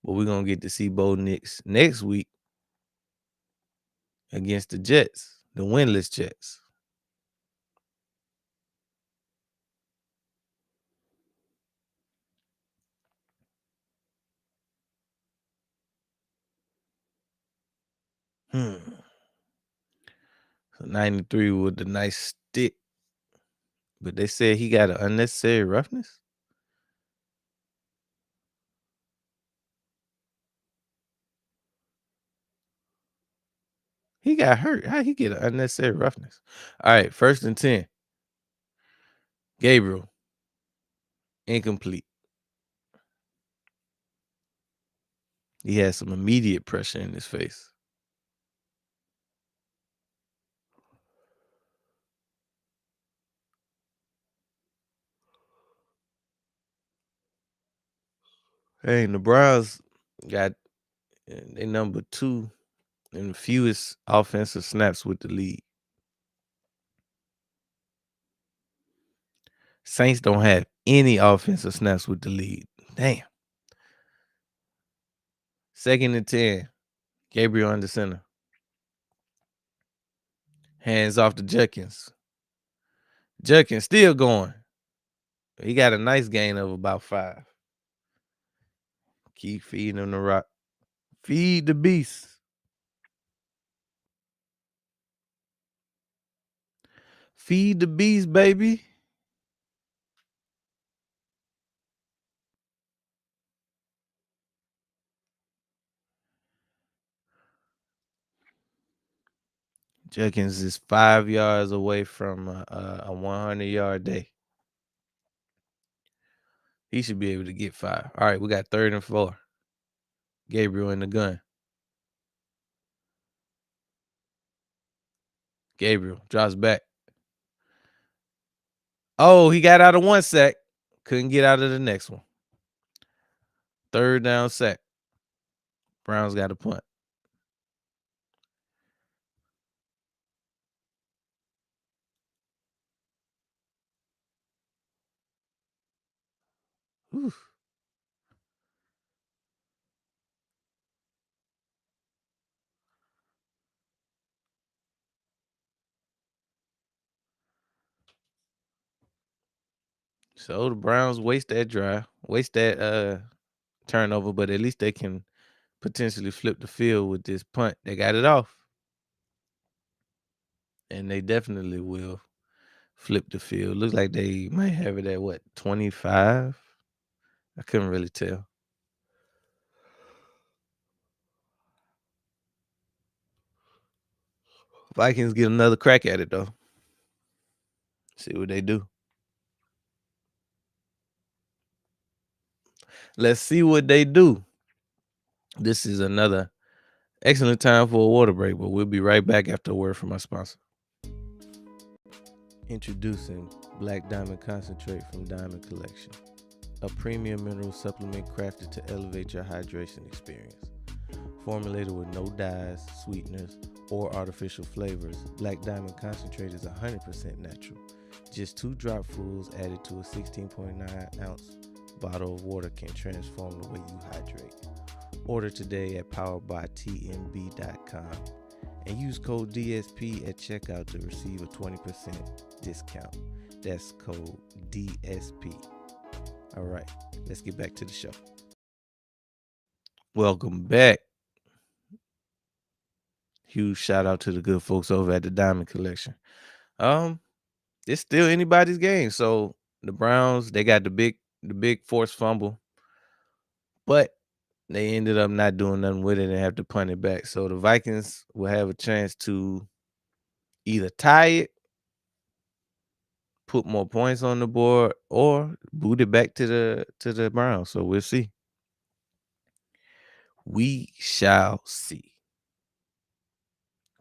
but we're gonna get to see Bo Nix next week against the Jets, the winless Jets. So 93 with the nice stick. But they said he got an unnecessary roughness. He got hurt. How he get an unnecessary roughness? All right, 1st and 10. Gabriel. Incomplete. He had some immediate pressure in his face. Hey, the Browns got they number 2 in the fewest offensive snaps with the lead. Saints don't have any offensive snaps with the lead. Damn. 2nd and 10. Gabriel under center. Hands off to Judkins. Judkins still going. He got a nice gain of about 5. Keep feeding him the rock. Feed the beast. Feed the beast, baby. Judkins is 5 yards away from a 100-yard day. He should be able to get 5. All right, we got 3rd and 4. Gabriel in the gun. Gabriel drops back. Oh, he got out of 1 sack. Couldn't get out of the next one. 3rd down sack. Browns got a punt. Whew. So the Browns waste that turnover, but at least they can potentially flip the field with this punt. They got it off. And they definitely will flip the field. Looks like they might have it at what, 25? I couldn't really tell. Vikings get another crack at it though. See what they do. Let's see what they do. This is another excellent time for a water break, but we'll be right back after a word from our sponsor. Introducing Black Diamond Concentrate from Diamond Collection. a premium mineral supplement crafted to elevate your hydration experience. Formulated with no dyes, sweeteners, or artificial flavors, Black Diamond Concentrate is 100% natural. Just 2 dropfuls added to a 16.9-ounce bottle of water can transform the way you hydrate. Order today at poweredbytmb.com and use code DSP at checkout to receive a 20% discount. That's code DSP. All right, let's get back to the show. Welcome back. Huge shout out to the good folks over at the Diamond Collection. It's still anybody's game. So the Browns, they got the big forced fumble, but they ended up not doing nothing with it and have to punt it back. So the Vikings will have a chance to either tie it, put more points on the board, or boot it back to the Browns. So we'll see. We shall see.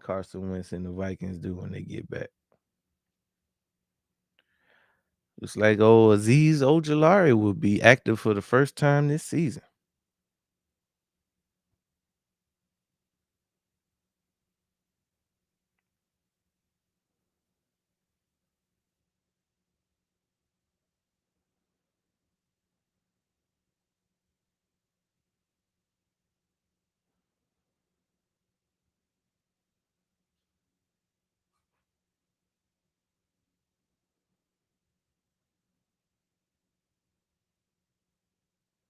Carson Wentz and the Vikings do when they get back. Looks like Azeez Ojulari will be active for the first time this season.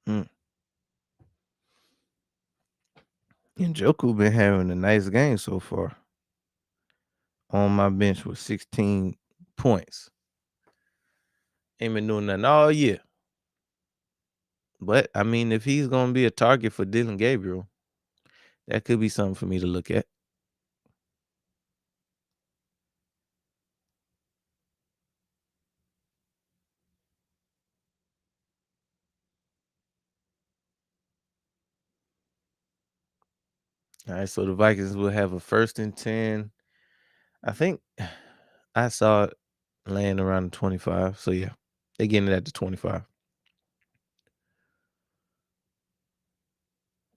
Mm. And Njoku been having a nice game so far. On my bench with 16 points. Ain't been doing nothing all year. But I mean, if he's gonna be a target for Dylan Gabriel, that could be something for me to look at. All right, so the Vikings will have a 1st and 10. I think I saw it laying around the 25. So yeah, they're getting it at the 25.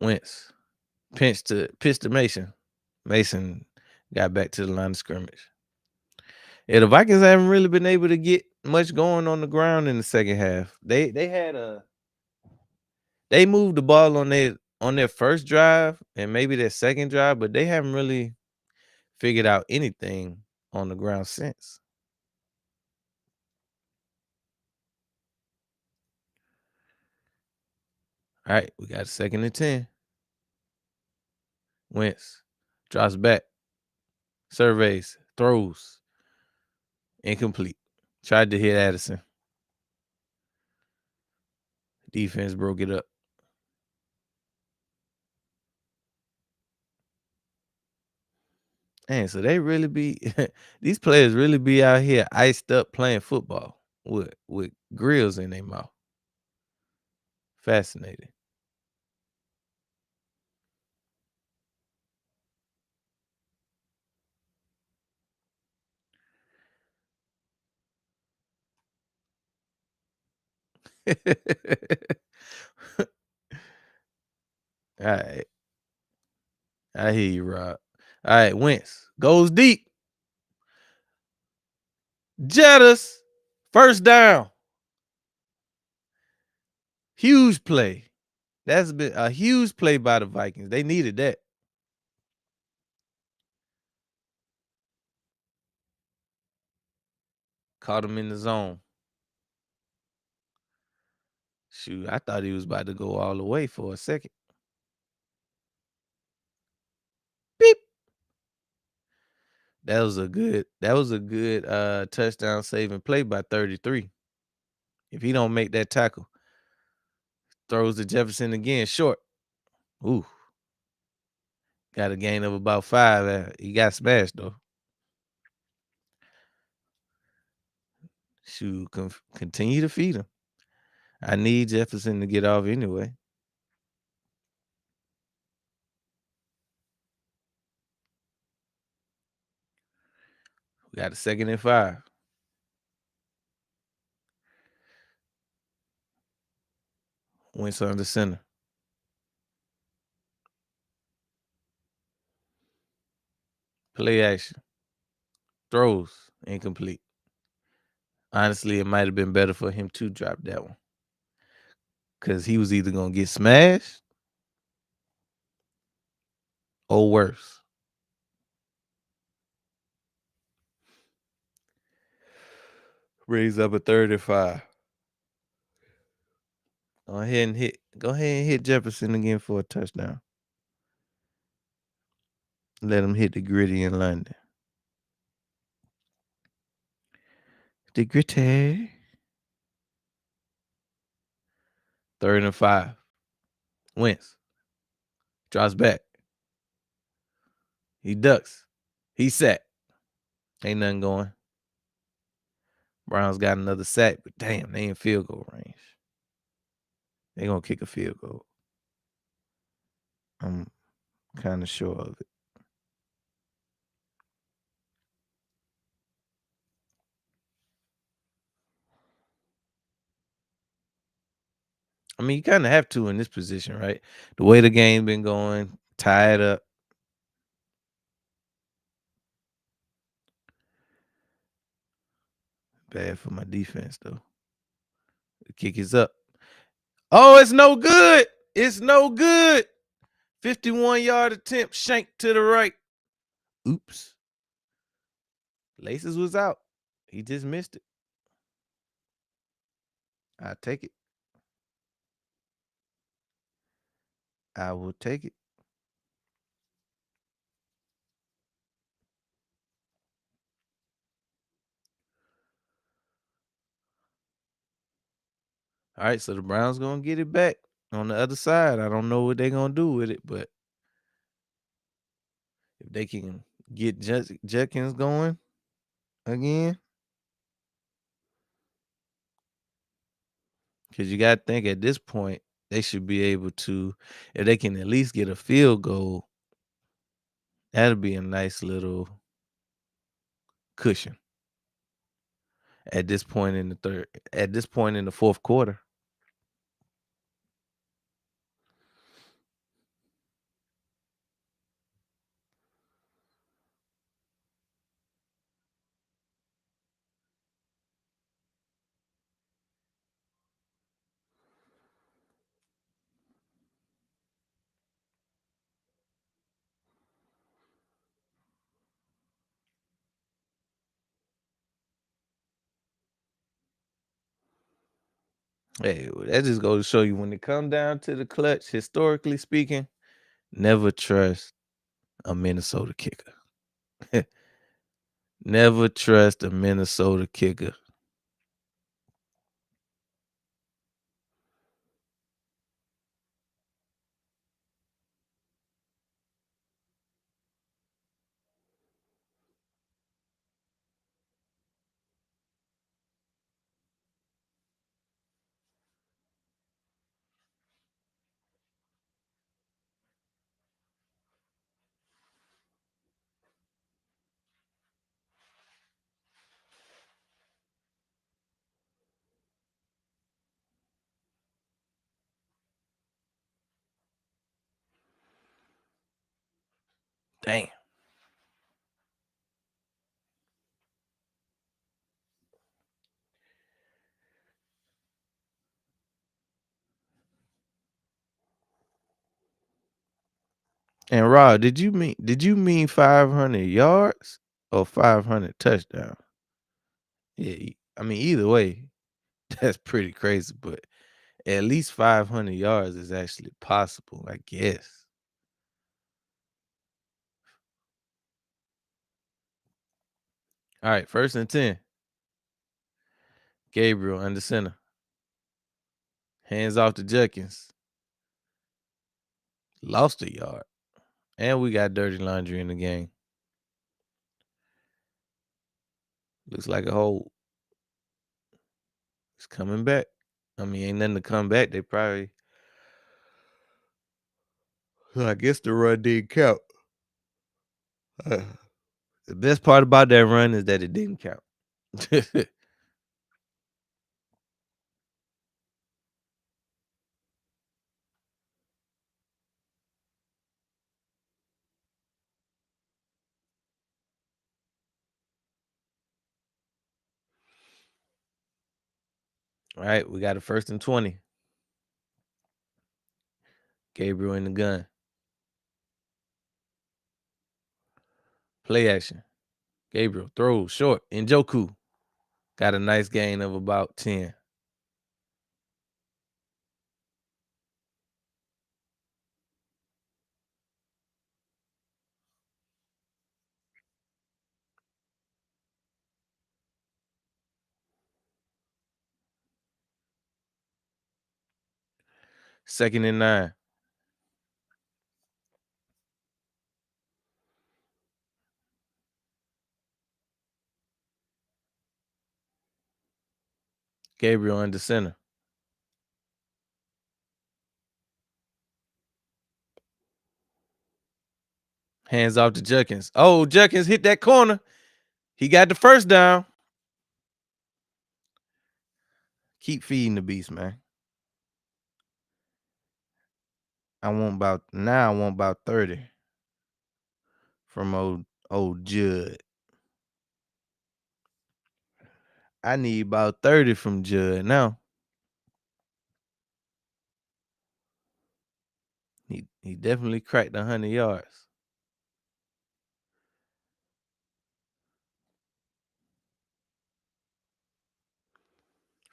Wentz. Pitch to Mason. Mason got back to the line of scrimmage. Yeah, the Vikings haven't really been able to get much going on the ground in the second half. They moved the ball on their first drive and maybe their second drive, but they haven't really figured out anything on the ground since. All right, we got a 2nd and 10. Wentz drops back, surveys, throws, incomplete. Tried to hit Addison. Defense broke it up. Man, so they really be these players really be out here iced up playing football with grills in their mouth. Fascinating. All right. I hear you, Rob. All right, Wentz goes deep. Jettas. First down. Huge play. That's been a huge play by the Vikings. They needed that. Caught him in the zone. Shoot, I thought he was about to go all the way for a second. Beep. That was a good touchdown saving play by 33. If he don't make that tackle, throws to Jefferson again short. Ooh. Got a gain of about 5. He got smashed though. Shoot, continue to feed him. I need Jefferson to get off anyway. We got a 2nd and 5. Wentz under center. Play action. Throws. Incomplete. Honestly, it might have been better for him to drop that one. Because he was either going to get smashed or worse. Raise up a 35. Go ahead and hit Jefferson again for a touchdown. Let him hit the gritty in London. The gritty. 3rd and 5. Wentz. Drops back. He ducks. He sacked. Ain't nothing going. Browns got another sack, but damn, they in field goal range. They gonna kick a field goal. I'm kind of sure of it. I mean, you kind of have to in this position, right? The way the game been going, tied up. Bad for my defense, though. The kick is up. Oh, it's no good. It's no good. 51-yard attempt, shank to the right. Oops. Laces was out. He just missed it. I'll take it. I will take it. All right, so the Browns gonna get it back on the other side. I don't know what they're gonna do with it, but if they can get Judkins going again, because you got to think at this point they should be able to, if they can at least get a field goal, that'll be a nice little cushion. At this point in the fourth quarter. Hey, that just goes to show you when it comes down to the clutch, historically speaking, never trust a Minnesota kicker. Never trust a Minnesota kicker. Damn. And Rod, did you mean 500 yards or 500 touchdowns? Yeah, I mean either way, that's pretty crazy, but at least 500 yards is actually possible, I guess. All right, 1st and 10. Gabriel under center. Hands off to Judkins. Lost a yard. And we got dirty laundry in the game. Looks like a hole. It's coming back. I mean, ain't nothing to come back. They probably. I guess the run didn't count. The best part about that run is that it didn't count. All right, we got a 1st and 20. Gabriel in the gun. Play action. Gabriel throws short. Njoku got a nice gain of about 10. Second and 9. Gabriel under center. Hands off to Judkins. Oh, Judkins hit that corner. He got the first down. Keep feeding the beast, man. I want about 30 from old Judd. I need about 30 from Judd now. He definitely cracked 100 yards.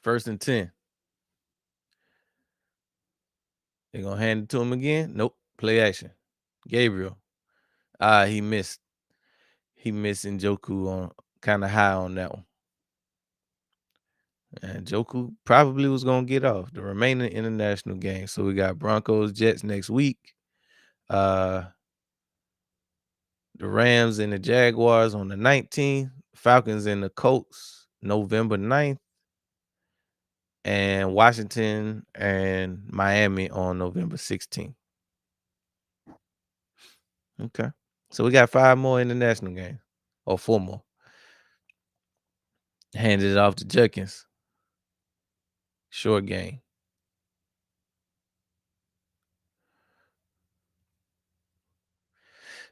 First and 10. They're gonna hand it to him again. Nope. Play action. Gabriel. He missed. He missed Njoku on kind of high on that one. And Joku probably was gonna get off the remaining international games. So we got Broncos, Jets next week. The Rams and the Jaguars on the 19th. Falcons and the Colts November 9th. And Washington and Miami on November 16th. Okay. So we got 5 more international games. Or 4 more. Handed it off to Judkins. Short game.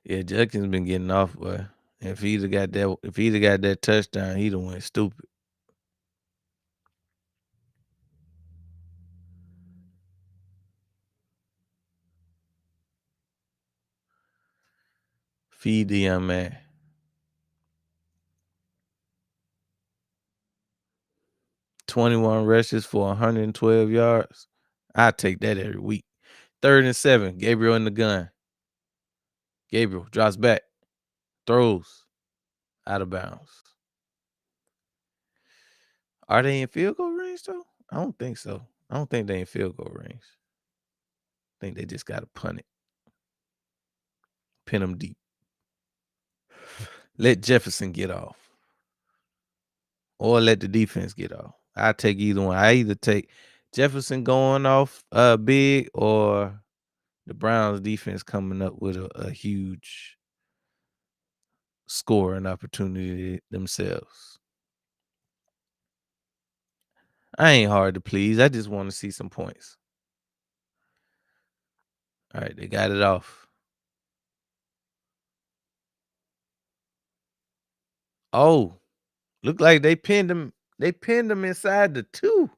Yeah, Judkins been getting off, but if he'd have got that touchdown, he'd have went stupid. Feed the young man. 21 rushes for 112 yards. I take that every week. 3rd and 7. Gabriel in the gun. Gabriel drops back. Throws. Out of bounds. Are they in field goal range, though? I don't think so. I don't think they in field goal range. I think they just got to punt it. Pin them deep. Let Jefferson get off. Or let the defense get off. I take either one. I either take Jefferson going off big or the Browns defense coming up with a huge scoring opportunity themselves. I ain't hard to please. I just want to see some points. All right, they got it off. Oh, look like they pinned him. They pinned him inside the 2.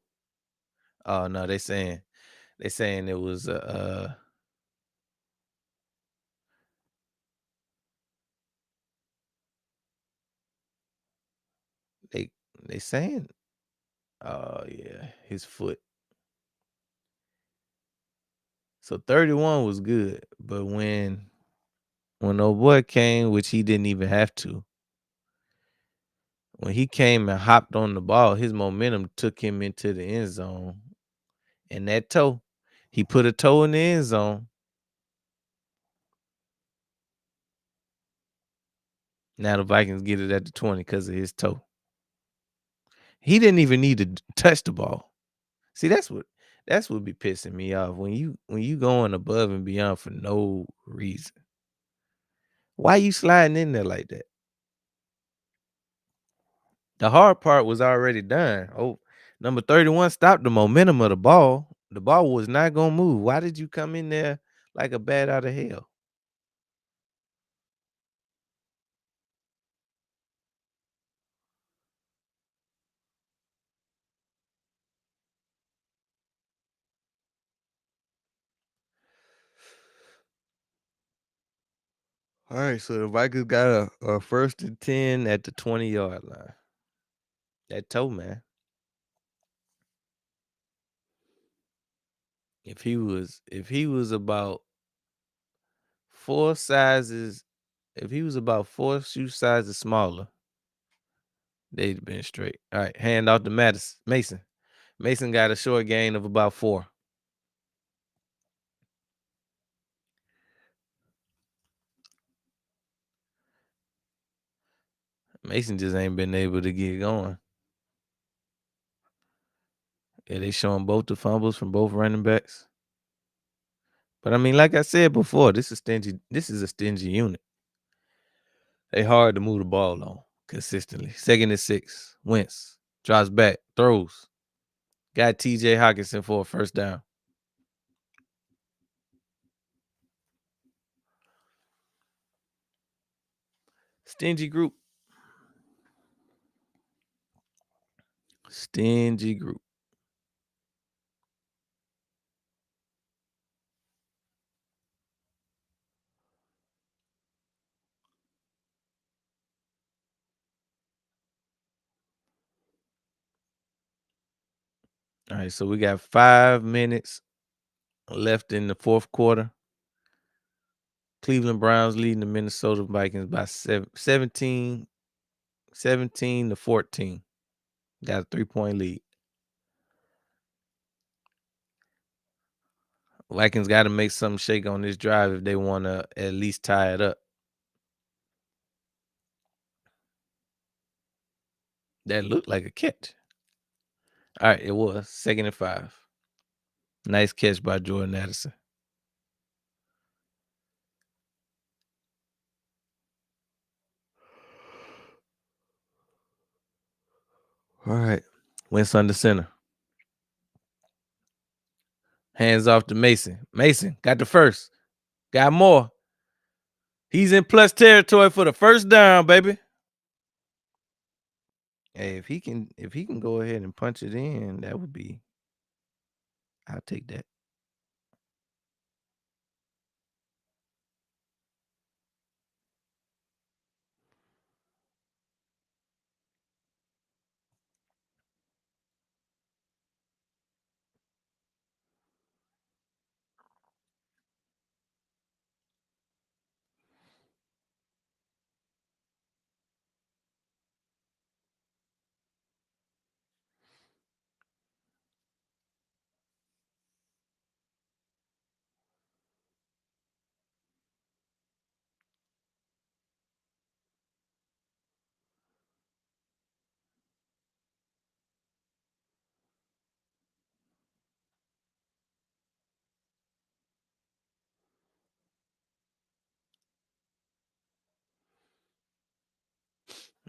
Oh no, they saying it was they they saying, oh yeah, his foot. So 31 was good, but when old boy came, which he didn't even have to, when he came and hopped on the ball, his momentum took him into the end zone. And that toe, he put a toe in the end zone. Now the Vikings get it at the 20 because of his toe. He didn't even need to touch the ball. See, that's what be pissing me off when you going above and beyond for no reason. Why you sliding in there like that? The hard part was already done. Oh, number 31 stopped the momentum of the ball. The ball was not gonna move. Why did you come in there like a bat out of hell? All right, so the Vikings got a 1st and 10 at the 20-yard line. That toe, man. If he was about 4 sizes, if he was about 4 shoe sizes smaller, they'd been straight. All right, hand off to Mason. Mason got a short gain of about 4. Mason just ain't been able to get going. Yeah, they showing both the fumbles from both running backs. But I mean, like I said before, this is a stingy unit. They hard to move the ball on consistently. 2nd and 6. Wentz drops back, throws. Got TJ Hawkinson for a first down. Stingy group. Stingy group. All right, so we got 5 minutes left in the fourth quarter. Cleveland Browns leading the Minnesota Vikings by 17 to 14. Got a 3-point lead. Vikings got to make something shake on this drive if they want to at least tie it up. That looked like a catch. All right, it was 2nd and 5. Nice catch by Jordan Addison. All right, Wentz under center. Hands off to Mason. Mason got the first. Got more. He's in plus territory for the first down, baby. Hey, if he can go ahead and punch it in, that would be. I'll take that.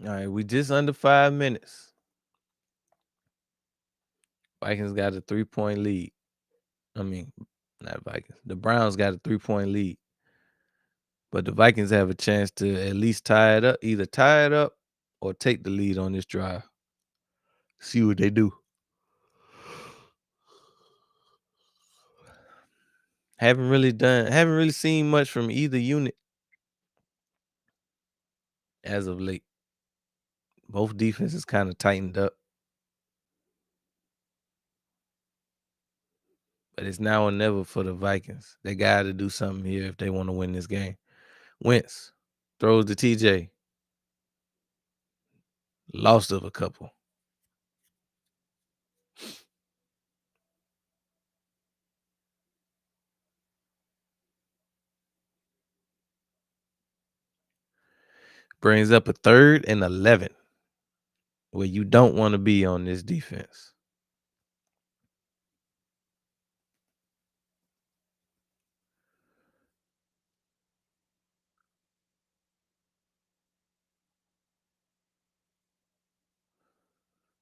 All right, we just under 5 minutes. Vikings got a 3-point lead. I mean, not Vikings. The Browns got a 3-point lead. But the Vikings have a chance to at least tie it up, either tie it up or take the lead on this drive. See what they do. Haven't really seen much from either unit as of late. Both defenses kind of tightened up. But it's now or never for the Vikings. They got to do something here if they want to win this game. Wentz throws to TJ. Lost of a couple. Brings up a 3rd and 11, where you don't want to be on this defense.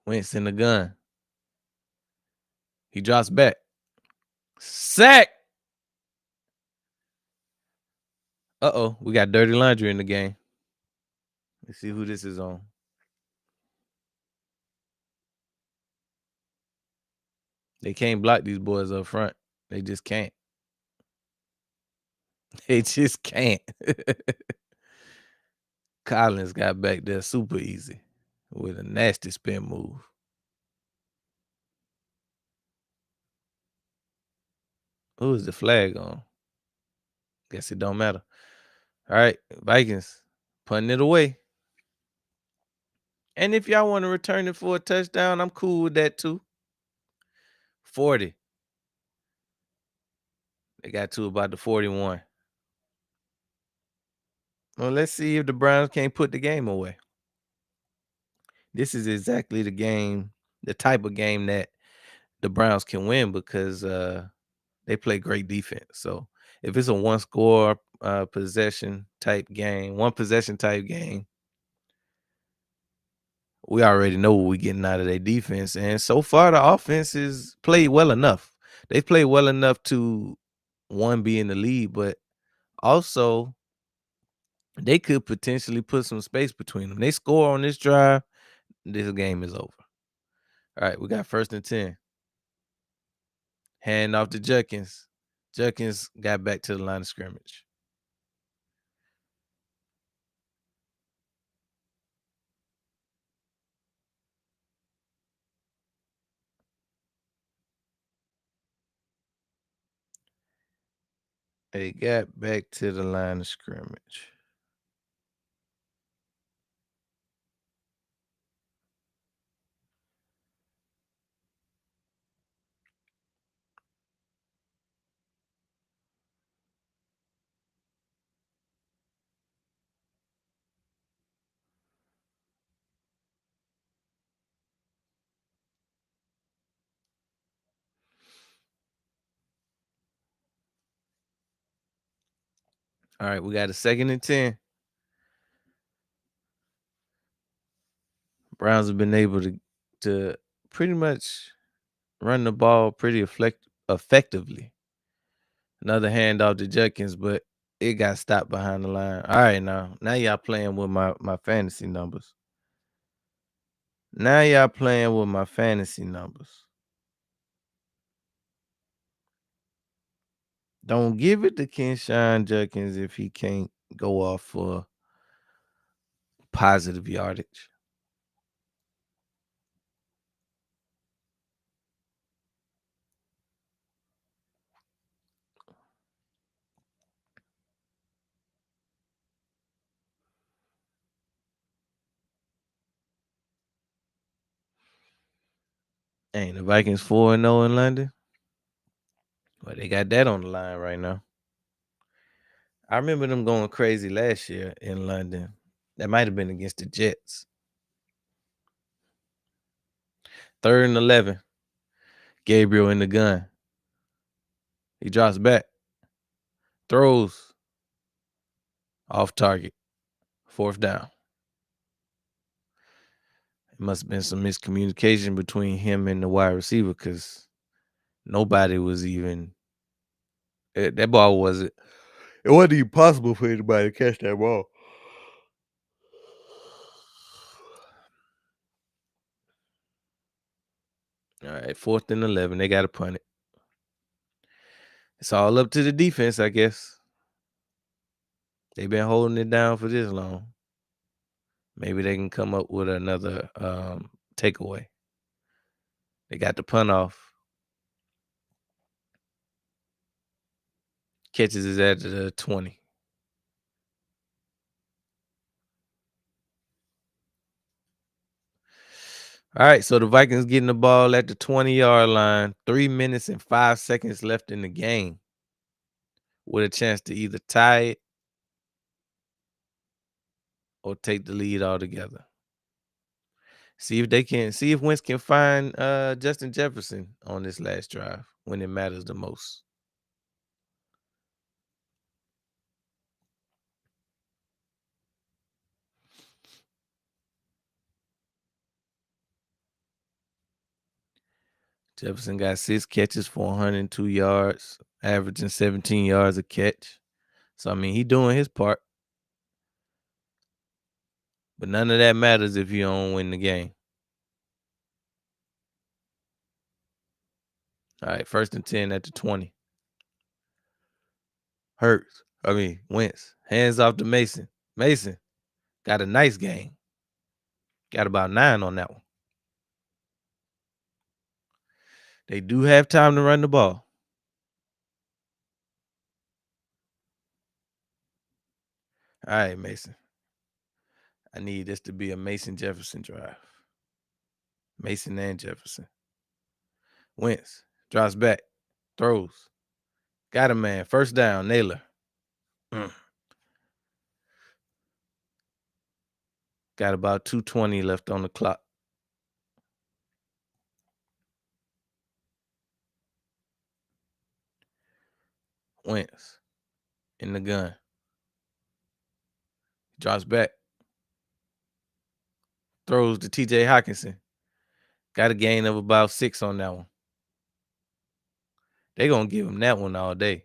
Wentz in the gun. He drops back. Sack. Uh-oh, we got dirty laundry in the game. Let's see who this is on. They can't block these boys up front. They just can't. They just can't. Collins got back there super easy with a nasty spin move. Who is the flag on? Guess it don't matter. All right, Vikings punting it away. And if y'all want to return it for a touchdown, I'm cool with that too. 40. They got to about the 41. Well, let's see if the Browns can't put the game away. This is exactly the type of game that the Browns can win because they play great defense. So if it's a one score possession type game, one possession type game, we already know what we're getting out of their defense. And so far, the offense has played well enough. They played well enough to one be in the lead, but also they could potentially put some space between them. They score on this drive, this game is over. All right, we got 1st and 10. Hand off to Judkins. Judkins got back to the line of scrimmage. They got back to the line of scrimmage. All right, we got a 2nd and 10. Browns have been able to pretty much run the ball pretty effectively. Another handoff to Judkins, but it got stopped behind the line. All right, now y'all playing with my fantasy numbers. Now y'all playing with my fantasy numbers. Don't give it to Kenshawn Judkins if he can't go off for positive yardage. Ain't the Vikings 4-0 in London? Well, they got that on the line right now. I remember them going crazy last year in London. That might have been against the Jets. 3rd and 11. Gabriel in the gun. He drops back. Throws. Off target. 4th down. It must have been some miscommunication between him and the wide receiver because nobody was even. That ball wasn't. It wasn't even possible for anybody to catch that ball. All right, 4th and 11. They got to punt it. It's all up to the defense, I guess. They've been holding it down for this long. Maybe they can come up with another takeaway. They got the punt off. Catches is at the 20. All right, so the Vikings getting the ball at the 20-yard line. 3 minutes and 5 seconds left in the game with a chance to either tie it or take the lead altogether. See if Wentz can find Justin Jefferson on this last drive when it matters the most. Jefferson got 6 catches for 102 yards, averaging 17 yards a catch. So, I mean, he doing his part. But none of that matters if you don't win the game. All right, 1st and 10 at the 20. Wentz. Hands off to Mason. Mason Got a nice game. Got about 9 on that one. They do have time to run the ball. All right, Mason. I need this to be a Mason Jefferson drive. Mason and Jefferson. Wentz drops back, throws. Got a man. First down, Naylor. Got about 2:20 left on the clock. Wentz in the gun. Drops back. Throws to TJ Hawkinson. Got a gain of about 6 on that one. They're going to give him that one all day.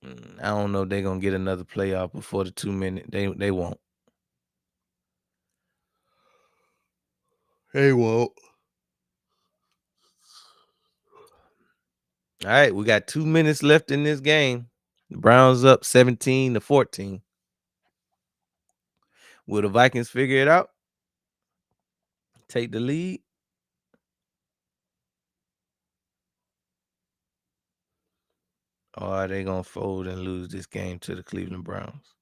I don't know if they're going to get another playoff before the 2 minute. They won't. They won't. All right, we got 2 minutes left in this game. The Browns up 17-14. Will the Vikings figure it out? Take the lead? Or are they going to fold and lose this game to the Cleveland Browns?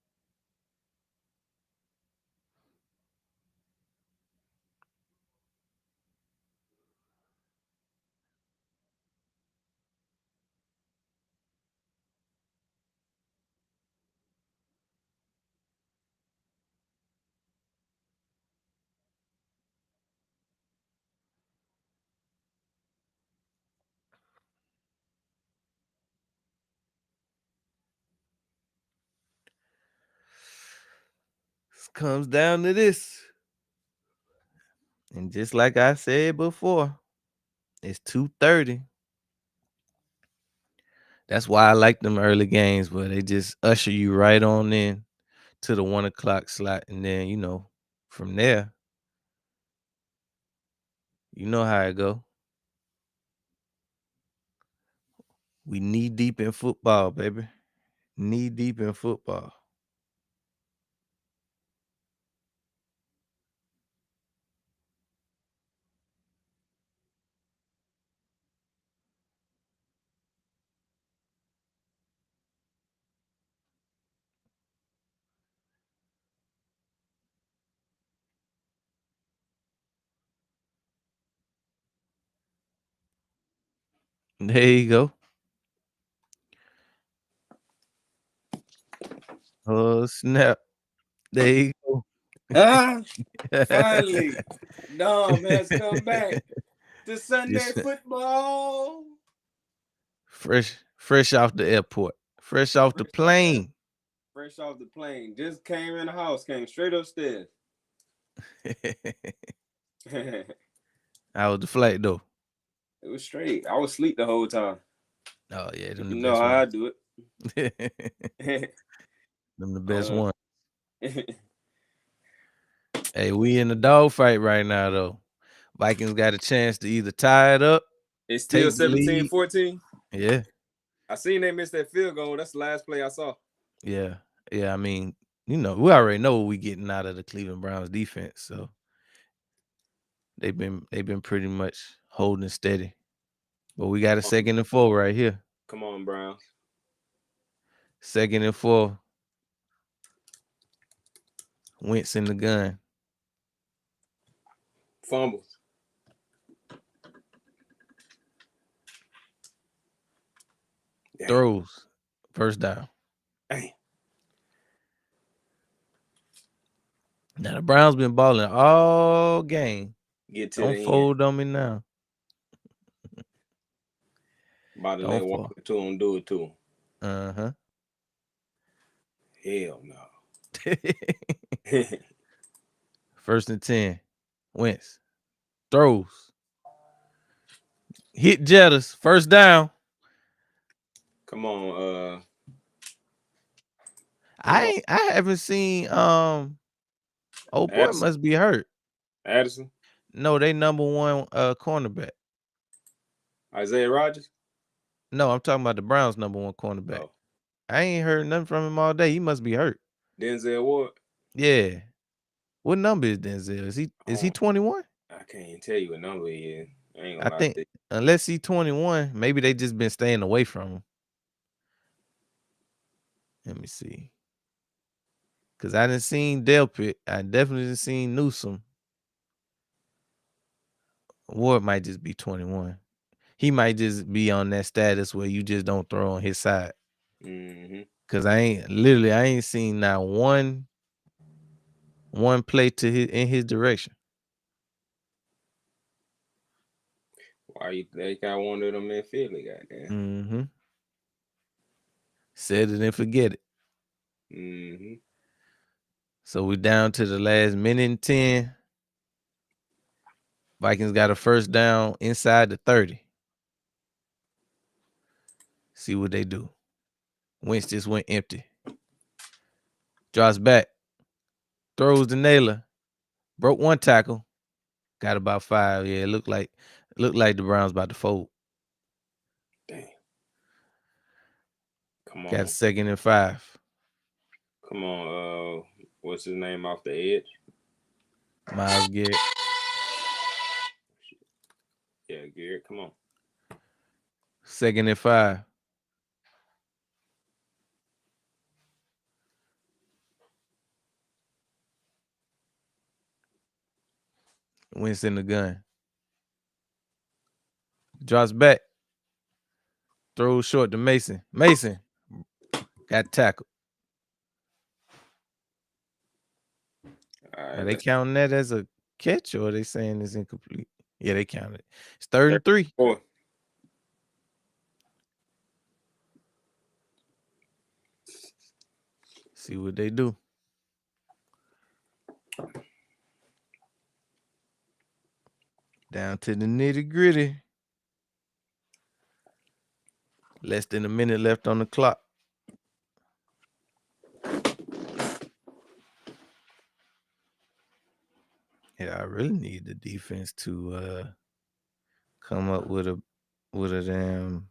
This comes down to this. And just like I said before, it's 2:30. That's why I like them early games where they just usher you right on in to the 1 o'clock slot. And then, from there, you know how it go. We knee deep in football, baby. Knee deep in football. There you go. Oh, snap. There you go. Finally, Dom has come back to Sunday football. Fresh off the airport. Fresh off the plane. Fresh off the plane. Just came in the house, came straight upstairs. How was the flight, though? It was straight. I was asleep the whole time. Oh, yeah. Them the You know best how I ones. do it. Them the best ones. Hey, we in the dog fight right now, though. Vikings got a chance to either tie it up, It's still take the lead. 17-14. Yeah. I seen they missed that field goal. That's the last play I saw. Yeah. Yeah, I mean, we already know what we getting out of the Cleveland Browns defense. So they've been pretty much holding steady. But we got a 2nd and 4 right here. Come on, Browns. 2nd and 4. Wentz in the gun. Fumbles. Dang. Throws. First down. Dang. Now the Browns been balling all game. Don't fold on me now. About to let Walker to him, do it to him. Uh-huh. Hell no. 1st and 10. Wentz. Throws. Hit Jettas. First down. Come on, I haven't seen boy Addison. must be hurt. Addison? No, they number 1 cornerback. Isaiah Rodgers? No, I'm talking about the Browns number 1 cornerback. Oh. I ain't heard nothing from him all day. He must be hurt. Denzel Ward. Yeah. What number is Denzel? Is he 21? I can't even tell you what number he is. I ain't I gonna lie think to you. unless he 21, maybe they just been staying away from him. Let me see. Cause I didn't seen Delpit. I definitely didn't seen Newsom. Ward might just be 21. He might just be on that status where you just don't throw on his side. Mm-hmm. Cause I ain't seen not one play in his direction. Why they got one of them in Philly, goddamn. Mm-hmm. Set it and forget it. Mm-hmm. So we down to the last minute and 10. Vikings got a first down inside the 30. See what they do. Wentz just went empty. Drops back. Throws the nailer. Broke one tackle. Got about 5. Yeah, it looked like the Browns about to fold. Damn. Come Got on. 2nd and 5. Come on. What's his name off the edge? Myles Garrett. Yeah, Garrett. Come on. 2nd and 5. Wentz in the gun. Drops back. Throws short to Mason. Mason got tackled. All Are right, they let's counting that as a catch or are they saying it's incomplete? Yeah, they count it. It's 3rd and 3. go. See what they do. Down to the nitty gritty. Less than a minute left on the clock. Yeah, I really need the defense to come up with a damn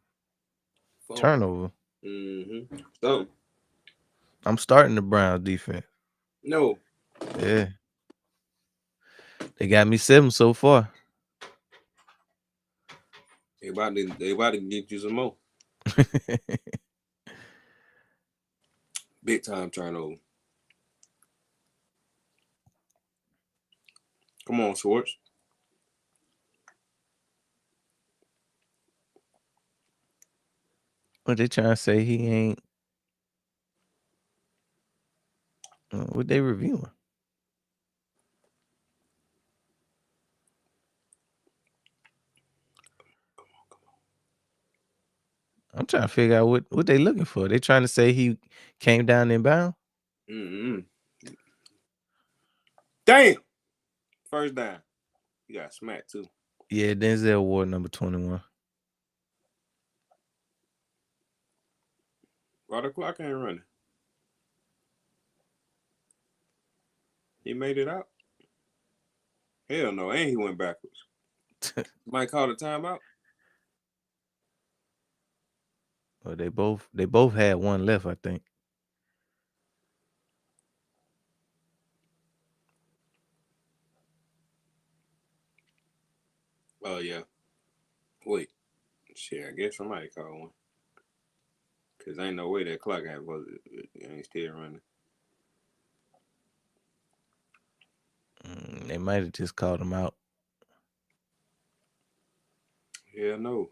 turnover. Mm-hmm. So I'm starting the Browns defense. no, Yeah. They got me 7 so far. they about to get you some more big time turnover. Come on, Schwartz. What they trying to say he ain't what they reviewing? I'm trying to figure out what they looking for. They trying to say he came down inbound? Mm-hmm. Damn. First down. You got smacked too. Yeah, Denzel Ward number 21. Why the clock ain't running? He made it out. Hell no, and he went backwards. Might call the timeout. Well, they both had one left, I think. Oh yeah. Wait. Shit, I guess somebody called one. Cause ain't no way that clock ain't still running. They might have just called him out. Hell no.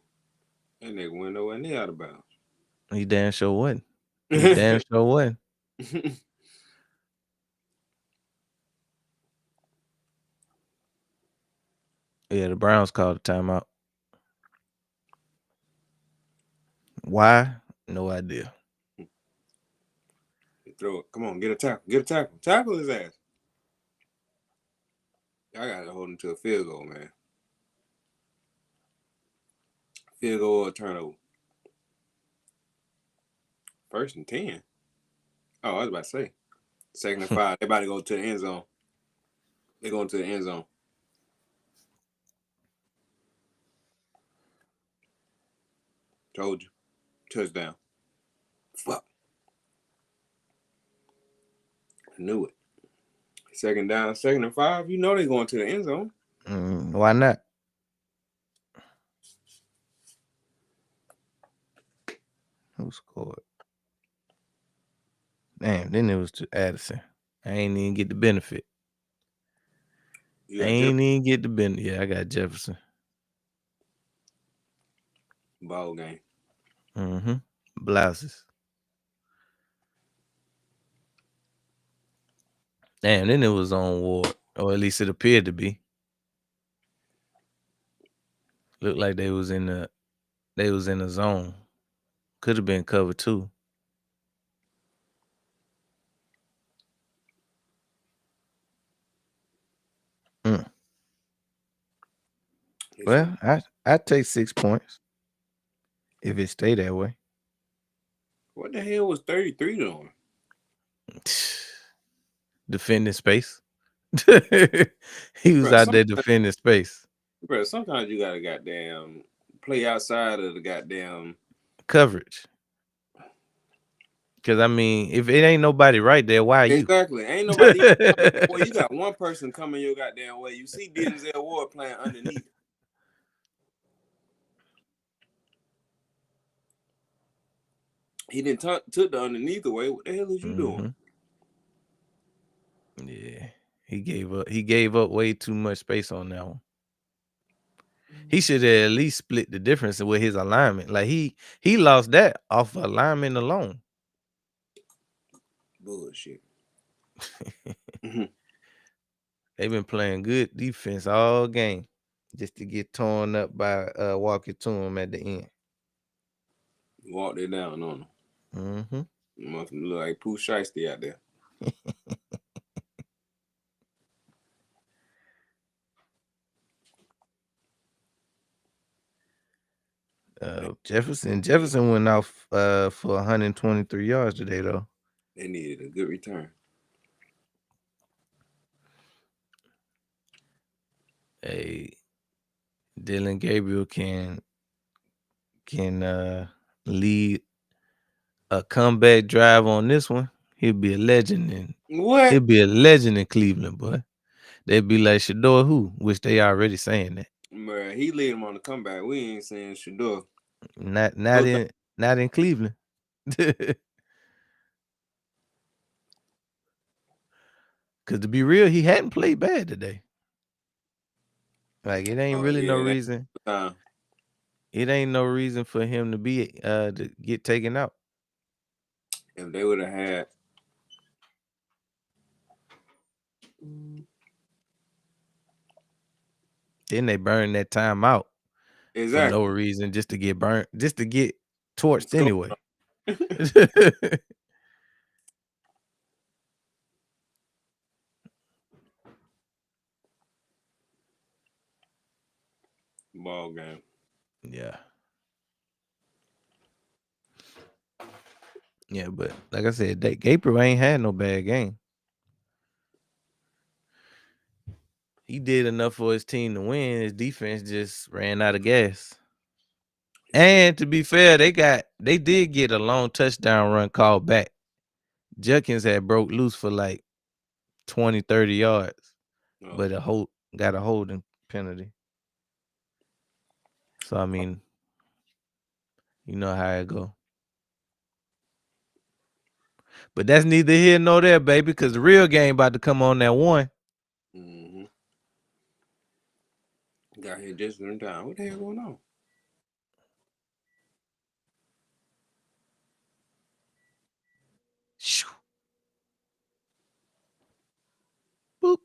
That nigga went nowhere near out of bounds. He damn sure wasn't. He damn sure wasn't. Yeah, the Browns called a timeout. Why? No idea. Throw it. Come on, get a tackle. Get a tackle. Tackle his ass. I gotta hold him to a field goal, man. Field goal or turnover. 1st and 10. Oh, I was about to say. 2nd and 5. They about to go to the end zone. They going to the end zone. Told you. Touchdown. Fuck. knew it. Second down, 2nd and 5. You know they going to the end zone. Why not? Who scored? Damn, then it was to Addison. I ain't even get the benefit. You got Jeff Yeah, I got Jefferson. ball game. Blouses. Damn, then it was on Ward. Or at least it appeared to be. Looked like they was in the zone. Could have been cover 2. Well, I take 6 points if it stay that way. What the hell was 33 doing? Defending space. He was out there defending space. Bro, sometimes you gotta goddamn play outside of the goddamn coverage. Because, I mean, if it ain't nobody right there, why are you? Exactly. Ain't nobody. Boy, you got one person coming your goddamn way. You see Denzel Ward playing underneath. He didn't took the underneath away. What the hell is you doing? Yeah. He gave up way too much space on that one. He should have at least split the difference with his alignment. Like he lost that off alignment alone. Bullshit. They've been playing good defense all game just to get torn up by walking to him at the end. Walked it down on him. Must look like Pooh Shiesty out there. Jefferson went off for 123 yards today, though. They needed a good return. Hey, Dylan Gabriel can lead a comeback drive on this one. He'll be a legend He'll be a legend in Cleveland, boy. They'd be like Shador who, which they already saying that. Man, he lead him on the comeback. We ain't saying Shador. Not in Cleveland. Cause to be real, he hadn't played bad today. Like it ain't really no reason. It ain't no reason for him to be to get taken out. If they would have had then they burned that time out for no reason, just to get burnt, just to get torched anyway. Ball game. Yeah. Yeah, but like I said, Gabriel ain't had no bad game. He did enough for his team to win. His defense just ran out of gas. And to be fair, they did get a long touchdown run called back. Judkins had broke loose for like 20, 30 yards. But got a holding penalty. So I mean, you know how it go. But that's neither here nor there, baby, because the real game about to come on that one. Got here just in time. What the hell going on? Boop.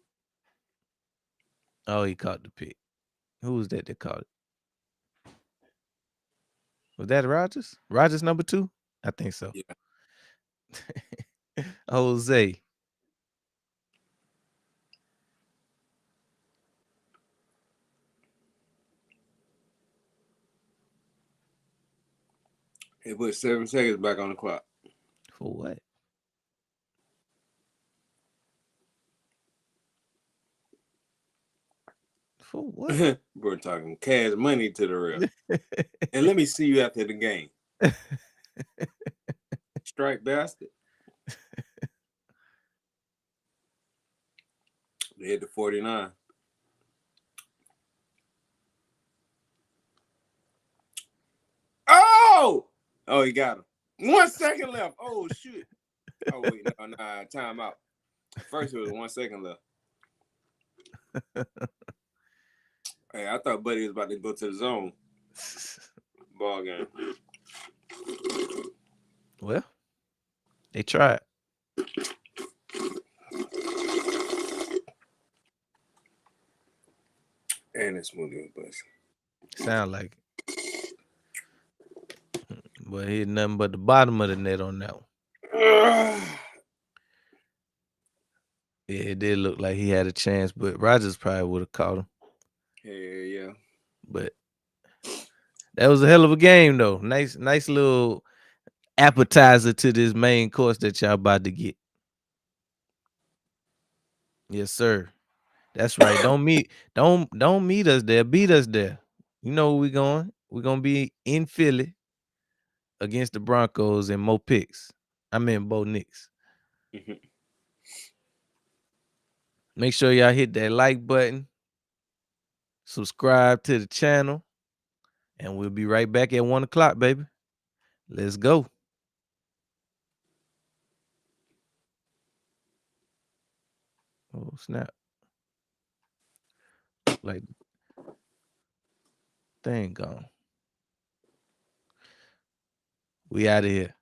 Oh, he caught the pick. Who was that caught it? Was that Rogers? Rogers number 2? I think so. Yeah. Jose. They put 7 seconds back on the clock. For what? For what? We're talking cash money to the ref. And let me see you after the game. Strike bastard. They hit the 49. Oh! Oh, he got him. 1 second left. Oh, shoot. Oh, wait. No, nah. Time out. First, it was 1 second left. Hey, I thought Buddy was about to go to the zone. Ball game. Well, they tried. And it's moving bus. Sound like it. But he had nothing but the bottom of the net on that one. Yeah, it did look like he had a chance, but Rodgers probably would have caught him. Yeah. But that was a hell of a game, though. Nice little appetizer to this main course that y'all about to get. Yes, sir. That's right. Don't meet us there. Beat us there. You know where we going. We're gonna be in Philly against the Broncos and Mo Picks. I mean Bo Nix. Make sure y'all hit that like button, subscribe to the channel, and we'll be right back at 1 o'clock, baby. Let's go. Oh, snap. Look like thing gone. We out of here.